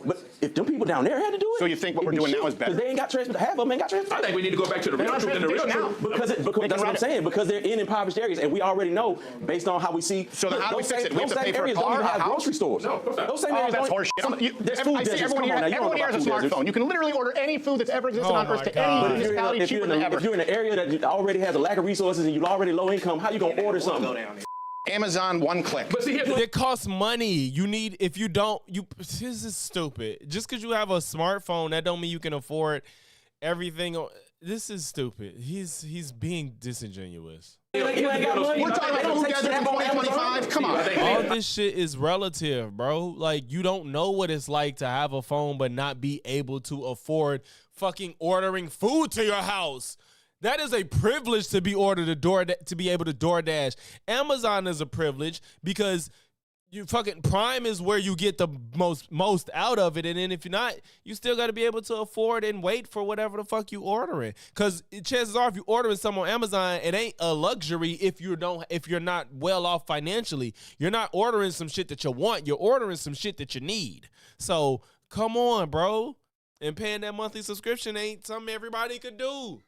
But if them people down there had to do it, so you think what we're doing now is better? Because they ain't got transportation. Half of them ain't got transportation. I think we need to go back to the real truth and the real truth. Because that's what I'm saying. Because they're in impoverished areas, and we already know based on how we see. So then how do we fix it? We have to pay for a don't car, even have a house? grocery stores. No, those same areas that's don't. horseshit. There's food I see deserts. everyone here has a smartphone. You can literally order any food that's ever existed on Earth to any municipality cheaper than ever. If you're in an area that already has a lack of resources and you're already low income, how you gonna order something? Amazon, one click. But see, it costs money. You need, if you don't, this is stupid. Just because you have a smartphone, that don't mean you can afford everything. This is stupid. He's being disingenuous. We're talking about food deserts in 2025. Come on. All this shit is relative, bro. Like, you don't know what it's like to have a phone but not be able to afford fucking ordering food to your house. That is a privilege to be able to DoorDash. Amazon is a privilege because you fucking Prime is where you get the most out of it. And then if you're not, you still got to be able to afford and wait for whatever the fuck you ordering. Because chances are, if you ordering something on Amazon, it ain't a luxury if you're not well off financially. You're not ordering some shit that you want. You're ordering some shit that you need. So come on, bro. And paying that monthly subscription ain't something everybody could do.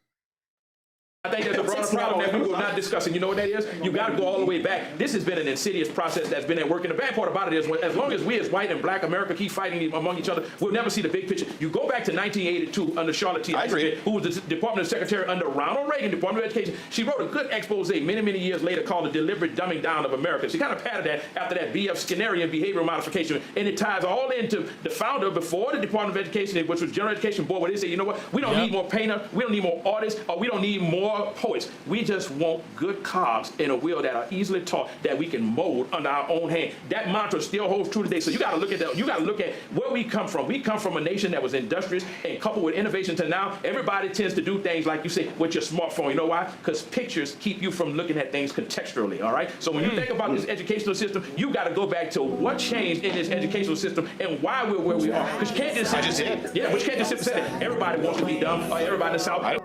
I think there's a broader problem that people are not discussing. You know what that is? You got to go all the way back. This has been an insidious process that's been at work. And the bad part about it is, as long as we as white and black America keep fighting among each other, we'll never see the big picture. You go back to 1982 under Charlotte T. Eisenberg, who was the Department of Secretary under Ronald Reagan, Department of Education. She wrote a good expose many, many years later called The Deliberate Dumbing Down of America. She kind of patterned that after that B.F. Skinnerian behavioral modification. And it ties all into the founder before the Department of Education, which was General Education Board, where they say, you know what? We don't need more painter. We don't need more artists. Or we don't need more poets. We just want good cogs in a wheel that are easily taught that we can mold under our own hand. That mantra still holds true today. So you got to look at that. You got to look at where we come from. We come from a nation that was industrious and coupled with innovation. To now, everybody tends to do things like you say with your smartphone. You know why? Because pictures keep you from looking at things contextually. All right. So when you think about this educational system, you got to go back to what changed in this educational system and why we're where we are. Because you can't just say, but you can't just say that everybody wants to be dumb or everybody in the South. Wait.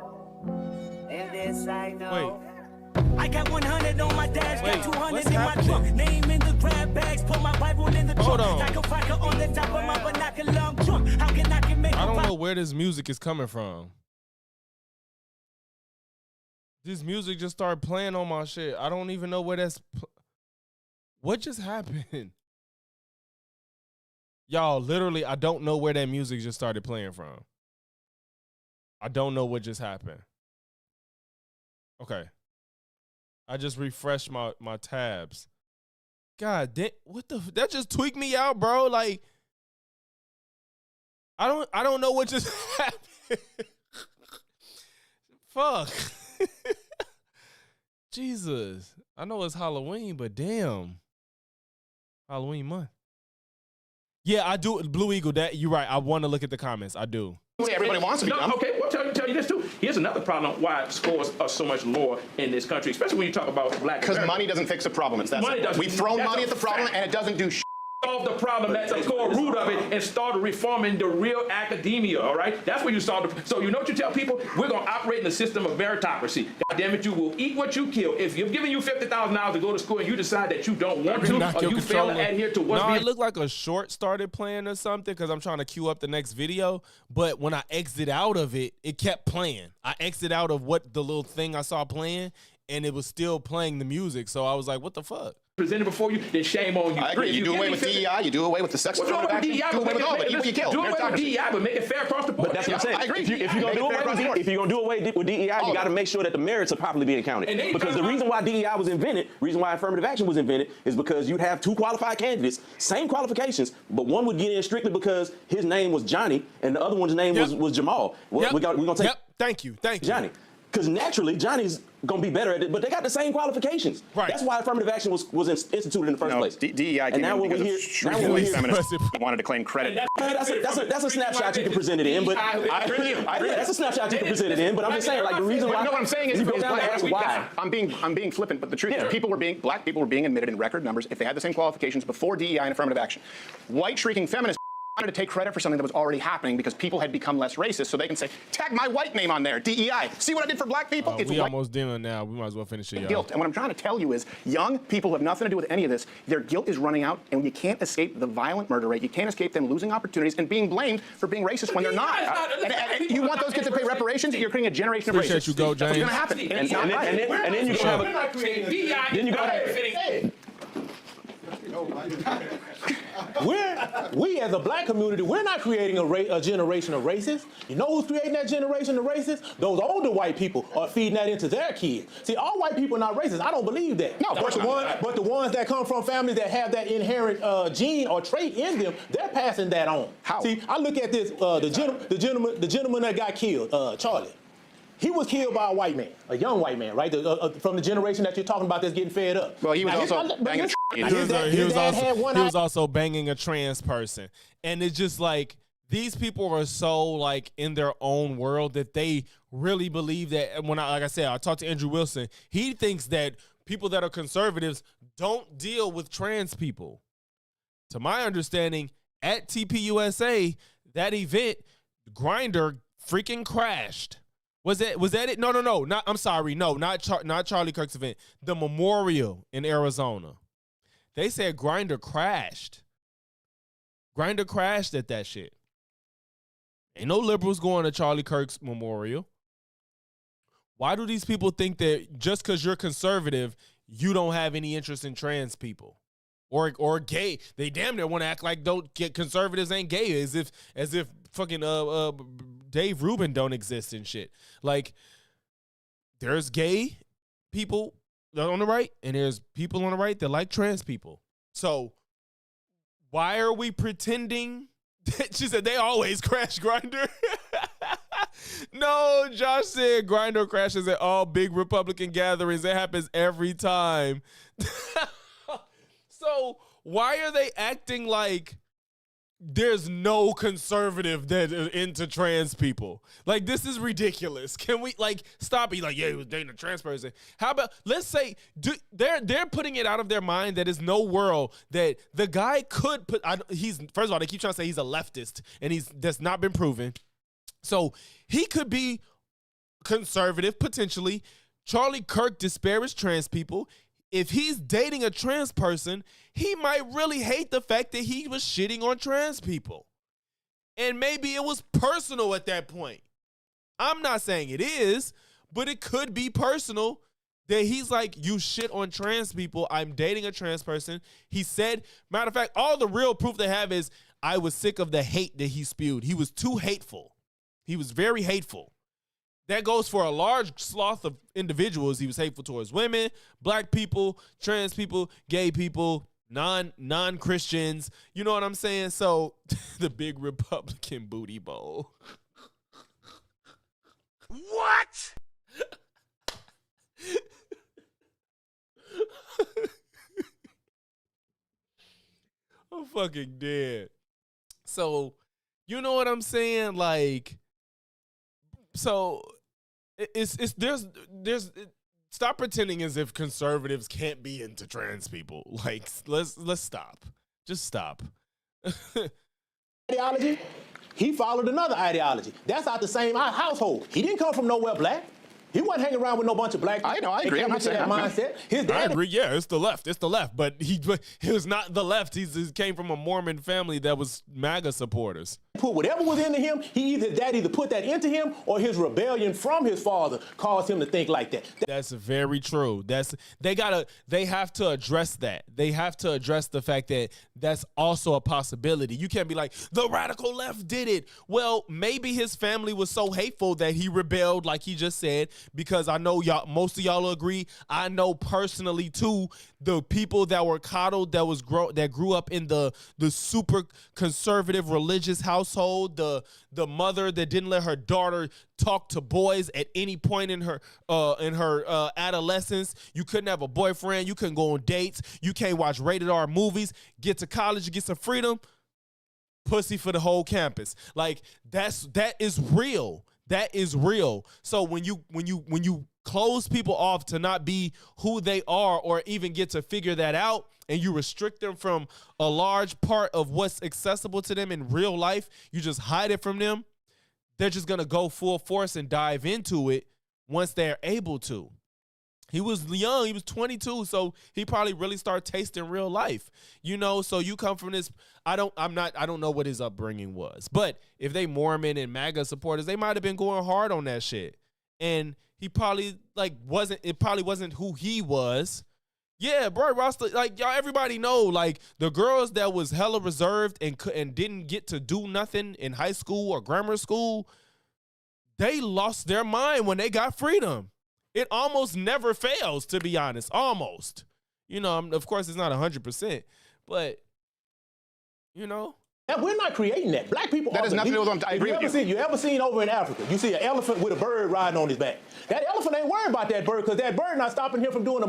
I got 100 on my dash, Wait, got 200 what's in happening? my trunk. Name in the grab bags, put my Bible in the Hold trunk. on. Like a vodka on the top of my binocular, I'm drunk. How can I make I don't know where this music is coming from. This music just started playing on my shit. I don't even know where that's. What just happened? Y'all, literally, I don't know where that music just started playing from. I don't know what just happened. Okay. I just refreshed my tabs. God damn, that just tweaked me out, bro. Like, I don't know what just happened. Fuck. Jesus. I know it's Halloween, but damn. Halloween month. Yeah, I do. Blue Eagle, that you're right. I want to look at the comments. I do. Everybody wants to be dumb. Okay, well, tell you this too. Here's another problem why scores are so much lower in this country, especially when you talk about black. Because money doesn't fix the problem. It's that simple. We throw money at the problem, and it doesn't do shit. Solve the problem at the core root of it and start reforming the real academia, all right? That's where you start. So you know what you tell people? We're going to operate in a system of meritocracy. God damn it, you will eat what you kill. If you're giving you $50,000 to go to school and you decide that you don't want to, or you fail to adhere to what's being... it looked like a short started playing or something because I'm trying to queue up the next video. But when I exit out of it, it kept playing. I exit out of what the little thing I saw playing, and it was still playing the music. So I was like, what the fuck? Presented before you, then shame on you. I agree. You do away with DEI, you do away with the sex affirmative action, you do away with all of it. Eat what you kill. Do away with DEI, but make it fair across the board. But that's what I'm saying. I agree. If you're going to do away with DEI, you got to make sure that the merits are properly being counted. Because the reason why DEI was invented, reason why affirmative action was invented, is because you'd have two qualified candidates, same qualifications, but one would get in strictly because his name was Johnny and the other one's name was Jamal. Well, we're going to take Thank you. Johnny. Because naturally, Johnny's going to be better at it, but they got the same qualifications. Right. That's why affirmative action was instituted in the first place. DEI came in because of shrewdly feminists wanted to claim credit. That's a snapshot you can present it in, but I agree. That's a snapshot you can present it in, but I'm just saying, like, the reason why. No, what I'm saying is, you go down and ask why. I'm being flippant, but the truth is, black people were being admitted in record numbers if they had the same qualifications before DEI and affirmative action. White shrieking feminists wanted to take credit for something that was already happening because people had become less racist, so they can say, tag my white name on there, DEI. See what I did for black people? We almost done now. We might as well finish it, y'all. Guilt. And what I'm trying to tell you is, young people who have nothing to do with any of this, their guilt is running out, and you can't escape the violent murder rate. You can't escape them losing opportunities and being blamed for being racist when they're not. And you want those kids to pay reparations? You're creating a generation of racists. Appreciate you, go, James. That's what's going to happen. And it's not right. And then you go have a... Then you go We as a black community, we're not creating a generation of racists. You know who's creating that generation of racists? Those older white people are feeding that into their kids. See, all white people are not racist. I don't believe that. No, of course not. But the ones that come from families that have that inherent gene or trait in them, they're passing that on. How? See, I look at this, the gentleman that got killed, Charlie. He was killed by a white man, a young white man, right? From the generation that you're talking about that's getting fed up. Well, he was also banging He was also banging a trans person. And it's just like, these people are so like in their own world that they really believe that like I said, I talked to Andrew Wilson. He thinks that people that are conservatives don't deal with trans people. To my understanding, at TPUSA, that event, Grindr freaking crashed. Was that it? No. I'm sorry. No, not Charlie Kirk's event. The memorial in Arizona. They said Grindr crashed. Grindr crashed at that shit. Ain't no liberals going to Charlie Kirk's memorial. Why do these people think that just because you're conservative, you don't have any interest in trans people? Or gay? They damn near want to act like conservatives ain't gay, as if fucking Dave Rubin don't exist and shit. Like, there's gay people on the right, and there's people on the right that like trans people. So why are we pretending that she said they always crash Grindr? No, Josh said Grindr crashes at all big Republican gatherings. It happens every time. So why are they acting like there's no conservative that are into trans people? Like, this is ridiculous. Can we stop being like, yeah, he was dating a trans person? How about, let's say, they're putting it out of their mind that there's no world that the guy could put, first of all, they keep trying to say he's a leftist, and that's not been proven. So he could be conservative, potentially. Charlie Kirk disparaged trans people. If he's dating a trans person, he might really hate the fact that he was shitting on trans people. And maybe it was personal at that point. I'm not saying it is, but it could be personal that he's like, you shit on trans people. I'm dating a trans person. He said, matter of fact, all the real proof they have is I was sick of the hate that he spewed. He was too hateful. He was very hateful. That goes for a large swath of individuals. He was hateful towards women, black people, trans people, gay people, non-Christians. You know what I'm saying? So the big Republican booty bowl. What? I'm fucking dead. So, you know what I'm saying? Like, so there's stop pretending as if conservatives can't be into trans people. Like, let's stop. Just stop. Ideology. He followed another ideology. That's out the same household. He didn't come from nowhere black. He wasn't hanging around with no bunch of black people. I agree. I'm not saying that mindset. His dad. I agree. Yeah, it's the left. It's the left. But he was not the left. He came from a Mormon family that was MAGA supporters. Put whatever was into him. His dad either put that into him or his rebellion from his father caused him to think like that. That's very true. They have to address that. They have to address the fact that that's also a possibility. You can't be like, the radical left did it. Well, maybe his family was so hateful that he rebelled, like he just said, because I know y'all, most of y'all will agree. I know personally too, the people that were coddled, that grew up in the super conservative religious household, the mother that didn't let her daughter talk to boys at any point in her adolescence. You couldn't have a boyfriend. You couldn't go on dates. You can't watch rated R movies. Get to college, get some freedom. Pussy for the whole campus. Like that is real. That is real. So when you close people off to not be who they are or even get to figure that out, and you restrict them from a large part of what's accessible to them in real life, you just hide it from them, they're just going to go full force and dive into it once they're able to. He was young. He was 22, so he probably really started tasting real life. You know, so you come from this. I don't know what his upbringing was, but if they Mormon and MAGA supporters, they might have been going hard on that shit, and he probably wasn't who he was. Yeah, bro, Rasta, like y'all, everybody know, like the girls that was hella reserved and didn't get to do nothing in high school or grammar school, they lost their mind when they got freedom. It almost never fails, to be honest. Almost. You know, of course, it's not 100%, but, you know. And we're not creating that. Black people that are. has nothing to do with them. I agree with you. You ever seen over in Africa, you see an elephant with a bird riding on his back. That elephant ain't worried about that bird because that bird not stopping him from doing the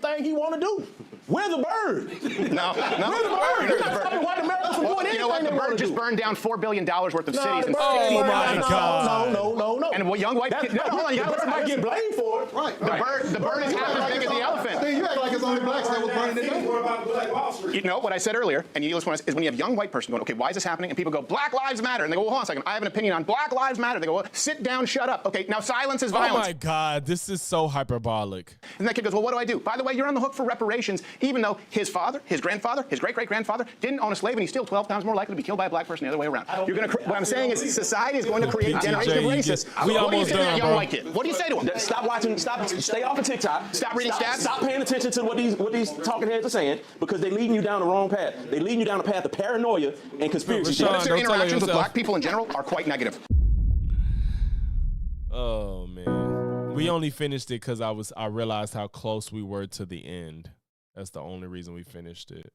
thing he want to do. We're the bird. No. We're the bird. We're not stopping white Americans from doing anything. You know what? The bird just burned down $4 billion worth of cities. Oh my God. No. And a young white kid. Hold on, the bird might get blamed for it. Right. The bird is half as big as the elephant. Steve, you act like it's only blacks that was burning it down. You know what I said earlier, and you listen what I said, is when you have a young white person going, okay, why is this happening? And people go, Black Lives Matter. And they go, well, hold on a second. I have an opinion on Black Lives Matter. They go, well, sit down, shut up. Okay, now silence is violence. Oh my God, this is so hyperbolic. And that kid goes, well, what do I do? By the way, you're on the hook for reparations, even though his father, his grandfather, his great-great-grandfather didn't own a slave, and he's still 12 times more likely to be killed by a black person the other way around. What I'm saying is society is going to create a generation of racists. What do you say to that young white kid? What do you say to him? Stop watching. Stay off of TikTok. Stop reading stats. Stop paying attention to what these talking heads are saying, because they're leading you down the wrong path. They're leading you down the path of paranoia and conspiracy. What if their interactions with black people in general are quite negative? Oh man, we only finished it because I realized how close we were to the end. That's the only reason we finished it.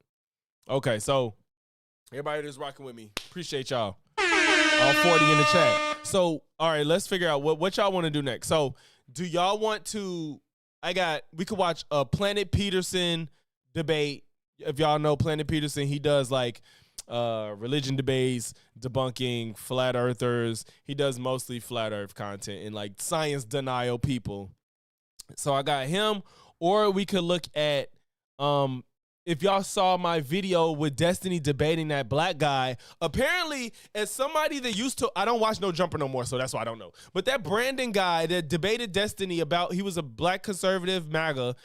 Okay, so everybody that's rocking with me, appreciate y'all. All 40 in the chat. So, all right, let's figure out what y'all want to do next. So, do y'all want to? We could watch a Planet Peterson debate. If y'all know Planet Peterson, he does like religion debates, debunking flat earthers. He does mostly flat earth content and like science denial people. So I got him, or we could look at if y'all saw my video with Destiny debating that black guy. Apparently, as somebody that used to, I don't watch No Jumper no more, so that's why I don't know. But that Brandon guy that debated Destiny he was a black conservative MAGA.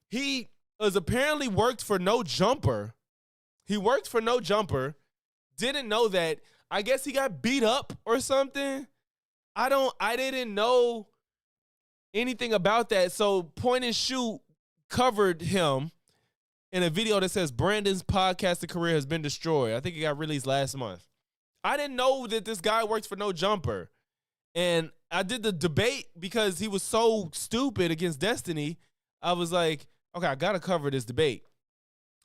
He was apparently worked for No Jumper. He worked for No Jumper. Didn't know that. I guess he got beat up or something. I didn't know anything about that. So Point and Shoot covered him in a video that says Brandon's podcasting career has been destroyed. I think it got released last month. I didn't know that this guy works for No Jumper. And I did the debate because he was so stupid against Destiny. I was like, okay, I got to cover this debate.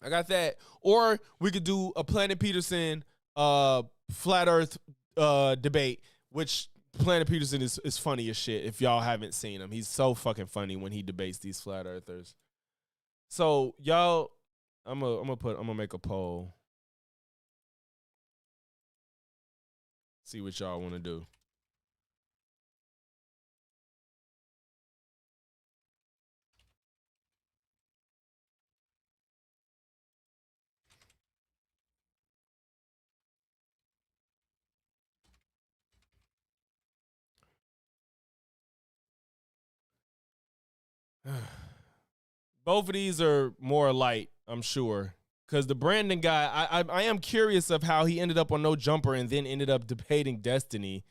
I got that. Or we could do a Planet Peterson Flat Earth debate, which Planet Peterson is funny as shit if y'all haven't seen him. He's so fucking funny when he debates these Flat Earthers. So, y'all, I'm gonna make a poll. See what y'all want to do. Both of these are more light, I'm sure. Because the Brandon guy, I am curious of how he ended up on No Jumper and then ended up debating Destiny.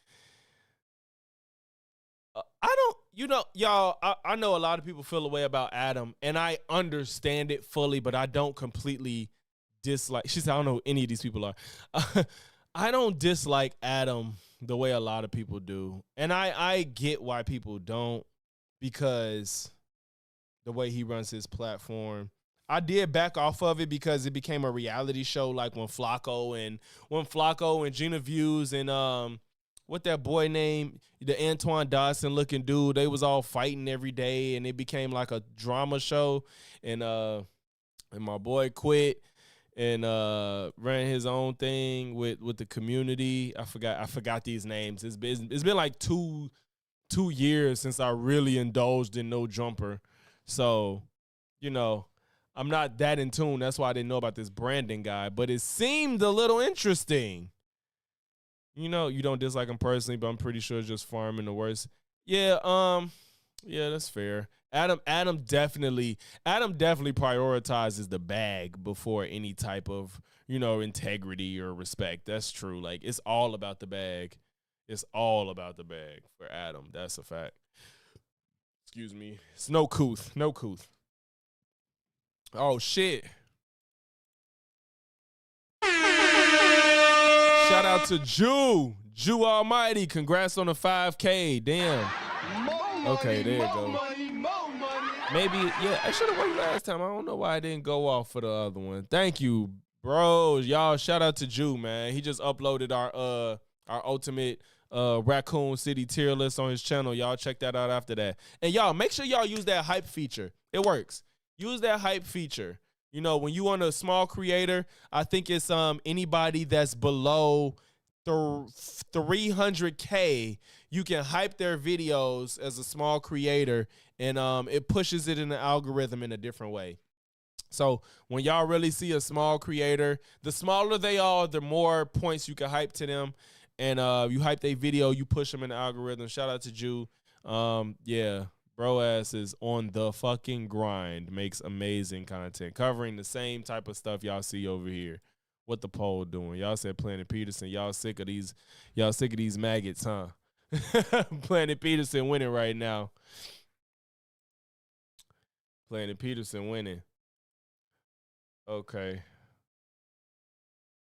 I don't, y'all, I know a lot of people feel a way about Adam, and I understand it fully, but I don't completely dislike. She said, I don't know who any of these people are. I don't dislike Adam the way a lot of people do. And I get why people don't, because the way he runs his platform. I did back off of it because it became a reality show, like when Flacco and Gina Views and what that boy named, the Antoine Dodson looking dude, they was all fighting every day, and it became like a drama show. And my boy quit and ran his own thing with the community. I forgot these names. It's been like two years since I really indulged in No Jumper. So, I'm not that in tune. That's why I didn't know about this Brandon guy. But it seemed a little interesting. You don't dislike him personally, but I'm pretty sure it's just farming the worst. Yeah, that's fair. Adam definitely prioritizes the bag before any type of, integrity or respect. That's true. Like, it's all about the bag. It's all about the bag for Adam. That's a fact. Excuse me. It's no couth. Oh, shit. Shout out to Jew Almighty. Congrats on the 5K. Damn. Okay, there you go. Maybe, yeah, I should have waited last time. I don't know why I didn't go off for the other one. Thank you, bros. Y'all, shout out to Jew, man. He just uploaded our ultimate Raccoon City tier list on his channel. Y'all check that out after that. And y'all, make sure y'all use that hype feature. It works. Use that hype feature. When you want a small creator, I think it's anybody that's below 300K, you can hype their videos as a small creator, and it pushes it in the algorithm in a different way. So when y'all really see a small creator, the smaller they are, the more points you can hype to them. And you hype their video, you push them in the algorithm. Shout out to Jew. Yeah, bro ass is on the fucking grind. Makes amazing content, covering the same type of stuff y'all see over here. What the poll doing? Y'all said Planet Peterson. Y'all sick of these maggots, huh? Planet Peterson winning right now. Planet Peterson winning. Okay.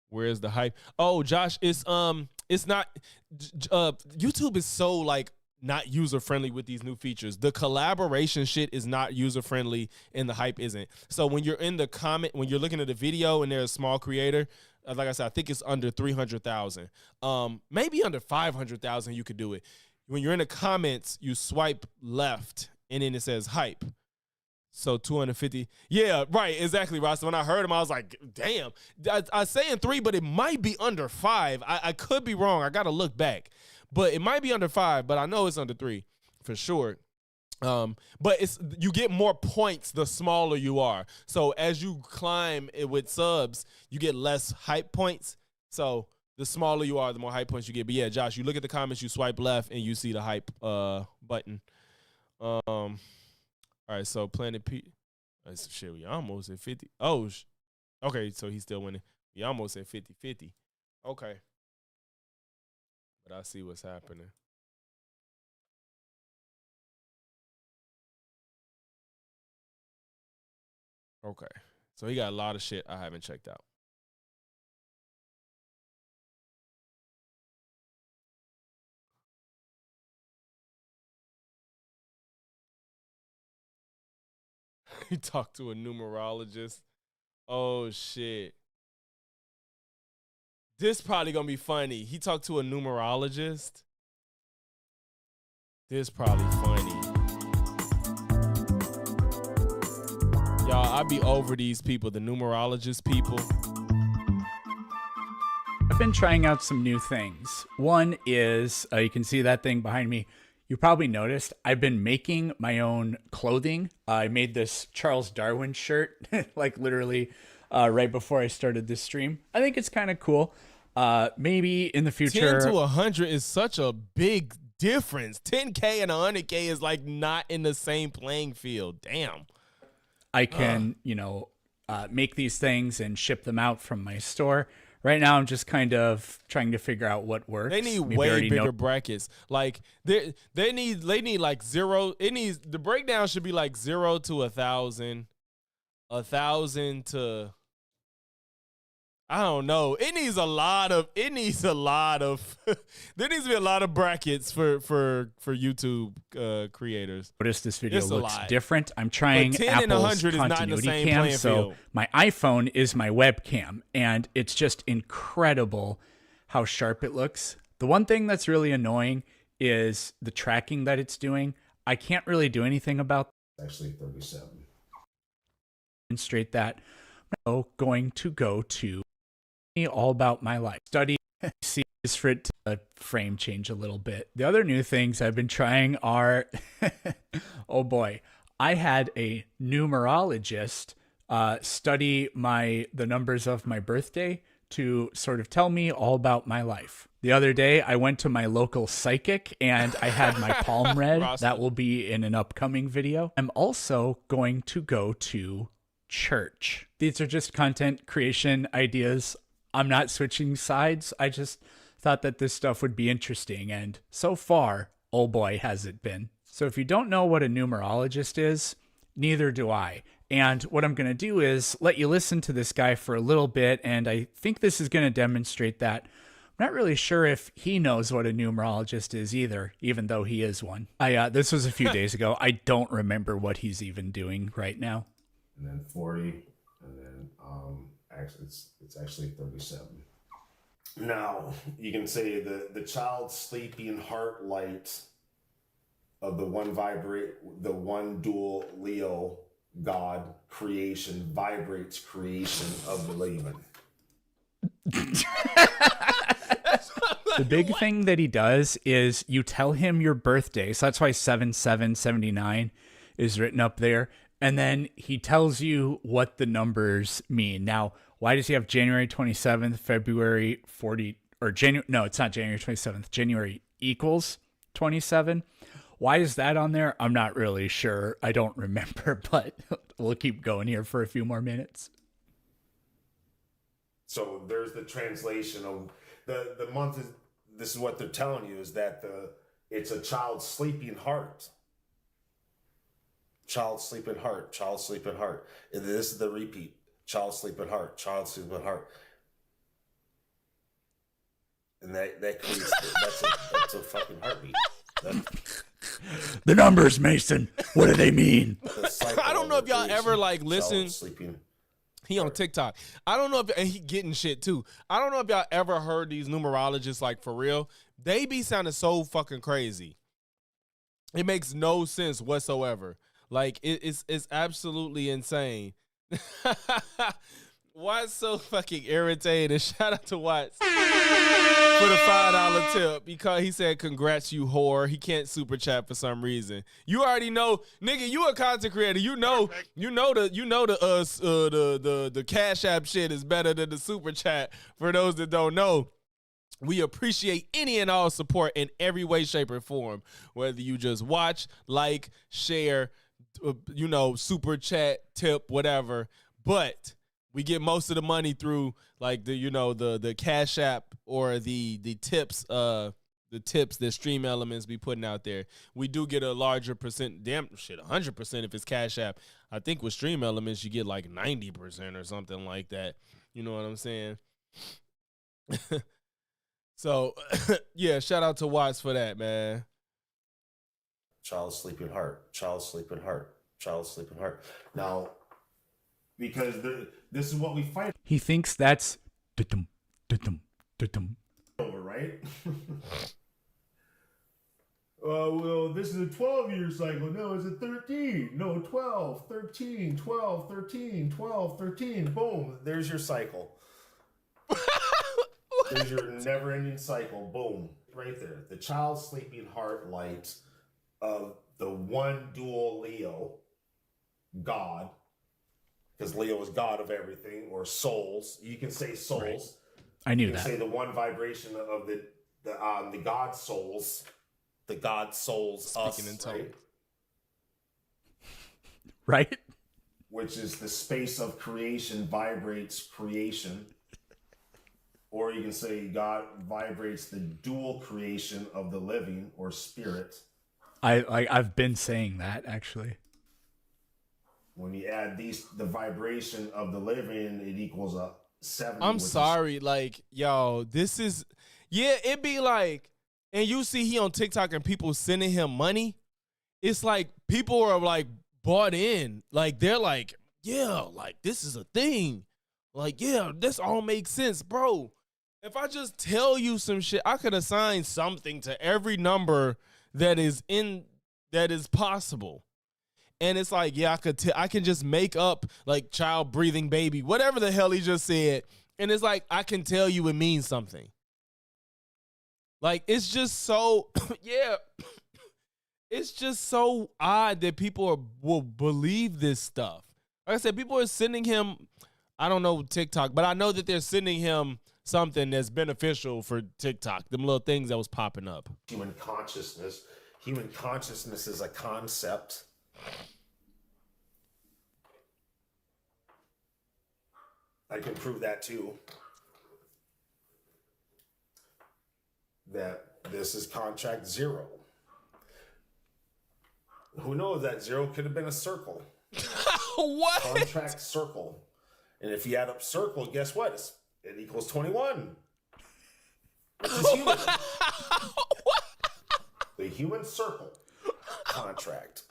Where's the hype? Oh, Josh, it's not YouTube is so like not user friendly with these new features. The collaboration shit is not user friendly and the hype isn't. So when you're in the comment, when you're looking at the video and there's a small creator, like I said, I think it's under 300,000. Maybe under 500,000 you could do it. When you're in the comments, you swipe left and then it says hype. So 250. Yeah, right. Exactly, Ross. When I heard him, I was like, damn. I say in 3, but it might be under 5. I could be wrong. I got to look back. But it might be under 5, but I know it's under 3 for sure. But you get more points the smaller you are. So as you climb it with subs, you get less hype points. So the smaller you are, the more hype points you get. But yeah, Josh, you look at the comments, you swipe left, and you see the hype button. All right, so Planet P. Shit, we almost at 50. Oh, okay, so he's still winning. We almost at 50-50. Okay. But I see what's happening. Okay. So he got a lot of shit I haven't checked out. He talked to a numerologist. Oh, shit. This probably gonna be funny. He talked to a numerologist. This probably funny. Y'all, I be over these people, the numerologist people. I've been trying out some new things. One is, you can see that thing behind me. You probably noticed I've been making my own clothing. I made this Charles Darwin shirt, like literally right before I started this stream. I think it's kind of cool. Maybe in the future. 10 to 100 is such a big difference. 10K and 100K is like not in the same playing field. Damn. I can, make these things and ship them out from my store. Right now, I'm just kind of trying to figure out what works. They need Maybe way bigger brackets. Like they need like zero. The breakdown should be like 0 to 1,000, 1,000 to, I don't know. It needs a lot of there needs to be a lot of brackets for YouTube creators. Notice this video It's a looks lot. different. I'm trying But 10 and Apple's 100 is not in the continuity same cam, playing so field. my iPhone is my webcam, and it's just incredible how sharp it looks. The one thing that's really annoying is the tracking that it's doing. I can't really do anything about Actually, 37. demonstrate that. I'm going to go to all about my life. Study see is for it to frame change a little bit. The other new things I've been trying are oh boy. I had a numerologist study the numbers of my birthday to sort of tell me all about my life. The other day, I went to my local psychic and I had my palm read. That will be in an upcoming video. I'm also going to go to church. These are just content creation ideas. I'm not switching sides. I just thought that this stuff would be interesting. And so far, oh boy, has it been. So if you don't know what a numerologist is, neither do I. And what I'm going to do is let you listen to this guy for a little bit. And I think this is going to demonstrate that. I'm not really sure if he knows what a numerologist is either, even though he is one. This was a few days ago. I don't remember what he's even doing right now. And then 40, and then actually it's actually 37. Now you can say the child's sleeping heart light of the one dual Leo God creation vibrates creation of the Laban. The big thing that he does is you tell him your birthday. So that's why 7779 is written up there. And then he tells you what the numbers mean. Now, why does he have January 27th, February 40, or January? No, it's not January 27th. January equals 27. Why is that on there? I'm not really sure. I don't remember, but we'll keep going here for a few more minutes. So there's the translation of the month is, this is what they're telling you is that it's a child's sleeping heart. Child sleeping heart, child sleeping heart. And this is the repeat. Child sleeping heart, child sleeping heart. And that creates that's a fucking heartbeat. The numbers, Mason. What do they mean? I don't know if y'all ever like listen. He on TikTok. I don't know if and he getting shit too. I don't know if y'all ever heard these numerologists like for real. They be sounding so fucking crazy. It makes no sense whatsoever. Like it's absolutely insane. Watts so fucking irritated. Shout out to Watts for the $5 tip because he said, "Congrats, you whore." He can't super chat for some reason. You already know, nigga. You a content creator. You know the Cash App shit is better than the super chat. For those that don't know. We appreciate any and all support in every way, shape, or form. Whether you just watch, like, share, super chat, tip, whatever. But we get most of the money through like the Cash App or the tips tips that Stream Elements be putting out there. We do get a larger percent, 100% if it's Cash App. I think with Stream Elements you get like 90% or something like that. You know what I'm saying? So, yeah, shout out to Watts for that, man. Child sleeping heart, child sleeping heart, child sleeping heart. Now, because this is what we fight He thinks that's dum dum dum. over, right? Well, this is a 12-year cycle. No, it's a 13. No, 12, 13, 12, 13, 12, 13. Boom. There's your cycle. There's your never-ending cycle. Boom. Right there. The child sleeping heart light of the one dual Leo, God, because Leo is God of everything, or souls. You can say souls. Right. I knew you can that. say the one vibration of the God souls. The God souls Speaking us, in tongue. right? Right? Which is the space of creation vibrates creation. Or you can say God vibrates the dual creation of the living or spirit. I've been saying that actually. When you add the vibration of the living, it equals a 70. I'm sorry, like, yo, this is, yeah, it be like, and you see he on TikTok and people sending him money. It's like people are like bought in. Like they're like, yeah, like this is a thing. Like, yeah, this all makes sense, bro. If I just tell you some shit, I could assign something to every number that is possible. And it's like, yeah, I can just make up like child breathing baby, whatever the hell he just said. And it's like, I can tell you it means something. Like, it's just so, yeah. It's just so odd that people will believe this stuff. Like I said, people are sending him, I don't know TikTok, but I know that they're sending him something that's beneficial for TikTok, them little things that was popping up. Human consciousness. Human consciousness is a concept. I can prove that too. That this is contract 0. Who knows, that 0 could have been a circle. What? Contract circle. And if you add up circle, guess what? It equals 21. Which is human. The human circle contract.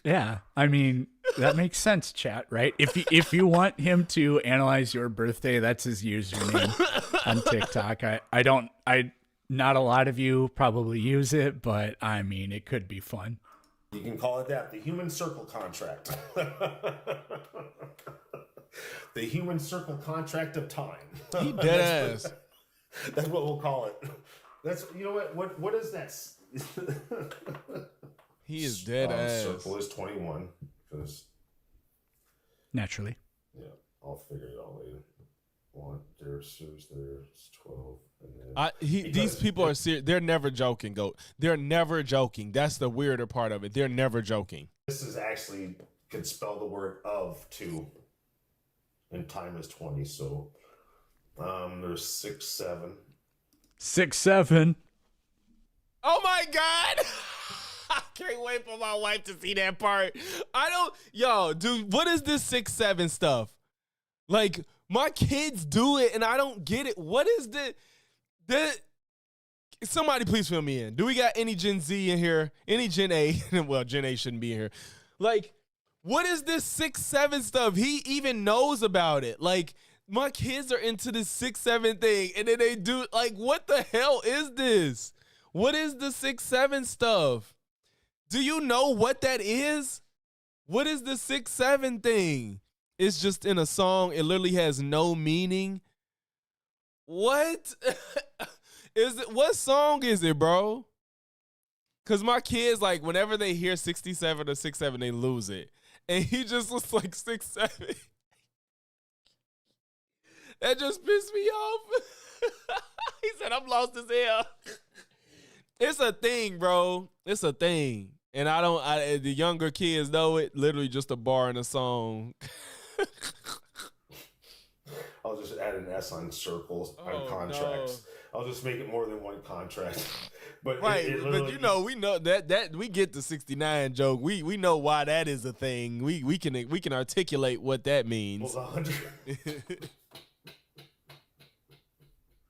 Yeah, I mean that makes sense, chat. Right? If you want him to analyze your birthday, that's his username on TikTok. Not a lot of you probably use it, but I mean it could be fun. You can call it that, the human circle contract. The human circle contract of time. He dead ass. That's what we'll call it. That's, you know what is that? He is dead ass. Circle is 21. Naturally. Yeah, I'll figure it out later. There's 12. These people are serious. They're never joking, Goat. They're never joking. That's the weirder part of it. They're never joking. This is actually, could spell the word of too. And time is 20, so there's 6, 7. 6, 7. Oh my God. I can't wait for my wife to see that part. Yo, dude, what is this 6, 7 stuff? Like, my kids do it and I don't get it. What is somebody please fill me in. Do we got any Gen Z in here? Any Gen A? Well, Gen A shouldn't be in here. Like, what is this 6, 7 stuff? He even knows about it. Like, my kids are into this 6, 7 thing and then they do, like, what the hell is this? What is the 6, 7 stuff? Do you know what that is? What is the 6, 7 thing? It's just in a song. It literally has no meaning. What? What song is it, bro? Because my kids, like, whenever they hear 67 or 6, 7, they lose it. And he just was like 6, 7. That just pissed me off. He said, I'm lost as hell. It's a thing, bro. It's a thing. And the younger kids know it. Literally just a bar in a song. I'll just add an S on circles, on contracts. I'll just make it more than one contract. But Right, it but literally- you know, we know that we get the 69 joke. We know why that is a thing. We can articulate what that means. Well, 100.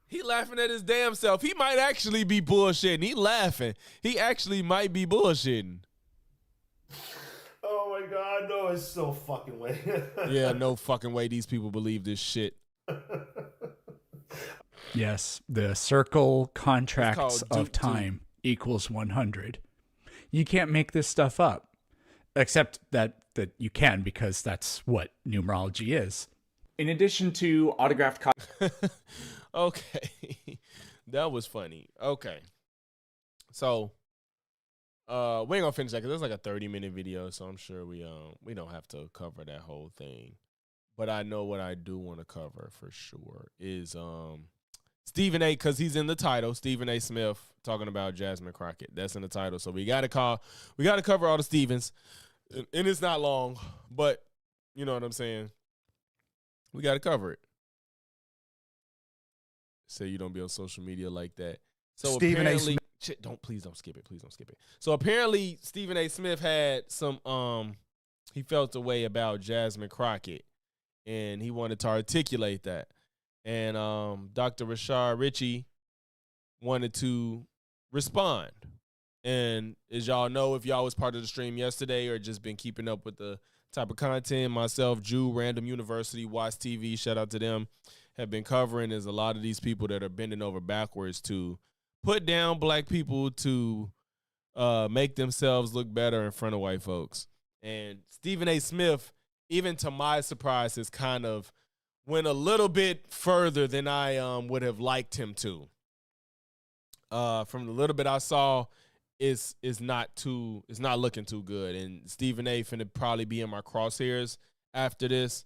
He laughing at his damn self. He might actually be bullshitting. He laughing. He actually might be bullshitting. Oh my God, no, it's so fucking way. Yeah, no fucking way these people believe this shit. Yes, the circle It's contracts called of Duke time equals 100. You can't make this stuff up, except that you can, because that's what numerology is. In addition to autographed copies. Okay. That was funny. Okay. So we ain't gonna finish that because it's like a 30-minute video, so I'm sure we don't have to cover that whole thing. But I know what I do want to cover for sure is Stephen A, because he's in the title, Stephen A. Smith talking about Jasmine Crockett. That's in the title. So we gotta cover all the Stevens. And it's not long, but you know what I'm saying? We gotta cover it. Say you don't be on social media like that. So Stephen A. apparently, Smith. please don't skip it. Please don't skip it. So apparently Stephen A. Smith had some he felt a way about Jasmine Crockett, and he wanted to articulate that. And Dr. Rashard Ritchie wanted to respond. And as y'all know, if y'all was part of the stream yesterday or just been keeping up with the type of content, myself, Jew, Random University, Watch TV, shout out to them, have been covering, is a lot of these people that are bending over backwards to put down black people to make themselves look better in front of white folks. And Stephen A. Smith, even to my surprise, has kind of went a little bit further than I would have liked him to. From the little bit I saw, is not looking too good. And Stephen A. finna probably be in my crosshairs after this.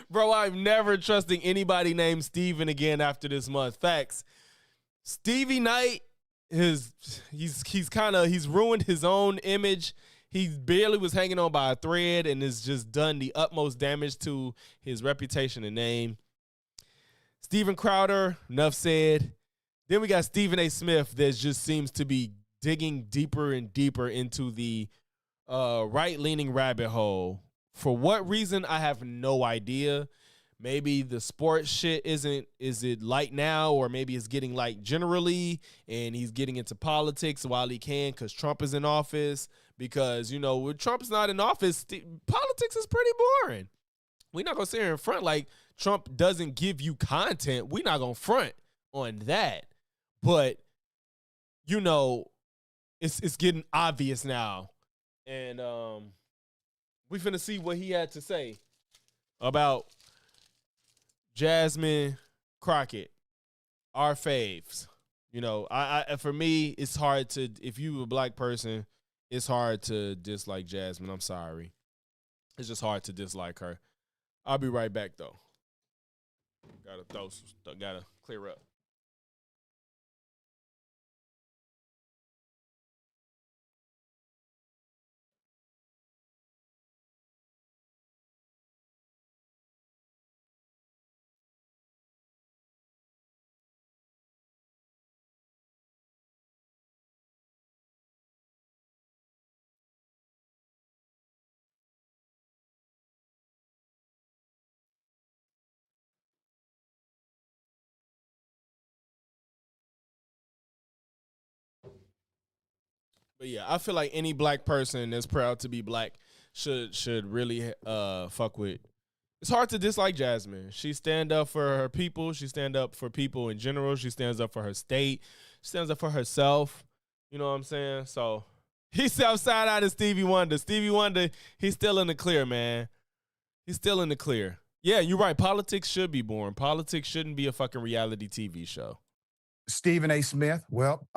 Bro, I'm never trusting anybody named Steven again after this month. Facts. Stevie Knight, he's ruined his own image. He barely was hanging on by a thread and has just done the utmost damage to his reputation and name. Steven Crowder, enough said. Then we got Stephen A. Smith that just seems to be digging deeper and deeper into the right-leaning rabbit hole. For what reason, I have no idea. Maybe the sports shit is it light now, or maybe it's getting light generally, and he's getting into politics while he can because Trump is in office. Because, you know, when Trump's not in office, politics is pretty boring. We're not going to sit here in front like Trump doesn't give you content. We're not going to front on that. But, you know, it's getting obvious now. And we finna see what he had to say about Jasmine Crockett, our faves. You know, I for me, it's hard to, if you a black person, it's hard to dislike Jasmine. I'm sorry. It's just hard to dislike her. I'll be right back, though. Gotta clear up. But yeah, I feel like any black person that's proud to be black should really fuck with. It's hard to dislike Jasmine. She stand up for her people. She stand up for people in general. She stands up for her state. She stands up for herself. You know what I'm saying? So he's outside out of Stevie Wonder. Stevie Wonder, he's still in the clear, man. He's still in the clear. Yeah, you're right. Politics should be boring. Politics shouldn't be a fucking reality TV show. Stephen A. Smith, well,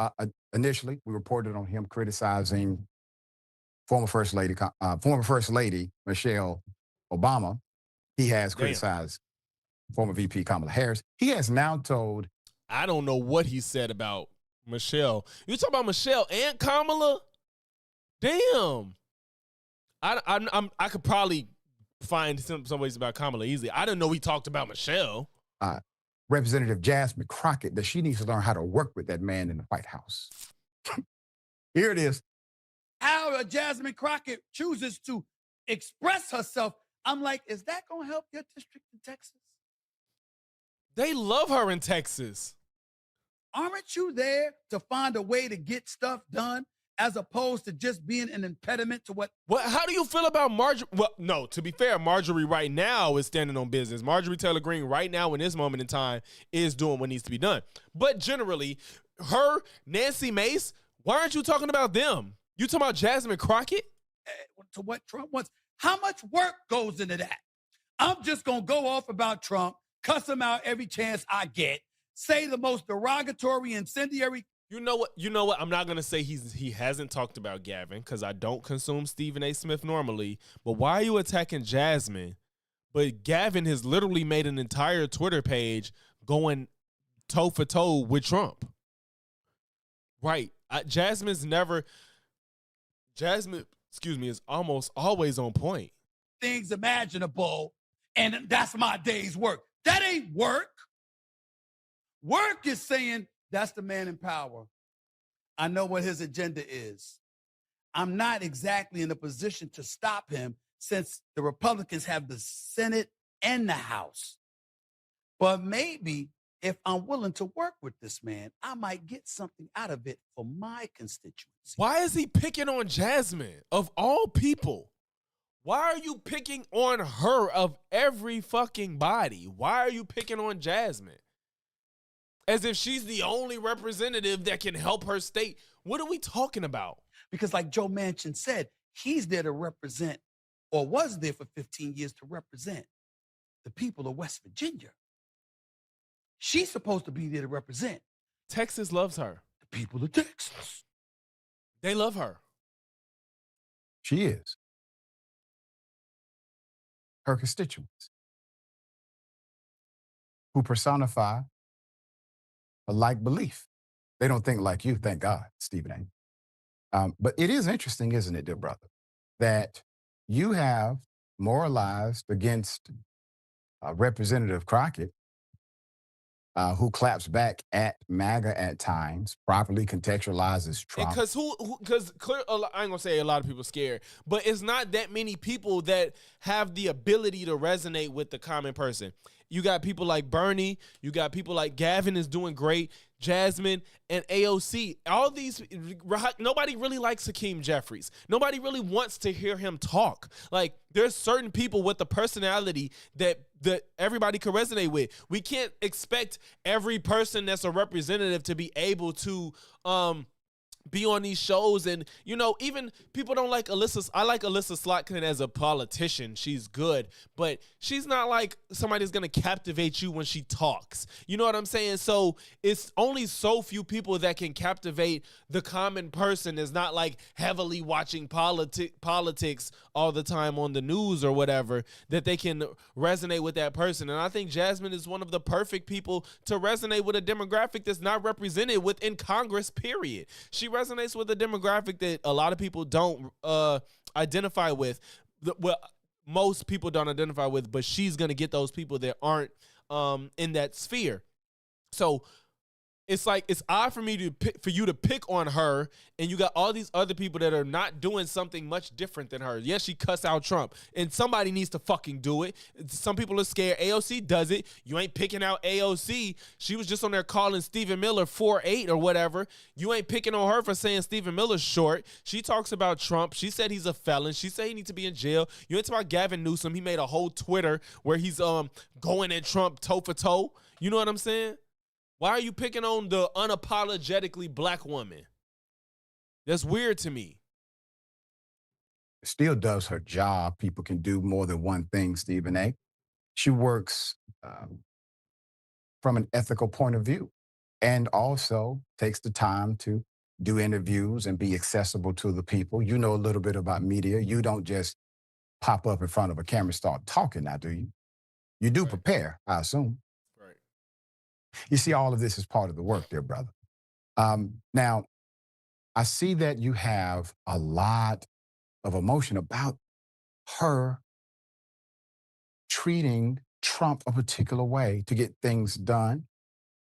initially we reported on him criticizing former First Lady Michelle Obama. He has criticized former VP Kamala Harris. He has now told. I don't know what he said about Michelle. You talking about Michelle and Kamala? Damn. I could probably find some ways about Kamala easily. I didn't know he talked about Michelle. Representative Jasmine Crockett that she needs to learn how to work with that man in the White House. Here it is. How Jasmine Crockett chooses to express herself, I'm like, is that going to help your district in Texas? They love her in Texas. Aren't you there to find a way to get stuff done as opposed to just being an impediment to what? How do you feel about Marjorie? Well, no, to be fair, Marjorie right now is standing on business. Marjorie Taylor Greene right now in this moment in time is doing what needs to be done. But generally, her, Nancy Mace, why aren't you talking about them? You talking about Jasmine Crockett? To what Trump wants. How much work goes into that? I'm just going to go off about Trump, cuss him out every chance I get, say the most derogatory, incendiary. You know what? I'm not going to say he hasn't talked about Gavin because I don't consume Stephen A. Smith normally. But why are you attacking Jasmine? But Gavin has literally made an entire Twitter page going toe for toe with Trump. Right. Jasmine, is almost always on point. Things imaginable, and that's my day's work. That ain't work. Work is saying that's the man in power. I know what his agenda is. I'm not exactly in a position to stop him since the Republicans have the Senate and the House. But maybe if I'm willing to work with this man, I might get something out of it for my constituency. Why is he picking on Jasmine of all people? Why are you picking on her of every fucking body? Why are you picking on Jasmine? As if she's the only representative that can help her state. What are we talking about? Because like Joe Manchin said, he's there to represent, or was there for 15 years to represent the people of West Virginia. She's supposed to be there to represent. Texas loves her. The people of Texas. They love her. She is. Her constituents who personify a like belief. They don't think like you, thank God, Stephen A. But it is interesting, isn't it, dear brother, that you have moralized against Representative Crockett, who claps back at MAGA at times, properly contextualizes Trump. Because I ain't gonna say a lot of people scared, but it's not that many people that have the ability to resonate with the common person. You got people like Bernie, you got people like Gavin is doing great, Jasmine, and AOC. All these, nobody really likes Hakeem Jeffries. Nobody really wants to hear him talk. Like, there's certain people with the personality that everybody can resonate with. We can't expect every person that's a representative to be able to be on these shows. And, even people don't like Alyssa. I like Alyssa Slotkin as a politician. She's good, but she's not like somebody that's going to captivate you when she talks. You know what I'm saying? So it's only so few people that can captivate the common person that's not like heavily watching politics all the time on the news or whatever, that they can resonate with that person. And I think Jasmine is one of the perfect people to resonate with a demographic that's not represented within Congress, period. She resonates with a demographic that a lot of people don't identify with. Well, most people don't identify with, but she's going to get those people that aren't in that sphere. So it's like, it's odd for you to pick on her, and you got all these other people that are not doing something much different than her. Yes, she cussed out Trump, and somebody needs to fucking do it. Some people are scared. AOC does it. You ain't picking out AOC. She was just on there calling Stephen Miller 4'8" or whatever. You ain't picking on her for saying Stephen Miller's short. She talks about Trump. She said he's a felon. She said he needs to be in jail. You ain't talking about Gavin Newsom. He made a whole Twitter where he's going at Trump toe for toe. You know what I'm saying? Why are you picking on the unapologetically black woman? That's weird to me. Still does her job. People can do more than one thing, Stephen A. She works from an ethical point of view, and also takes the time to do interviews and be accessible to the people. You know a little bit about media. You don't just pop up in front of a camera and start talking now, do you? You do prepare, I assume. Right. You see, all of this is part of the work, dear brother. Now, I see that you have a lot of emotion about her treating Trump a particular way to get things done,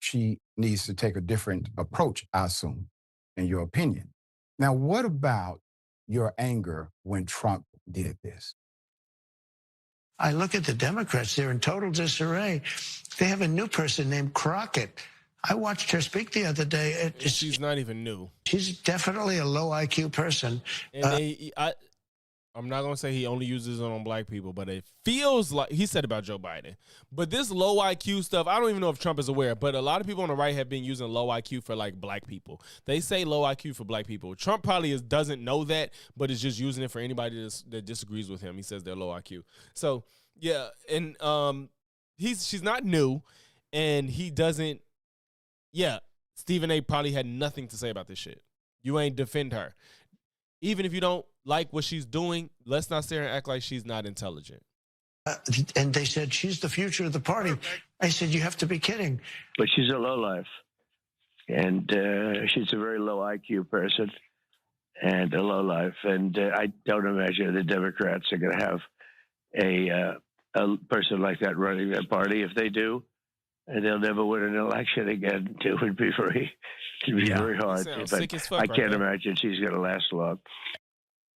she needs to take a different approach, I assume, in your opinion. Now, what about your anger when Trump did this? I look at the Democrats, they're in total disarray. They have a new person named Crockett. I watched her speak the other day. She's not even new. She's definitely a low IQ person. And I'm not gonna say he only uses it on black people, but it feels like he said about Joe Biden. But this low IQ stuff, I don't even know if Trump is aware, but a lot of people on the right have been using low IQ for like black people. They say low IQ for black people. Trump probably doesn't know that, but is just using it for anybody that disagrees with him. He says they're low IQ. So yeah, and she's not new, and he doesn't. Yeah, Stephen A. probably had nothing to say about this shit. You ain't defend her. Even if you don't like what she's doing, let's not sit here and act like she's not intelligent. And they said, she's the future of the party. I said, you have to be kidding. But she's a lowlife. And she's a very low IQ person and a lowlife. And I don't imagine the Democrats are going to have a person like that running their party. If they do, and they'll never win an election again. It would be very hard. But I can't imagine she's going to last long.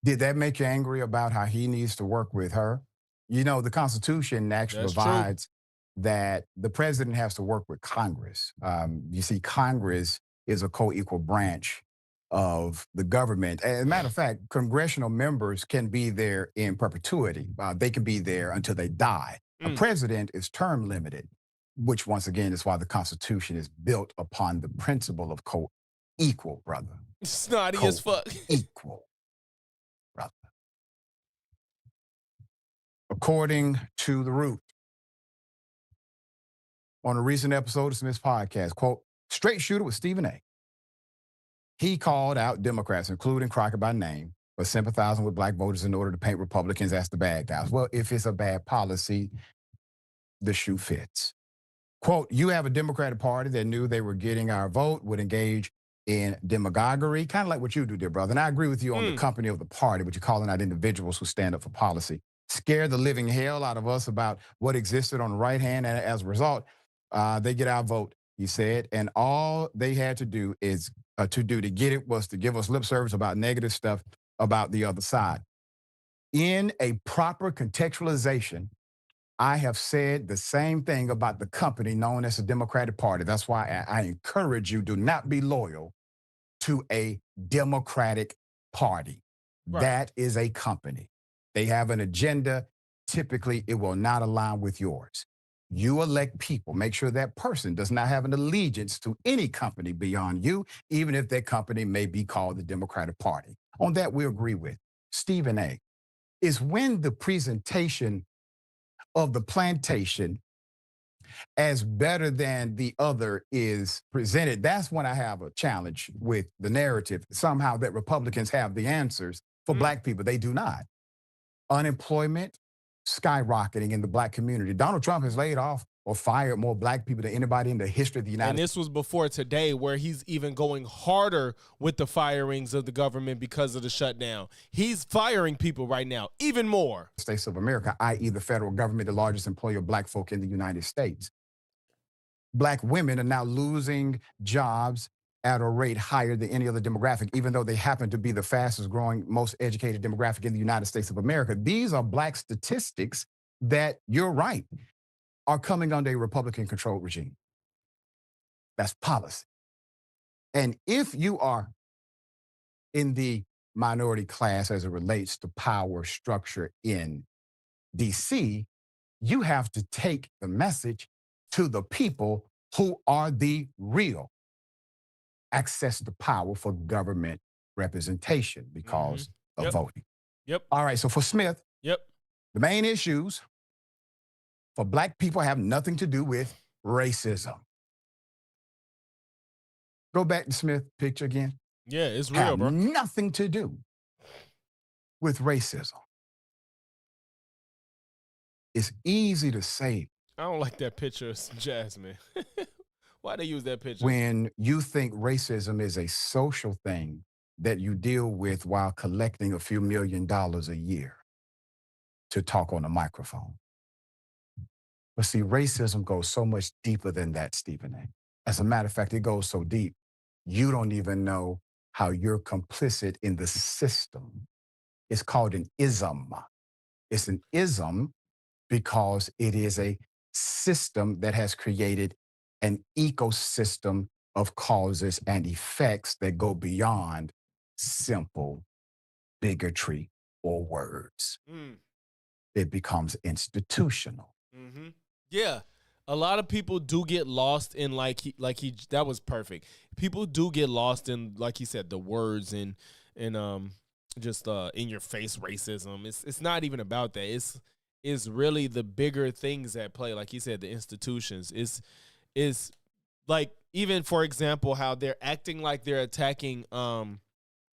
Did that make you angry about how he needs to work with her? You know, the Constitution actually provides that the president has to work with Congress. You see, Congress is a co-equal branch of the government. As a matter of fact, congressional members can be there in perpetuity. They can be there until they die. A president is term limited, which once again is why the Constitution is built upon the principle of co-equal, brother. Snotty as fuck. Equal, brother. According to The Root, on a recent episode of Smith's podcast, quote, straight shooter with Stephen A. He called out Democrats, including Crockett by name, for sympathizing with black voters in order to paint Republicans as the bad guys. Well, if it's a bad policy, the shoe fits. Quote, you have a Democratic Party that knew they were getting our vote, would engage in demagoguery, kind of like what you do, dear brother. And I agree with you on the company of the party, but you're calling out individuals who stand up for policy. Scare the living hell out of us about what existed on the right hand, and as a result, they get our vote, he said. And all they had to do to get it was to give us lip service about negative stuff about the other side. In a proper contextualization, I have said the same thing about the company known as the Democratic Party. That's why I encourage you, do not be loyal to a Democratic Party. Right. That is a company. They have an agenda. Typically, it will not align with yours. You elect people. Make sure that person does not have an allegiance to any company beyond you, even if that company may be called the Democratic Party. On that, we agree with. Stephen A. is when the presentation of the plantation as better than the other is presented. That's when I have a challenge with the narrative, somehow that Republicans have the answers for black people. They do not. Unemployment skyrocketing in the black community. Donald Trump has laid off or fired more black people than anybody in the history of the United States. And this was before today, where he's even going harder with the firings of the government because of the shutdown. He's firing people right now, even more. States of America, i.e. the federal government, the largest employer of black folk in the United States. Black women are now losing jobs at a rate higher than any other demographic, even though they happen to be the fastest growing, most educated demographic in the United States of America. These are black statistics that, you're right, are coming under a Republican-controlled regime. That's policy. And if you are in the minority class as it relates to power structure in D.C., you have to take the message to the people who are the real access to power for government representation because of voting. Yep. All right, so for Smith, the main issues for black people have nothing to do with racism. Go back to Smith picture again. Yeah, it's real, bro. Nothing to do with racism. It's easy to say. I don't like that picture of Jasmine. Why they use that picture? When you think racism is a social thing that you deal with while collecting a few $1 million a year to talk on a microphone. But see, racism goes so much deeper than that, Stephen A. As a matter of fact, it goes so deep, you don't even know how you're complicit in the system. It's called an ism. It's an ism because it is a system that has created an ecosystem of causes and effects that go beyond simple bigotry or words. It becomes institutional. Mm-hmm. Yeah. A lot of people do get lost in that was perfect. People do get lost in, like he said, the words and just in your face racism. It's not even about that. It's really the bigger things at play. Like he said, the institutions. Is like, even for example, how they're acting like they're attacking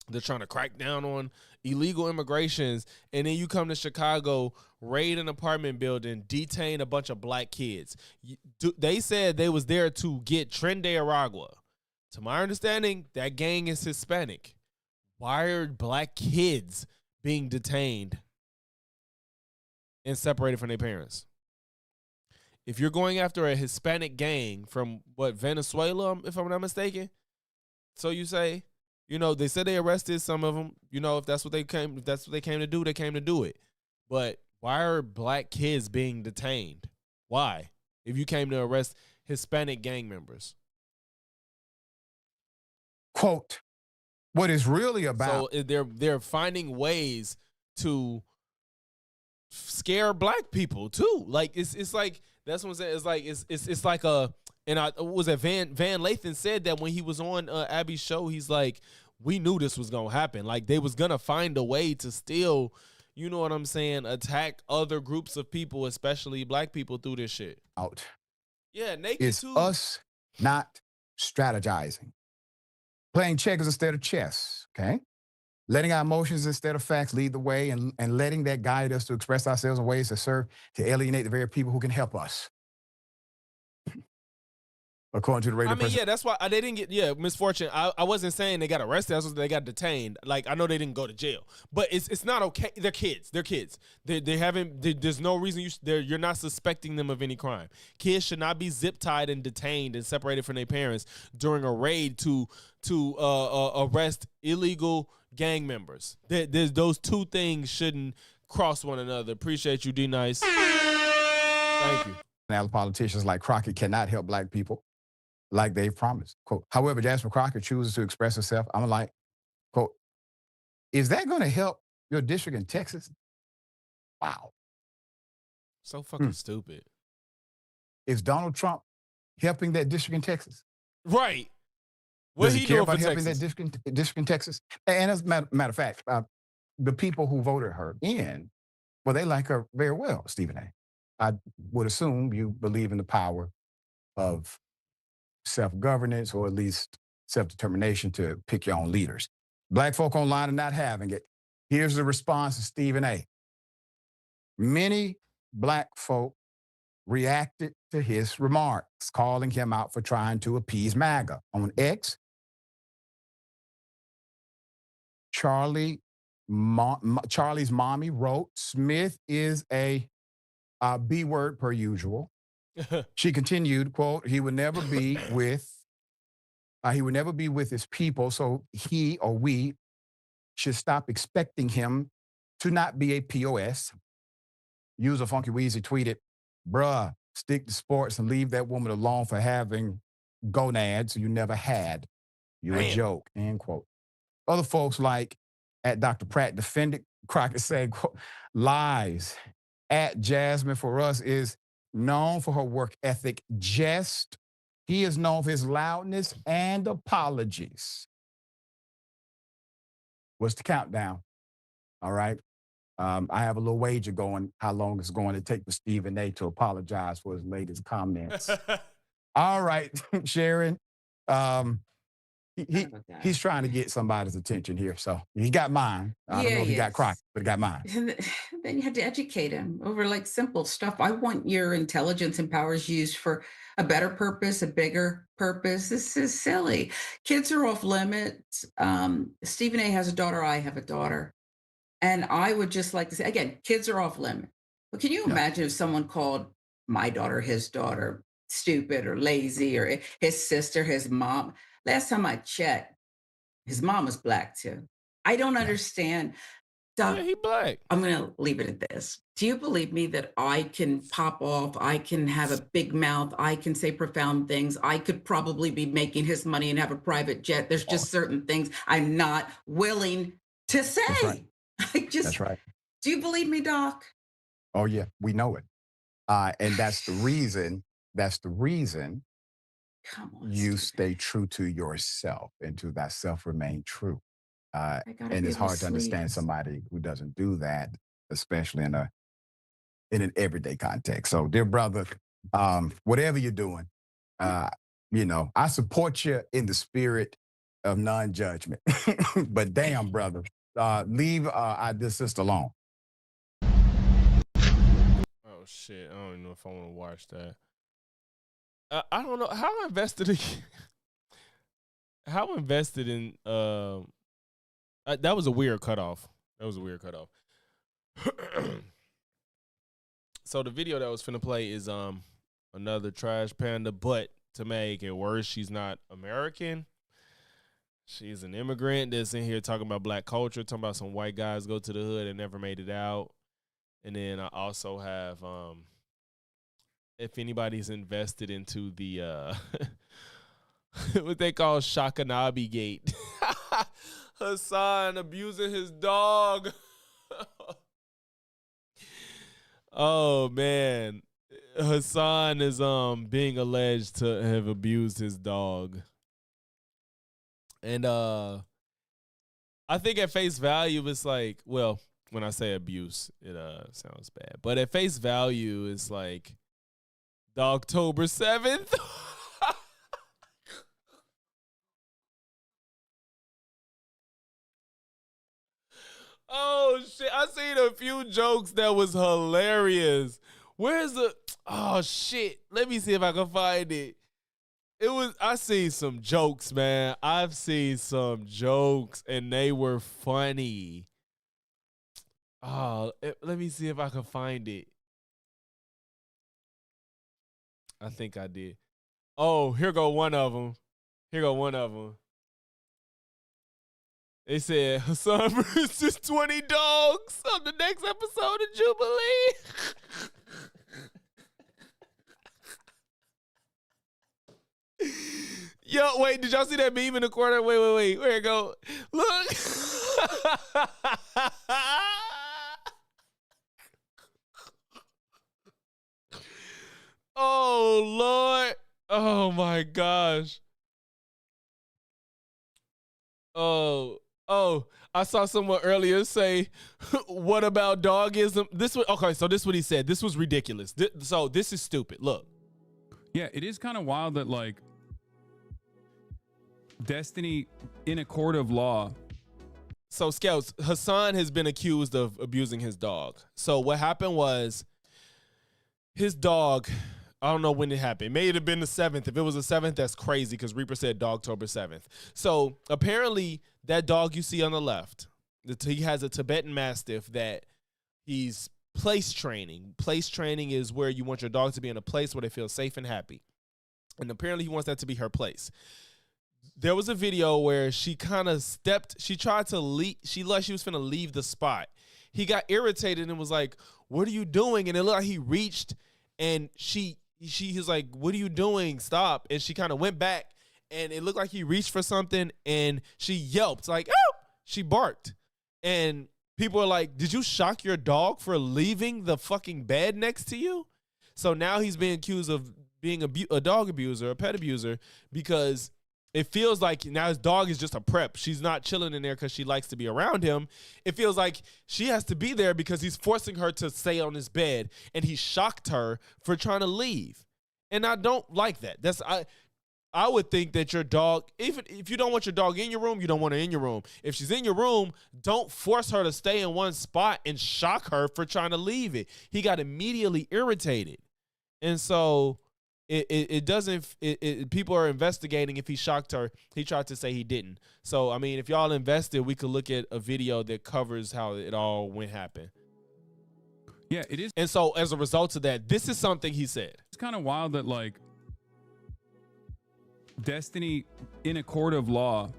they're trying to crack down on illegal immigrations, and then you come to Chicago, raid an apartment building, detain a bunch of black kids. They said they was there to get Trende Aragua. To my understanding, that gang is Hispanic. Why are black kids being detained and separated from their parents? If you're going after a Hispanic gang from Venezuela, if I'm not mistaken, so you say. You know, they said they arrested some of them. You know, if that's what they came to do, they came to do it. But why are black kids being detained? Why? If you came to arrest Hispanic gang members. Quote, what is really about. So they're finding ways to scare black people too. Like it's like, that's what I'm saying. It's like a. And Van Lathan said that when he was on Abby's show. He's like, we knew this was gonna happen. Like, they was gonna find a way to still, you know what I'm saying, attack other groups of people, especially black people, through this shit. Out. Yeah, naked is too. Us not strategizing, playing checkers instead of chess. Okay, letting our emotions instead of facts lead the way, and letting that guide us to express ourselves in ways that serve to alienate the very people who can help us. According to the radio. I mean, yeah, that's why they didn't get misfortune. I wasn't saying they got arrested. I was saying they got detained. Like, I know they didn't go to jail, but it's not okay. They're kids. They haven't. There's no reason you're not suspecting them of any crime. Kids should not be zip tied and detained and separated from their parents during a raid to arrest illegal gang members. Those two things shouldn't cross one another. Appreciate you, D Nice. Thank you. Now, politicians like Crockett cannot help black people like they've promised. Quote, however, Jasmine Crockett chooses to express herself. I'm like, quote, is that going to help your district in Texas? Wow. So fucking stupid. Is Donald Trump helping that district in Texas? Right. What he care doing about for helping Texas? that district in Texas? And as a matter of fact, the people who voted her in, well, they like her very well, Stephen A. I would assume you believe in the power of self-governance, or at least self-determination to pick your own leaders. Black folk online are not having it. Here's the response to Stephen A. Many black folk reacted to his remarks, calling him out for trying to appease MAGA. On X, Charlie's mommy wrote, Smith is a B word per usual. She continued, quote, he would never be with his people, so he or we should stop expecting him to not be a POS. User Funky Weezy tweeted, bruh, stick to sports and leave that woman alone for having gonads you never had. You a joke, end quote. Other folks like at Dr. Pratt defended Crockett, saying, quote, lies. At Jasmine for us is known for her work ethic. He is known for his loudness and apologies. What's the countdown? All right. I have a little wager going how long it's going to take for Stephen A. to apologize for his latest comments. All right, Sharon. He's trying to get somebody's attention here. So he got mine. I don't know if he got Crockett, but he got mine. Then you have to educate him over like simple stuff. I want your intelligence and powers used for a better purpose, a bigger purpose. This is silly. Kids are off limits. Stephen A. has a daughter. I have a daughter. And I would just like to say, again, kids are off limit. But can you imagine if someone called my daughter, his daughter, stupid or lazy, or his sister, his mom. Last time I checked, his mom was black too. I don't understand. Yeah, he black. I'm going to leave it at this. Do you believe me that I can pop off? I can have a big mouth. I can say profound things. I could probably be making his money and have a private jet. There's just certain things I'm not willing to say. That's right. I just, That's right. do you believe me, Doc? Oh yeah, we know it. And that's the reason. That's the reason Come on, you stay true to yourself and to thyself remain true. I gotta And be it's able to hard to understand sleep. somebody who doesn't do that, especially in an everyday context. So, dear brother, whatever you're doing, I support you in the spirit of non-judgment. But damn, brother, leave our dear sister alone. Oh shit! I don't even know if I want to watch that. I don't know how invested. How invested in that was a weird cutoff. That was a weird cutoff. So the video that was finna play is another trash panda, but to make it worse, she's not American. She's an immigrant that's in here talking about black culture, talking about some white guys go to the hood and never made it out. And then I also have if anybody's invested into the what they call Shakanabi Gate. Hassan abusing his dog. Oh man. Hassan is being alleged to have abused his dog. And I think at face value it's like, well, when I say abuse, it sounds bad. But at face value it's like the October 7th. Oh shit! I seen a few jokes that was hilarious. Where's the? Oh shit! Let me see if I can find it. I seen some jokes, man. I've seen some jokes, and they were funny. Oh, let me see if I can find it. I think I did. Oh, here go one of them. Here go one of them. They said Hassan versus 20 dogs on the next episode of Jubilee. Yo, wait, did y'all see that meme in the corner? Wait. Where it go? Look. Oh, Lord. Oh, my gosh. Oh, I saw someone earlier say, what about dogism? Okay, so this is what he said. This was ridiculous. So this is stupid. Look. Yeah, it is kind of wild that, like, Destiny in a court of law. So, Scouts, Hassan has been accused of abusing his dog. So what happened was his dog, I don't know when it happened. It may have been the 7th. If it was the 7th, that's crazy because Reaper said Dogtober 7th. So apparently that dog you see on the left, he has a Tibetan Mastiff that he's place training. Place training is where you want your dog to be in a place where they feel safe and happy. And apparently he wants that to be her place. There was a video where she kind of tried to leave. She was finna leave the spot. He got irritated and was like, what are you doing? And it looked like he reached and she was like, what are you doing? Stop. And she kind of went back and it looked like he reached for something and she yelped like, oh, she barked. And people are like, did you shock your dog for leaving the fucking bed next to you? So now he's being accused of being a dog abuser, a pet abuser, because it feels like now his dog is just a prep. She's not chilling in there because she likes to be around him. It feels like she has to be there because he's forcing her to stay on his bed, and he shocked her for trying to leave. And I don't like that. I would think that your dog, even if you don't want your dog in your room, you don't want her in your room. If she's in your room, don't force her to stay in one spot and shock her for trying to leave it. He got immediately irritated. And so people are investigating if he shocked her. He tried to say he didn't. So, I mean, if y'all invested, we could look at a video that covers how it all went happen. Yeah, it is. And so as a result of that, this is something he said. It's kind of wild that like Destiny in a court of law,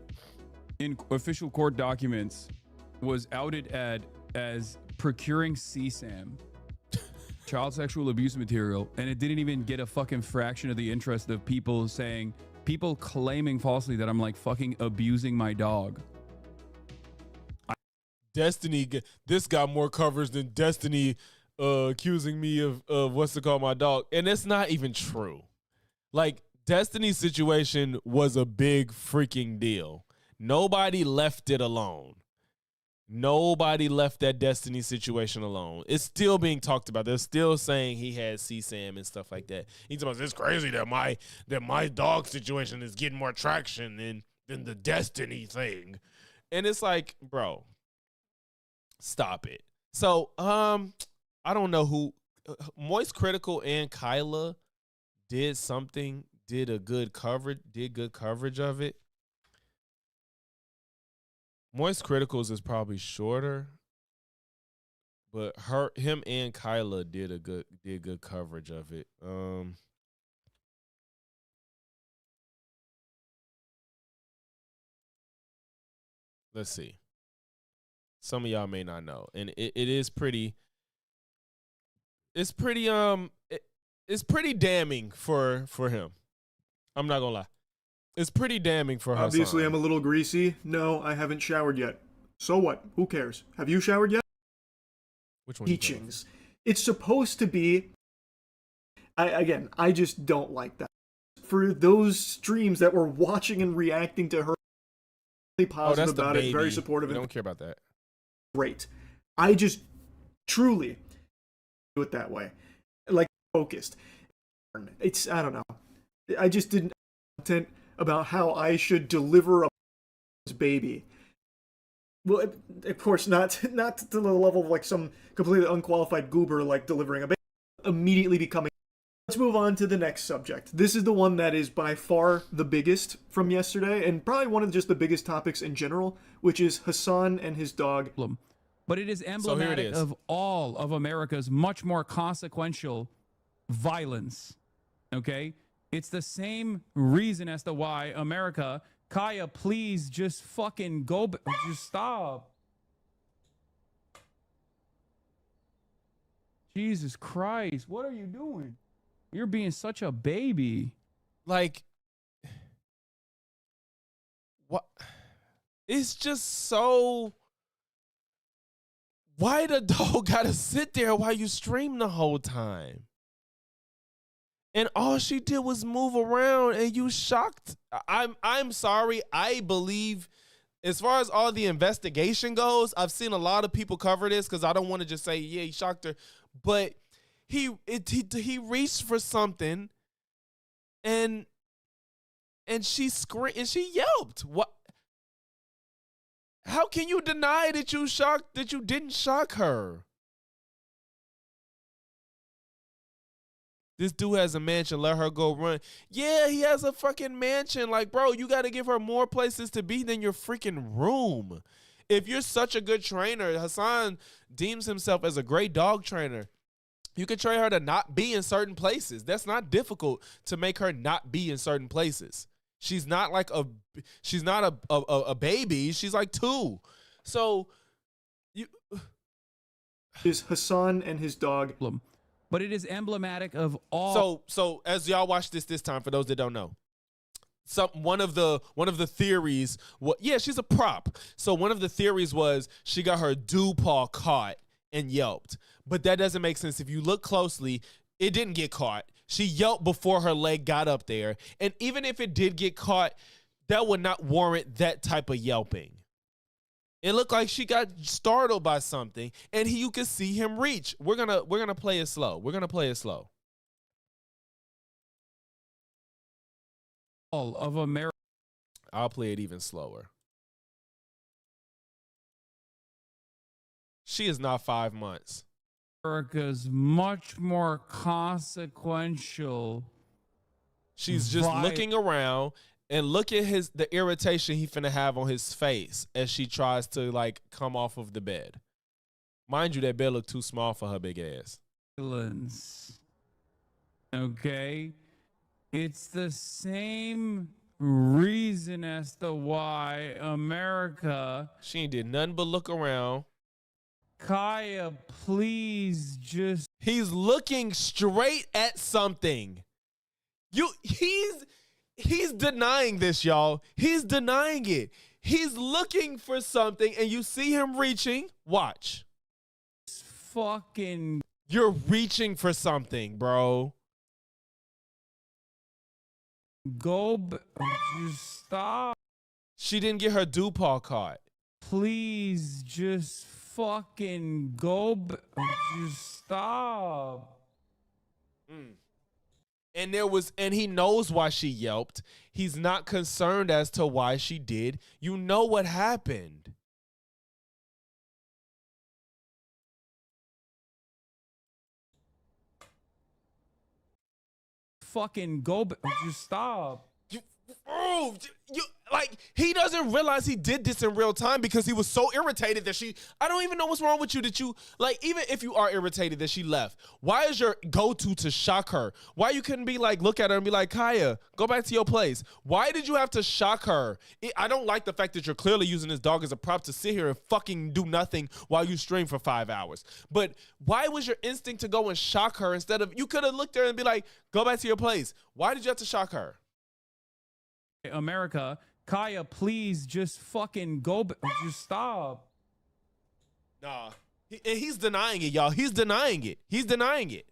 in official court documents, was outed as procuring CSAM, child sexual abuse material, and it didn't even get a fucking fraction of the interest of people claiming falsely that I'm like fucking abusing my dog. Destiny, this got more coverage than Destiny accusing me of what's to call my dog. And that's not even true. Like, Destiny's situation was a big freaking deal. Nobody left it alone. Nobody left that Destiny situation alone. It's still being talked about. They're still saying he had CSAM and stuff like that. He's about, it's crazy that my dog situation is getting more traction than the Destiny thing. And it's like, bro, stop it. So, I don't know who Moist Critical and Kyla did good coverage of it. Moist Criticals is probably shorter, but him and Kyla did good coverage of it. Let's see. Some of y'all may not know, and it is pretty. It's pretty it's pretty damning for him. I'm not gonna lie. It's pretty damning for her. Obviously, I'm a little greasy. No, I haven't showered yet. So what? Who cares? Have you showered yet? Which one? Teachings. It's supposed to be. I just don't like that. For those streams that were watching and reacting to her, really positive about it, very supportive. I don't care about that. Great. I just truly do it that way, like focused. I don't know. I just didn't content about how I should deliver a baby. Well, of course, not to the level of like some completely unqualified goober like delivering a baby. Immediately becoming. Let's move on to the next subject. This is the one that is by far the biggest from yesterday, and probably one of just the biggest topics in general, which is Hassan and his dog. But it is emblematic of all of America's much more consequential violence. Okay? It's the same reason as to why America, Kaya, please just fucking go, just stop. Jesus Christ, what are you doing? You're being such a baby. Like, what? It's just so. Why the dog gotta sit there while you stream the whole time? And all she did was move around, and you shocked. I'm sorry. I believe, as far as all the investigation goes, I've seen a lot of people cover this because I don't want to just say, yeah, he shocked her, but he reached for something, and she screamed and she yelped. What? How can you deny that you didn't shock her? This dude has a mansion. Let her go run. Yeah, he has a fucking mansion. Like, bro, you got to give her more places to be than your freaking room. If you're such a good trainer, Hassan deems himself as a great dog trainer. You can train her to not be in certain places. That's not difficult to make her not be in certain places. She's not like she's not a baby. She's like 2. So is Hassan and his dog. But it is emblematic of all. So as y'all watch this time, for those that don't know, one of the theories, she's a prop. So one of the theories was she got her dew paw caught and yelped, but that doesn't make sense. If you look closely, it didn't get caught. She yelped before her leg got up there, and even if it did get caught, that would not warrant that type of yelping. It looked like she got startled by something, and you could see him reach. We're gonna play it slow. We're gonna play it slow. All of America. I'll play it even slower. She is not 5 months. America's much more consequential. She's just looking around. And look at the irritation he finna have on his face as she tries to like come off of the bed. Mind you, that bed looked too small for her big ass. Okay? It's the same reason as to why America. She ain't did nothing but look around. Kaya, please just. He's looking straight at something. He's denying this, y'all. He's denying it. He's looking for something, and you see him reaching. Watch. Fucking. You're reaching for something, bro. Just stop. She didn't get her DuPont card. Please just fucking go. Just stop. And he knows why she yelped. He's not concerned as to why she did. You know what happened. Fucking go. Just stop. He doesn't realize he did this in real time because he was so irritated that I don't even know what's wrong with you that you, like, even if you are irritated that she left, why is your go-to to shock her? Why you couldn't be like, look at her and be like, Kaya, go back to your place? Why did you have to shock her? I don't like the fact that you're clearly using this dog as a prop to sit here and fucking do nothing while you stream for 5 hours. But why was your instinct to go and shock her instead of, you could have looked at her and be like, go back to your place? Why did you have to shock her? America, Kaya, please just fucking go. Just stop. Nah. He's denying it, y'all. He's denying it. He's denying it.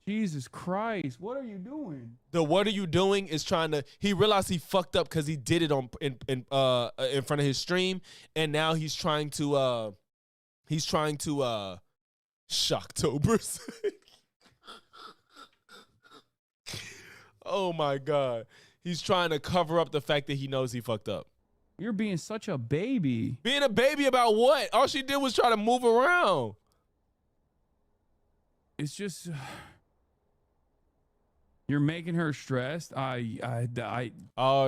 Jesus Christ. What are you doing? The what are you doing is trying to, he realized he fucked up because he did it in front of his stream, and now he's trying to Shocktober. Oh my God. He's trying to cover up the fact that he knows he fucked up. You're being such a baby. Being a baby about what? All she did was try to move around. It's just, you're making her stressed.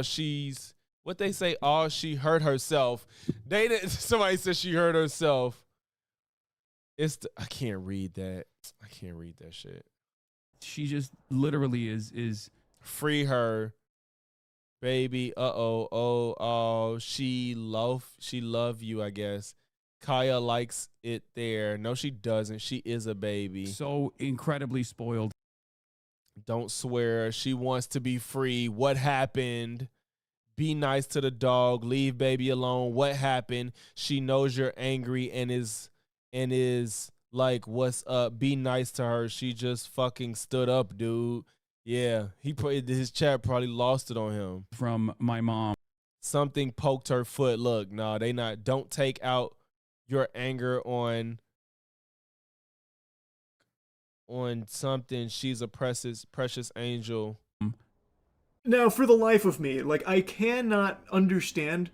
She's, what they say, she hurt herself. Somebody said she hurt herself. I can't read that. I can't read that shit. She just literally is. Free her, baby. She love you, I guess. Kaya likes it there. No, she doesn't. She is a baby. So incredibly spoiled. Don't swear. She wants to be free. What happened? Be nice to the dog. Leave baby alone. What happened? She knows you're angry and is like, what's up? Be nice to her. She just fucking stood up, dude. Yeah, his chat probably lost it on him. From my mom. Something poked her foot. Look, no, they not. Don't take out your anger on something. She's a precious angel. Now, for the life of me, like, I cannot understand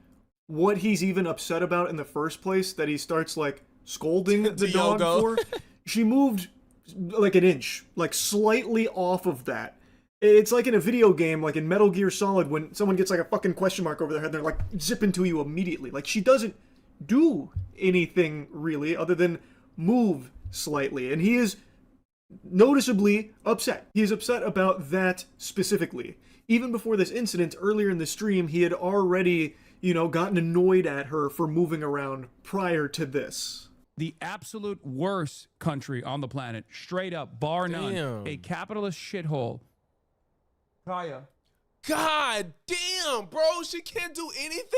what he's even upset about in the first place, that he starts, like, scolding the dog for. She moved like an inch, like slightly off of that. It's like in a video game, like in Metal Gear Solid, when someone gets like a fucking question mark over their head, they're like zipping to you immediately. Like, she doesn't do anything really other than move slightly. And he is noticeably upset. He is upset about that specifically. Even before this incident, earlier in the stream, he had already, gotten annoyed at her for moving around prior to this. The absolute worst country on the planet, straight up, bar none. Damn. A capitalist shithole. Kaya. God damn, bro. She can't do anything?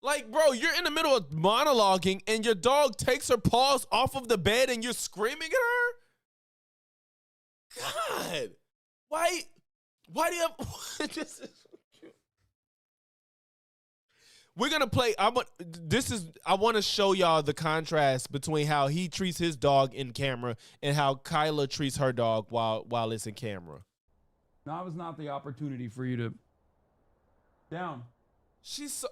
Like, bro, you're in the middle of monologuing and your dog takes her paws off of the bed and you're screaming at her? God. Why do you have... This is so cute. We're going to play... I want to show y'all the contrast between how he treats his dog in camera and how Kyla treats her dog while it's in camera. Now was not the opportunity for you to... Down. She's so...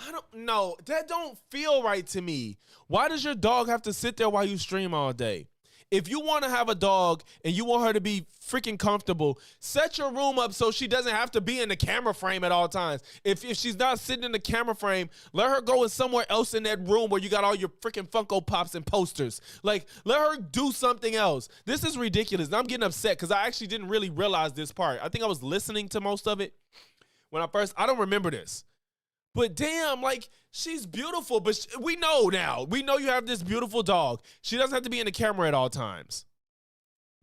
I don't know. That don't feel right to me. Why does your dog have to sit there while you stream all day? If you want to have a dog and you want her to be freaking comfortable, set your room up so she doesn't have to be in the camera frame at all times. If she's not sitting in the camera frame, let her go in somewhere else in that room where you got all your freaking Funko Pops and posters. Like, let her do something else. This is ridiculous. And I'm getting upset because I actually didn't really realize this part. I think I was listening to most of it when I don't remember this. But damn, like, she's beautiful, but we know now. We know you have this beautiful dog. She doesn't have to be in the camera at all times.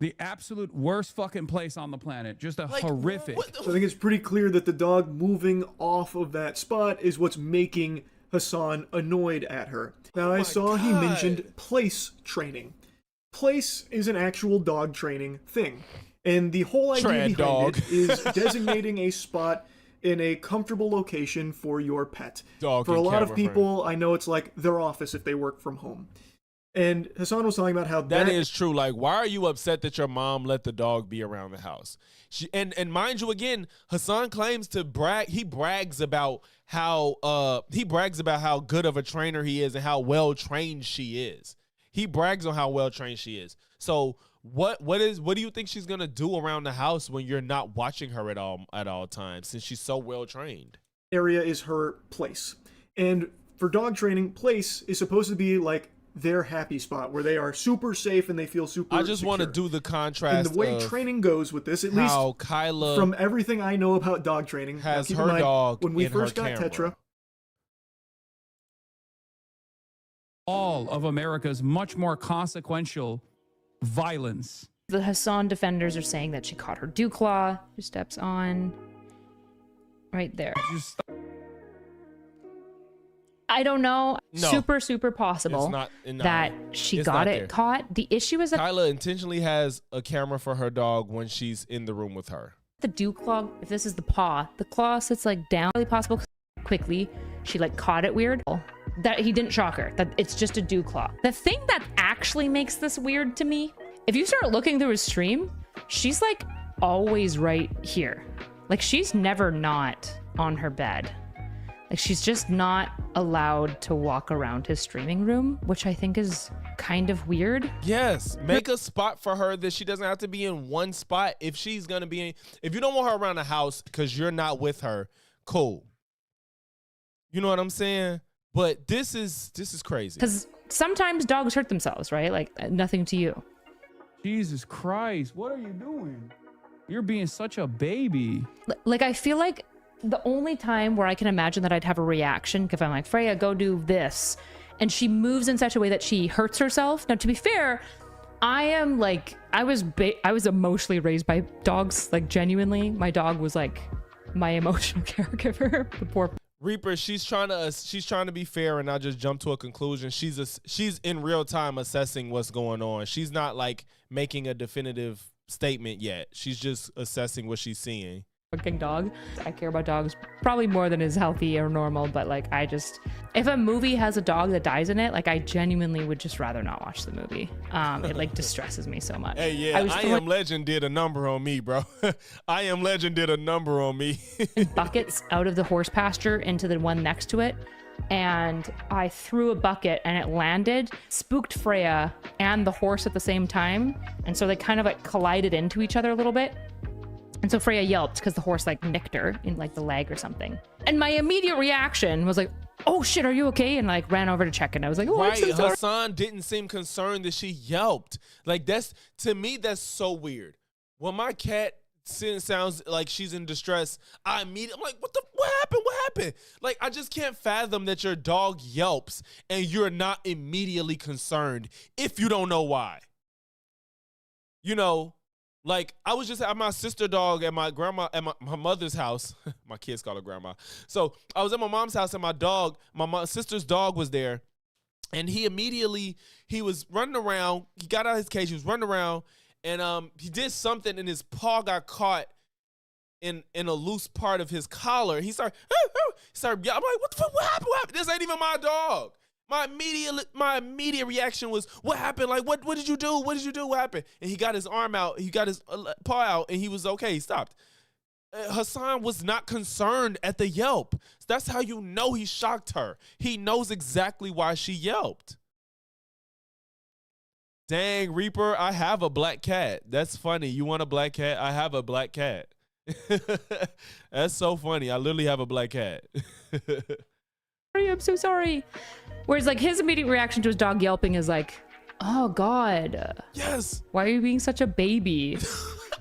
The absolute worst fucking place on the planet. Just a horrific. So I think it's pretty clear that the dog moving off of that spot is what's making Hassan annoyed at her. Now, I saw he mentioned place training. Place is an actual dog training thing. And the whole idea behind it is designating a spot in a comfortable location for your pet. Dog for a lot of camera people, I know it's like their office if they work from home. And Hassan was talking about how that is true. Like, why are you upset that your mom let the dog be around the house? And mind you, again, Hassan claims to brag. He brags about how good of a trainer he is and how well trained she is. He brags on how well trained she is. So what do you think she's gonna do around the house when you're not watching her at all times, since she's so well trained? Area is her place. And for dog training, place is supposed to be like their happy spot where they are super safe and they feel super I just want to do the contrast. And the way training goes with this, at least Kyla from everything I know about dog training, has keep her in mind, dog when we in first her got camera. Tetra, All of America's much more consequential violence. The Hassan defenders are saying that she caught her dew claw, who steps on right there. I don't know. No. Super possible It's not- no, that she it's got not it there. caught. The issue is that Kyla intentionally has a camera for her dog when she's in the room with her. the dew claw, if this is the paw, the claw sits like down. Really possible quickly. She like caught it weird. That he didn't shock her. That it's just a dew claw. The thing that actually makes this weird to me, if you start looking through his stream, she's like always right here. Like she's never not on her bed. Like she's just not allowed to walk around his streaming room, which I think is kind of weird. Yes, make a spot for her that she doesn't have to be in one spot. If she's gonna be in, if you don't want her around the house because you're not with her, cool. You know what I'm saying? But this is crazy. Because sometimes dogs hurt themselves, right? Like nothing to you. Jesus Christ, what are you doing? You're being such a baby. Like I feel like the only time where I can imagine that I'd have a reaction, if I'm like, Freya, go do this, and she moves in such a way that she hurts herself. Now, to be fair, I was emotionally raised by dogs. Like genuinely, my dog was like my emotional caregiver. The poor Reaper, she's trying to be fair and not just jump to a conclusion. She's in real time assessing what's going on. She's not like making a definitive statement yet. She's just assessing what she's seeing. fucking dog. I care about dogs probably more than is healthy or normal, but like if a movie has a dog that dies in it, like I genuinely would just rather not watch the movie. It like distresses me so much. Hey, yeah, I Am Legend did a number on me, bro. I Am Legend did a number on me. Buckets out of the horse pasture into the one next to it. And I threw a bucket and it landed, spooked Freya and the horse at the same time. And so they kind of like collided into each other a little bit. And so Freya yelped because the horse like nicked her in like the leg or something. And my immediate reaction was like, oh shit, are you okay? And like ran over to check and I was like, oh, I'm so sorry. Hassan didn't seem concerned that she yelped. Like to me, that's so weird. When my cat sounds like she's in distress, I'm like, what happened? Like, I just can't fathom that your dog yelps and you're not immediately concerned if you don't know why. You know, like I was just at my sister dog at my mother's house. My kids call her grandma. So I was at my mom's house and my sister's dog was there, and he was running around. He got out of his cage. He was running around. And he did something, and his paw got caught in a loose part of his collar. He started yelling. I'm like, what the fuck? What happened? This ain't even my dog. My immediate reaction was, what happened? Like, what did you do? What did you do? What happened? And he got his arm out. He got his paw out, and he was okay. He stopped. Hassan was not concerned at the yelp. That's how you know he shocked her. He knows exactly why she yelped. Dang, Reaper, I have a black cat. That's funny. You want a black cat? I have a black cat. That's so funny. I literally have a black cat. I'm so sorry. Whereas like his immediate reaction to his dog yelping is like, oh God. Yes. Why are you being such a baby?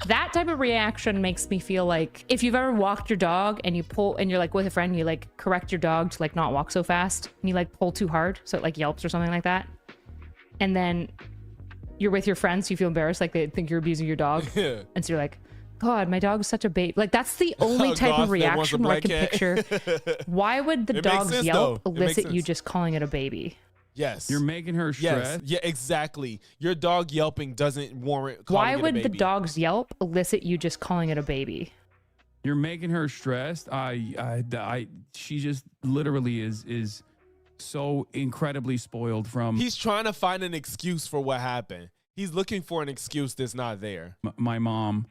That type of reaction makes me feel like if you've ever walked your dog and you pull and you're like with a friend, you like correct your dog to like not walk so fast and you like pull too hard so it like yelps or something like that. And then you're with your friends, so you feel embarrassed, like they think you're abusing your dog. Yeah. And so you're like, God, my dog's such a baby. Like that's the only type of reaction where I can picture. Why would the dog's yelp elicit you just calling it a baby? Yes. You're making her stressed. Yes. Yeah, exactly. Your dog yelping doesn't warrant calling Why it a would baby. the dog's yelp elicit you just calling it a baby? You're making her stressed. She just literally is so incredibly spoiled from. He's trying to find an excuse for what happened. He's looking for an excuse that's not there. My mom.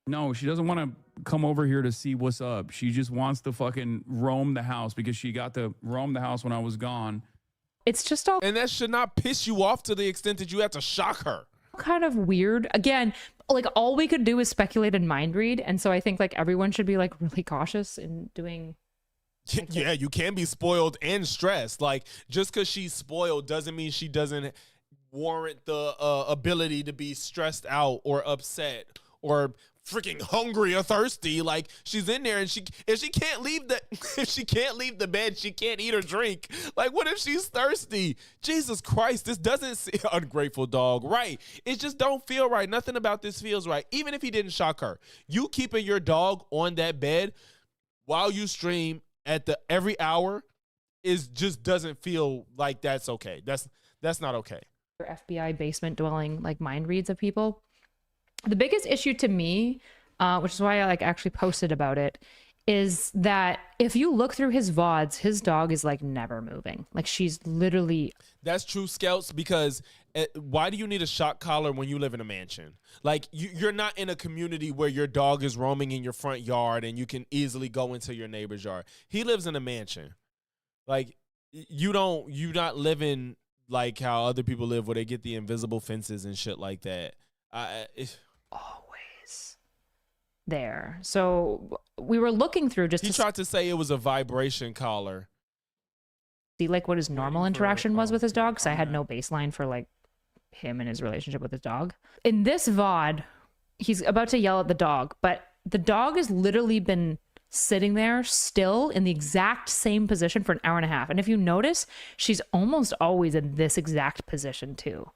No, she doesn't want to come over here to see what's up. She just wants to fucking roam the house because she got to roam the house when I was gone. It's just all And that should not piss you off to the extent that you have to shock her. kind of weird. Again, like all we could do is speculate and mind read. And so I think like everyone should be like really cautious in doing. Yeah, you can be spoiled and stressed. Like just because she's spoiled doesn't mean she doesn't warrant the ability to be stressed out or upset or freaking hungry or thirsty. Like she's in there and if she can't leave the bed, she can't eat or drink. Like what if she's thirsty? Jesus Christ, this doesn't seem ungrateful dog, right? It just don't feel right. Nothing about this feels right. Even if he didn't shock her, you keeping your dog on that bed while you stream at every hour just doesn't feel like that's okay. That's not okay. FBI basement dwelling like mind reads of people. The biggest issue to me, which is why I like actually posted about it, is that if you look through his VODs, his dog is like never moving. Like she's literally. That's true, Scouts, because why do you need a shock collar when you live in a mansion? Like you're not in a community where your dog is roaming in your front yard and you can easily go into your neighbor's yard. He lives in a mansion. Like you're not living like how other people live where they get the invisible fences and shit like that. Always there. So we were looking through just he tried to say it was a vibration collar. See like what his normal interaction was with his dog, because I had no baseline for like him and his relationship with his dog. In this VOD, he's about to yell at the dog, but the dog has literally been sitting there still in the exact same position for an hour and a half. And if you notice, she's almost always in this exact position too.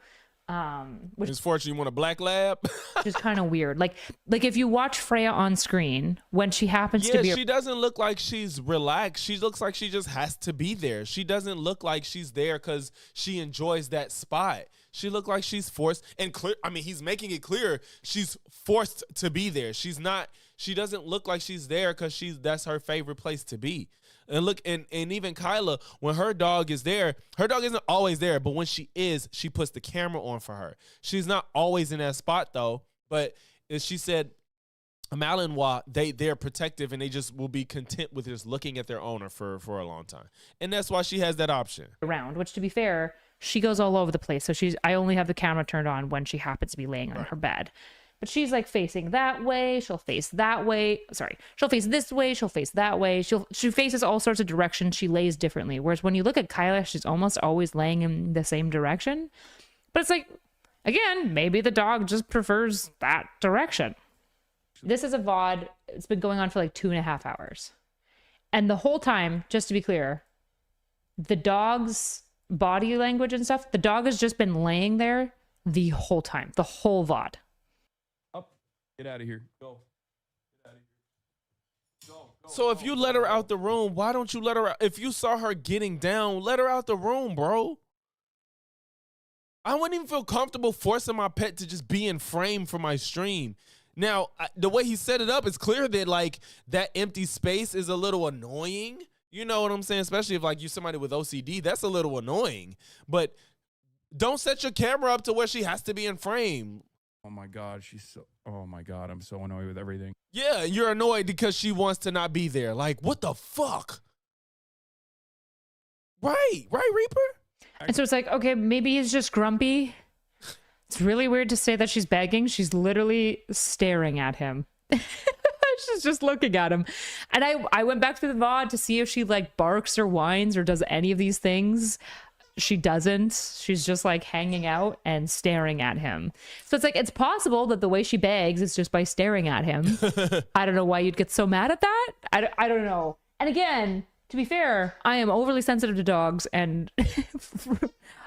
Which is fortunate you want a black lab. Which is kind of weird. Like if you watch Freya on screen, when she happens to be, she doesn't look like she's relaxed. She looks like she just has to be there. She doesn't look like she's there because she enjoys that spot. She looked like she's forced and clear. I mean, he's making it clear she's forced to be there. She doesn't look like she's there because that's her favorite place to be. And look, and even Kyla, when her dog is there, her dog isn't always there, but when she is, she puts the camera on for her. She's not always in that spot though, but as she said, Malinois, they're protective and they just will be content with just looking at their owner for a long time. And that's why she has that option. Around, which to be fair, she goes all over the place. So I only have the camera turned on when she happens to be laying on her bed. But she's like facing that way. She'll face that way. Sorry. She'll face this way. She'll face that way. She faces all sorts of directions. She lays differently. Whereas when you look at Kyla, she's almost always laying in the same direction. But it's like, again, maybe the dog just prefers that direction. This is a VOD. It's been going on for like 2.5 hours. And the whole time, just to be clear, the dog's body language and stuff, the dog has just been laying there the whole time, the whole VOD. Get out of here. Go. So if you let her out the room, why don't you let her out? If you saw her getting down, let her out the room, bro. I wouldn't even feel comfortable forcing my pet to just be in frame for my stream. Now, the way he set it up, it's clear that like that empty space is a little annoying. You know what I'm saying? Especially if like you're somebody with OCD, that's a little annoying. But don't set your camera up to where she has to be in frame. Oh my God, oh my God, I'm so annoyed with everything. Yeah, you're annoyed because she wants to not be there. Like, what the fuck? Right, Reaper? And so it's like, okay, maybe he's just grumpy. It's really weird to say that she's begging. She's literally staring at him. She's just looking at him. And I went back to the VOD to see if she like barks or whines or does any of these things. She doesn't. She's just like hanging out and staring at him. So it's like, it's possible that the way she begs is just by staring at him. I don't know why you'd get so mad at that. I don't know. And again, to be fair, I am overly sensitive to dogs, and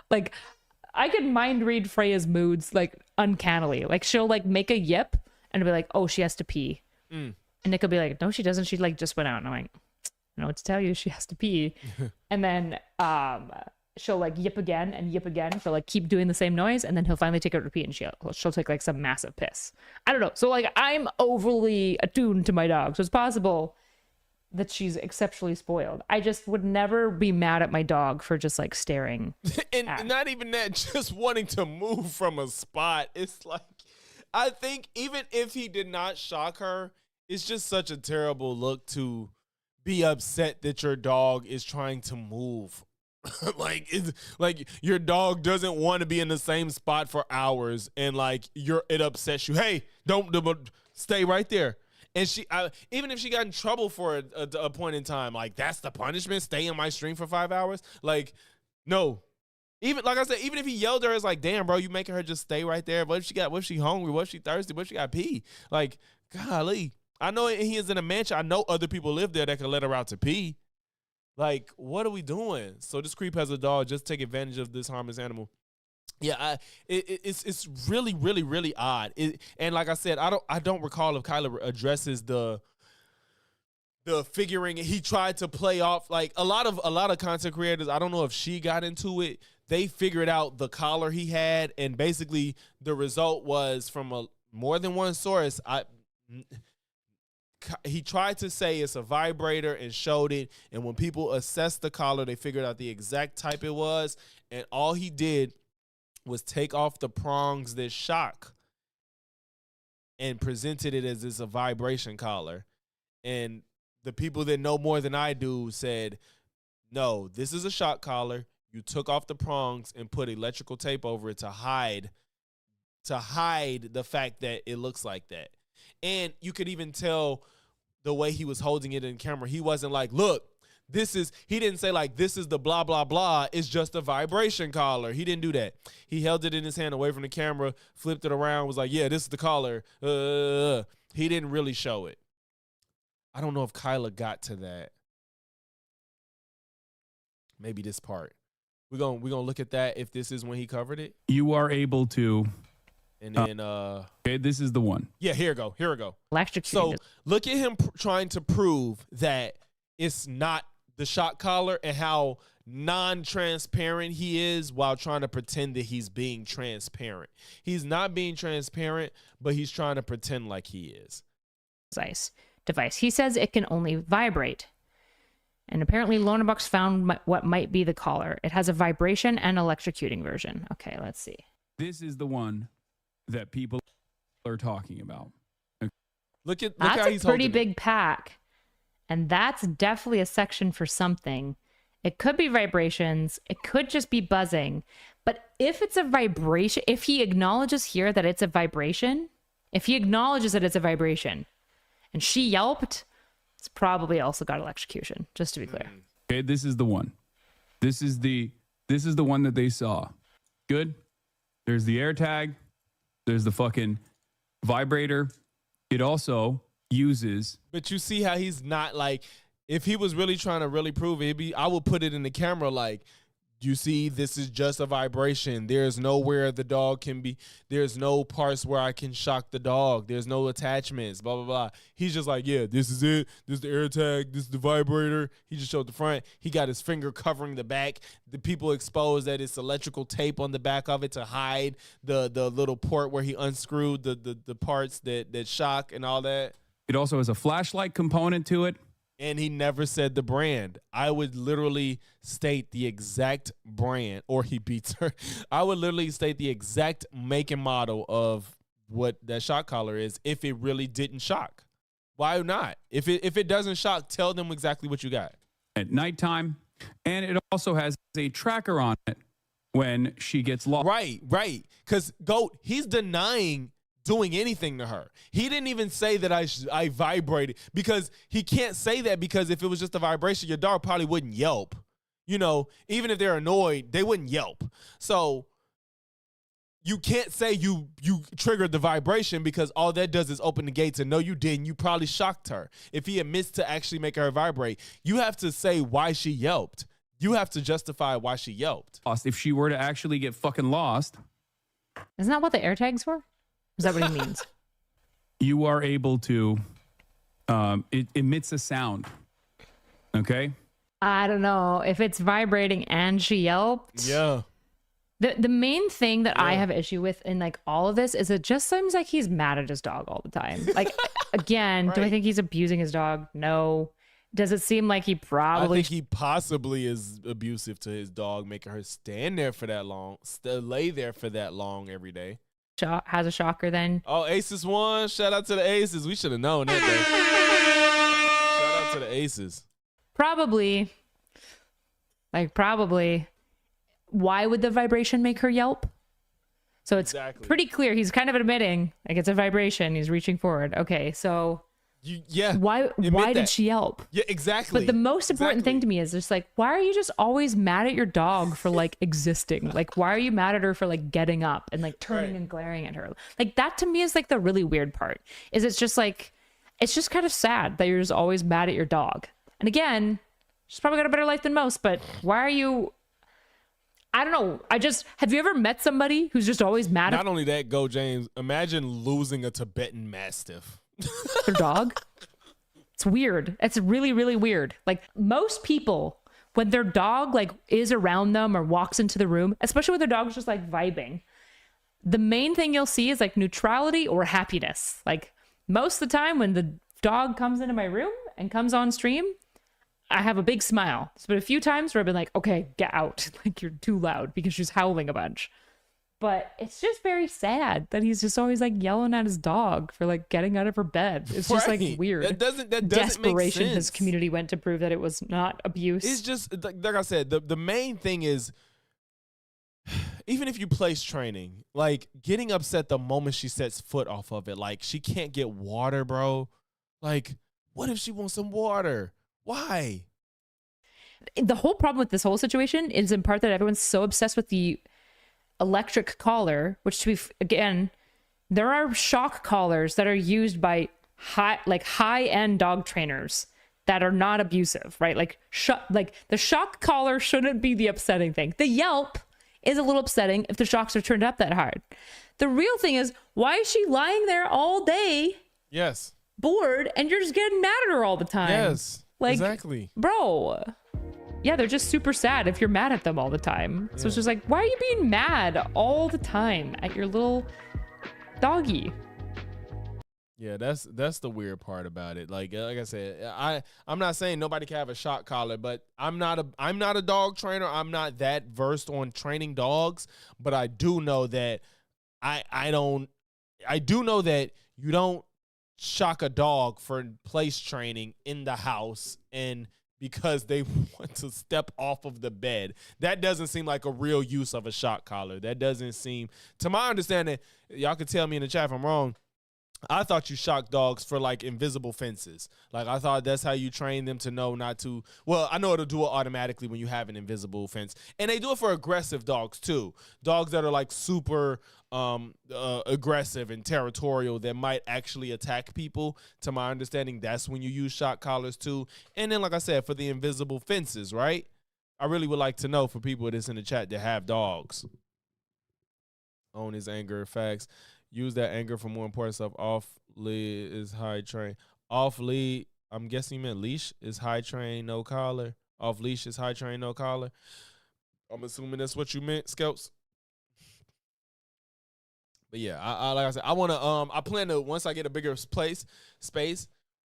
like I can mind read Freya's moods like uncannily. Like she'll like make a yip and be like, oh, she has to pee. And Nick will be like, no, she doesn't. She like just went out. And I'm like, I know what to tell you. She has to pee. And then she'll like yip again and yip again. She'll like keep doing the same noise, and then he'll finally take her to pee, and she'll take like some massive piss. I don't know. So like I'm overly attuned to my dog, so it's possible that she's exceptionally spoiled. I just would never be mad at my dog for just like staring. And not even that, just wanting to move from a spot. It's like, I think even if he did not shock her, it's just such a terrible look to be upset that your dog is trying to move. Like your dog doesn't want to be in the same spot for hours, and like it upsets you. Hey, don't stay right there. And even if she got in trouble for a point in time, like that's the punishment, stay in my stream for 5 hours. Like, no. Even like I said, even if he yelled at her, it's like, damn, bro, you making her just stay right there. What if she hungry? What if she thirsty? What if she got pee? Like, golly. I know he is in a mansion. I know other people live there that can let her out to pee. Like, what are we doing? So this creep has a dog. Just take advantage of this harmless animal. Yeah, it's really, really, really odd. And like I said, I don't recall if Kyler addresses the figuring. He tried to play off like a lot of content creators. I don't know if she got into it. They figured out the collar he had, and basically the result was from more than one source. He tried to say it's a vibrator and showed it, and when people assessed the collar, they figured out the exact type it was, and all he did was take off the prongs that shock and presented it as it's a vibration collar. And the people that know more than I do said, no, this is a shock collar. You took off the prongs and put electrical tape over it to hide the fact that it looks like that. And you could even tell the way he was holding it in camera. He wasn't like, look, he didn't say like, this is the blah, blah, blah. It's just a vibration collar. He didn't do that. He held it in his hand away from the camera, flipped it around, was like, yeah, this is the collar. He didn't really show it. I don't know if Kyla got to that. Maybe this part. We're gonna look at that if this is when he covered it. You are able to. And then, okay, this is the one. Yeah, here we go. Electric. So look at him trying to prove that it's not the shock collar and how non-transparent he is while trying to pretend that he's being transparent. He's not being transparent, but he's trying to pretend like he is. Device. He says it can only vibrate. And apparently Lonabox found what might be the collar. It has a vibration and electrocuting version. Okay, let's see. This is the one that people are talking about. Okay. Look that's how he's a pretty holding big it. pack. And that's definitely a section for something. It could be vibrations. It could just be buzzing. But if it's a vibration, if he acknowledges here that it's a vibration, and she yelped, it's probably also got electrocution, just to be clear. Okay, this is the one. This is the one that they saw. Good. There's the air tag. There's the fucking vibrator. It also uses. But you see how he's not like, if he was really trying to really prove it, I would put it in the camera like, you see, this is just a vibration. There's nowhere the dog can be. There's no parts where I can shock the dog. There's no attachments, blah, blah, blah. He's just like, yeah, this is it. This is the air tag. This is the vibrator. He just showed the front. He got his finger covering the back. The people exposed that it's electrical tape on the back of it to hide the little port where he unscrewed the parts that shock and all that. It also has a flashlight component to it. And he never said the brand. I would literally state the exact brand, or he beats her. I would literally state the exact make and model of what that shock collar is if it really didn't shock. Why not? If it doesn't shock, tell them exactly what you got. At nighttime. And it also has a tracker on it when she gets lost. Right. Because GOAT, he's denying doing anything to her. He didn't even say that I vibrated, because he can't say that, because if it was just a vibration, your dog probably wouldn't yelp. You know, even if they're annoyed, they wouldn't yelp. So you can't say you triggered the vibration, because all that does is open the gates, and no, you didn't. You probably shocked her. If he admits to actually making her vibrate, you have to say why she yelped. You have to justify why she yelped. If she were to actually get fucking lost. Isn't that what the air tags were? Is that what he means? You are able to, it emits a sound. Okay? I don't know. If it's vibrating and she yelped. Yeah. The main thing that I have issue with in like all of this is it just seems like he's mad at his dog all the time. Like, again, do I think he's abusing his dog? No. Does it seem like he probably... I think he possibly is abusive to his dog, making her stand there for that long, lay there for that long every day. has a shocker then. Oh, Aces won. Shout out to the Aces. We should have known that day. Shout out to the Aces. Probably. Why would the vibration make her yelp? So it's pretty clear. He's kind of admitting, like, it's a vibration. He's reaching forward. Okay, so... Why did she yelp? Yeah, exactly. But the most important thing to me is just like, why are you just always mad at your dog for like existing? Like, why are you mad at her for like getting up and like turning and glaring at her? Like, that to me is like the really weird part. Is it's just like, it's just kind of sad that you're just always mad at your dog. And again, she's probably got a better life than most, but why are you... I don't know. Have you ever met somebody who's just always mad at... Not only that, Go James, imagine losing a Tibetan Mastiff. Their dog? It's weird. It's really, really weird. Like, most people, when their dog like is around them or walks into the room, especially when their dog's just like vibing, the main thing you'll see is like neutrality or happiness. Like, most of the time when the dog comes into my room and comes on stream, I have a big smile. But a few times where I've been like, okay, get out. Like, you're too loud, because she's howling a bunch. But it's just very sad that he's just always like yelling at his dog for like getting out of her bed. It's just like weird. That doesn't desperation make sense. his community went to prove that it was not abuse. It's just like I said, the main thing is, even if you place training, like getting upset the moment she sets foot off of it, like she can't get water, bro. Like, what if she wants some water? Why? The whole problem with this whole situation is in part that everyone's so obsessed with the electric collar, which again, there are shock collars that are used by high-end dog trainers that are not abusive, right? Like the shock collar shouldn't be the upsetting thing. The yelp is a little upsetting if the shocks are turned up that hard. The real thing is, why is she lying there all day? Yes. Bored, and you're just getting mad at her all the time. Yes. Like, exactly. Bro. Yeah, they're just super sad if you're mad at them all the time. So it's just like, why are you being mad all the time at your little doggy? Yeah, that's the weird part about it. Like I said, I'm not saying nobody can have a shock collar, but I'm not a dog trainer. I'm not that versed on training dogs, but I do know that I do know that you don't shock a dog for place training in the house and because they want to step off of the bed. That doesn't seem like a real use of a shock collar. That doesn't seem, to my understanding, y'all can tell me in the chat if I'm wrong, I thought you shocked dogs for like invisible fences. Like I thought that's how you train them to know not to. Well, I know it'll do it automatically when you have an invisible fence. And they do it for aggressive dogs too. Dogs that are like super aggressive and territorial that might actually attack people. To my understanding, that's when you use shock collars too. And then, like I said, for the invisible fences, right? I really would like to know for people that's in the chat that have dogs. Own his anger. Facts. Use that anger for more important stuff. Off lead is high train. Off lead, I'm guessing you meant leash is high train, no collar. Off leash is high train, no collar. I'm assuming that's what you meant, Scouts. But yeah, I like I said, I plan to, once I get a bigger space,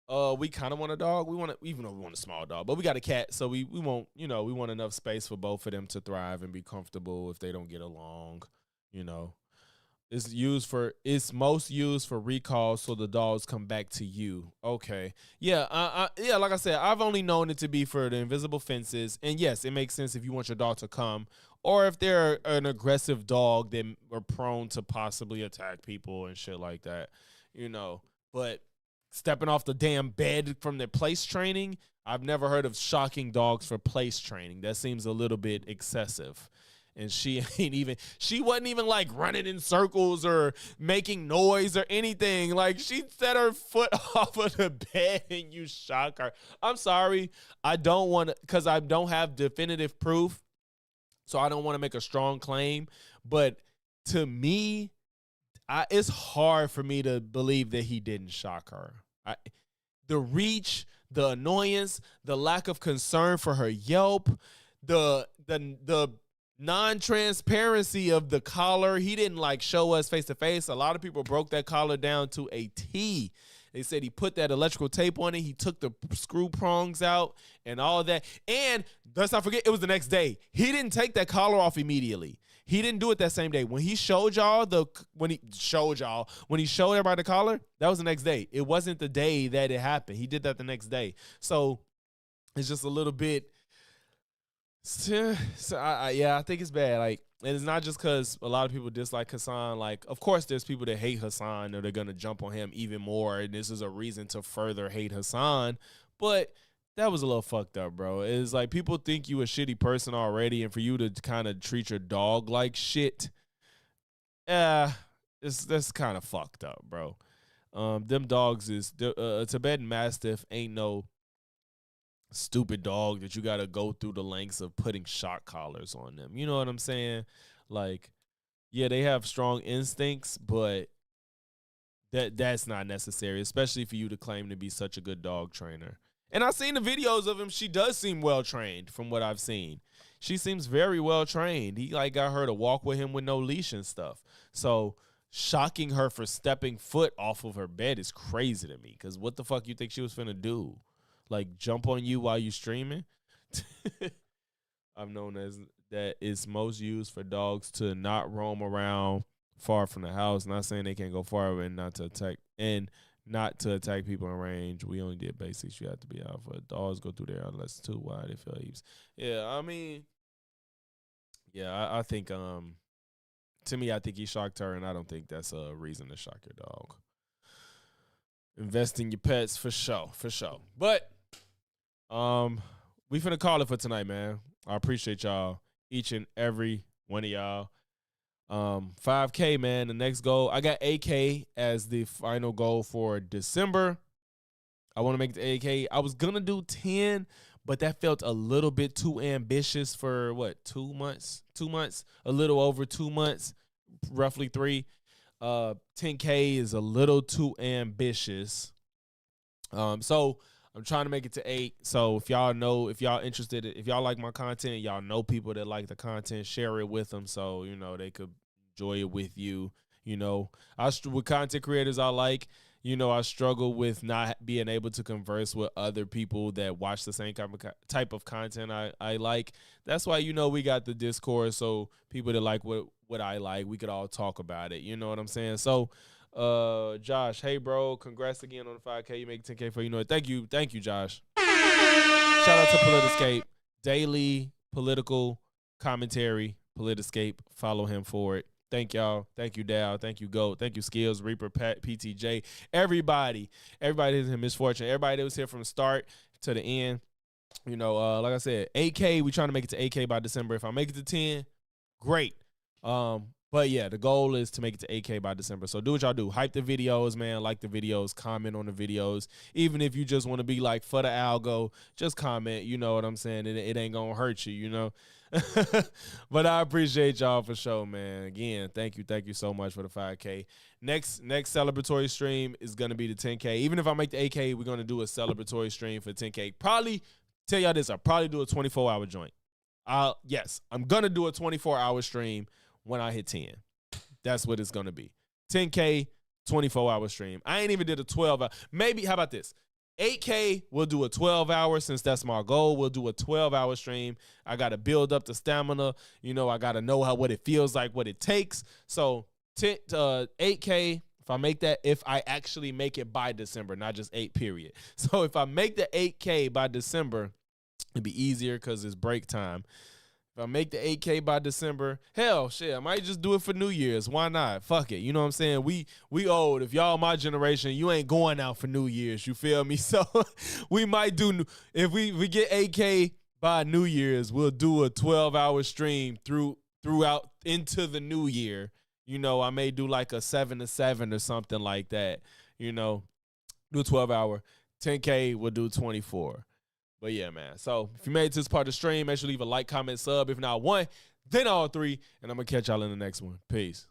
we kind of want a dog. Even though we want a small dog, but we got a cat, so we want enough space for both of them to thrive and be comfortable if they don't get along, It's most used for recalls, so the dogs come back to you. Okay, yeah, yeah. Like I said, I've only known it to be for the invisible fences, and yes, it makes sense if you want your dog to come, or if they're an aggressive dog that are prone to possibly attack people and shit like that, you know. But stepping off the damn bed from their place training, I've never heard of shocking dogs for place training. That seems a little bit excessive. And she wasn't even like running in circles or making noise or anything. Like, she set her foot off of the bed and you shock her. I'm sorry. I don't want to, because I don't have definitive proof. So I don't want to make a strong claim. But to me, it's hard for me to believe that he didn't shock her. The reach, the annoyance, the lack of concern for her yelp, the non-transparency of the collar. He didn't like show us face to face. A lot of people broke that collar down to a T. They said he put that electrical tape on it. He took the screw prongs out and all of that. And let's not forget, it was the next day. He didn't take that collar off immediately. He didn't do it that same day. When he showed when he showed everybody the collar, that was the next day. It wasn't the day that it happened. He did that the next day. So it's just a little bit. I think it's bad. Like, and it's not just because a lot of people dislike Hassan. Like, of course, there's people that hate Hassan or they're gonna jump on him even more, and this is a reason to further hate Hassan. But that was a little fucked up, bro. It's like people think you a shitty person already, and for you to kind of treat your dog like shit, that's kind of fucked up, bro. Them dogs is a Tibetan Mastiff ain't no stupid dog that you got to go through the lengths of putting shock collars on them. You know what I'm saying? Like, yeah, they have strong instincts, but that's not necessary, especially for you to claim to be such a good dog trainer. And I've seen the videos of him. She does seem well trained from what I've seen. She seems very well trained. He like got her to walk with him with no leash and stuff. So shocking her for stepping foot off of her bed is crazy to me, because what the fuck you think she was finna do? Like, jump on you while you streaming? I've known as that it's most used for dogs to not roam around far from the house. Not saying they can't go far, but not to attack people in range. We only did basics. You have to be out for dogs go through there unless it's too wide. They feel heaps. Yeah, I mean, yeah, I think to me, I think he shocked her, and I don't think that's a reason to shock your dog. Invest in your pets for sure. But we finna call it for tonight, man. I appreciate y'all, each and every one of y'all. 5K, man, the next goal. I got 8K as the final goal for December. I want to make it to 8K. I was gonna do 10, but that felt a little bit too ambitious for 2 months? 2 months, a little over 2 months, roughly 3. 10K is a little too ambitious. So I'm trying to make it to 8. So if y'all know, if y'all interested, if y'all like my content, y'all know people that like the content, share it with them so, you know, they could enjoy it with you. You know, with content creators I like, you know, I struggle with not being able to converse with other people that watch the same type of content I like. That's why, you know, we got the Discord, so people that like what I like, we could all talk about it. You know what I'm saying? So, Josh, hey, bro, congrats again on the 5K. You make 10K for, you know it. Thank you, Josh. Shout out to Politiscape. Daily political commentary, Politiscape. Follow him for it. Thank y'all. Thank you, Dow. Thank you, Goat. Thank you, Skills, Reaper, Pat, PTJ. Everybody is in misfortune. Everybody that was here from the start to the end. You know, like I said, 8K. We trying to make it to 8K by December. If I make it to 10, great. But yeah, the goal is to make it to 8K by December. So do what y'all do. Hype the videos, man. Like the videos. Comment on the videos. Even if you just want to be like, for the algo, just comment. You know what I'm saying? It ain't going to hurt you, you know? But I appreciate y'all for sure, man. Again, thank you so much for the 5K. Next celebratory stream is going to be the 10K. Even if I make the 8K, we're going to do a celebratory stream for 10K. Probably, tell y'all this, I'll probably do a 24-hour joint. Yes, I'm going to do a 24-hour stream when I hit 10. That's what it's going to be. 10K, 24-hour stream. I ain't even did a 12-hour. Maybe, how about this? 8K, we'll do a 12-hour since that's my goal. We'll do a 12-hour stream. I got to build up the stamina. You know, I got to know what it feels like, what it takes. So 8K. If I actually make it by December, not just 8 period. So if I make the 8K by December, it'd be easier because it's break time. If I make the 8K by December, hell, shit, I might just do it for New Year's. Why not? Fuck it. You know what I'm saying? We old. If y'all my generation, you ain't going out for New Year's. You feel me? So we might do, if we get 8K by New Year's, we'll do a 12-hour stream throughout into the new year. You know, I may do like a 7 to 7 or something like that. You know, do a 12-hour. 10K, we'll do 24. But yeah, man. So if you made it to this part of the stream, make sure to leave a like, comment, sub. If not one, then all three. And I'm going to catch y'all in the next one. Peace.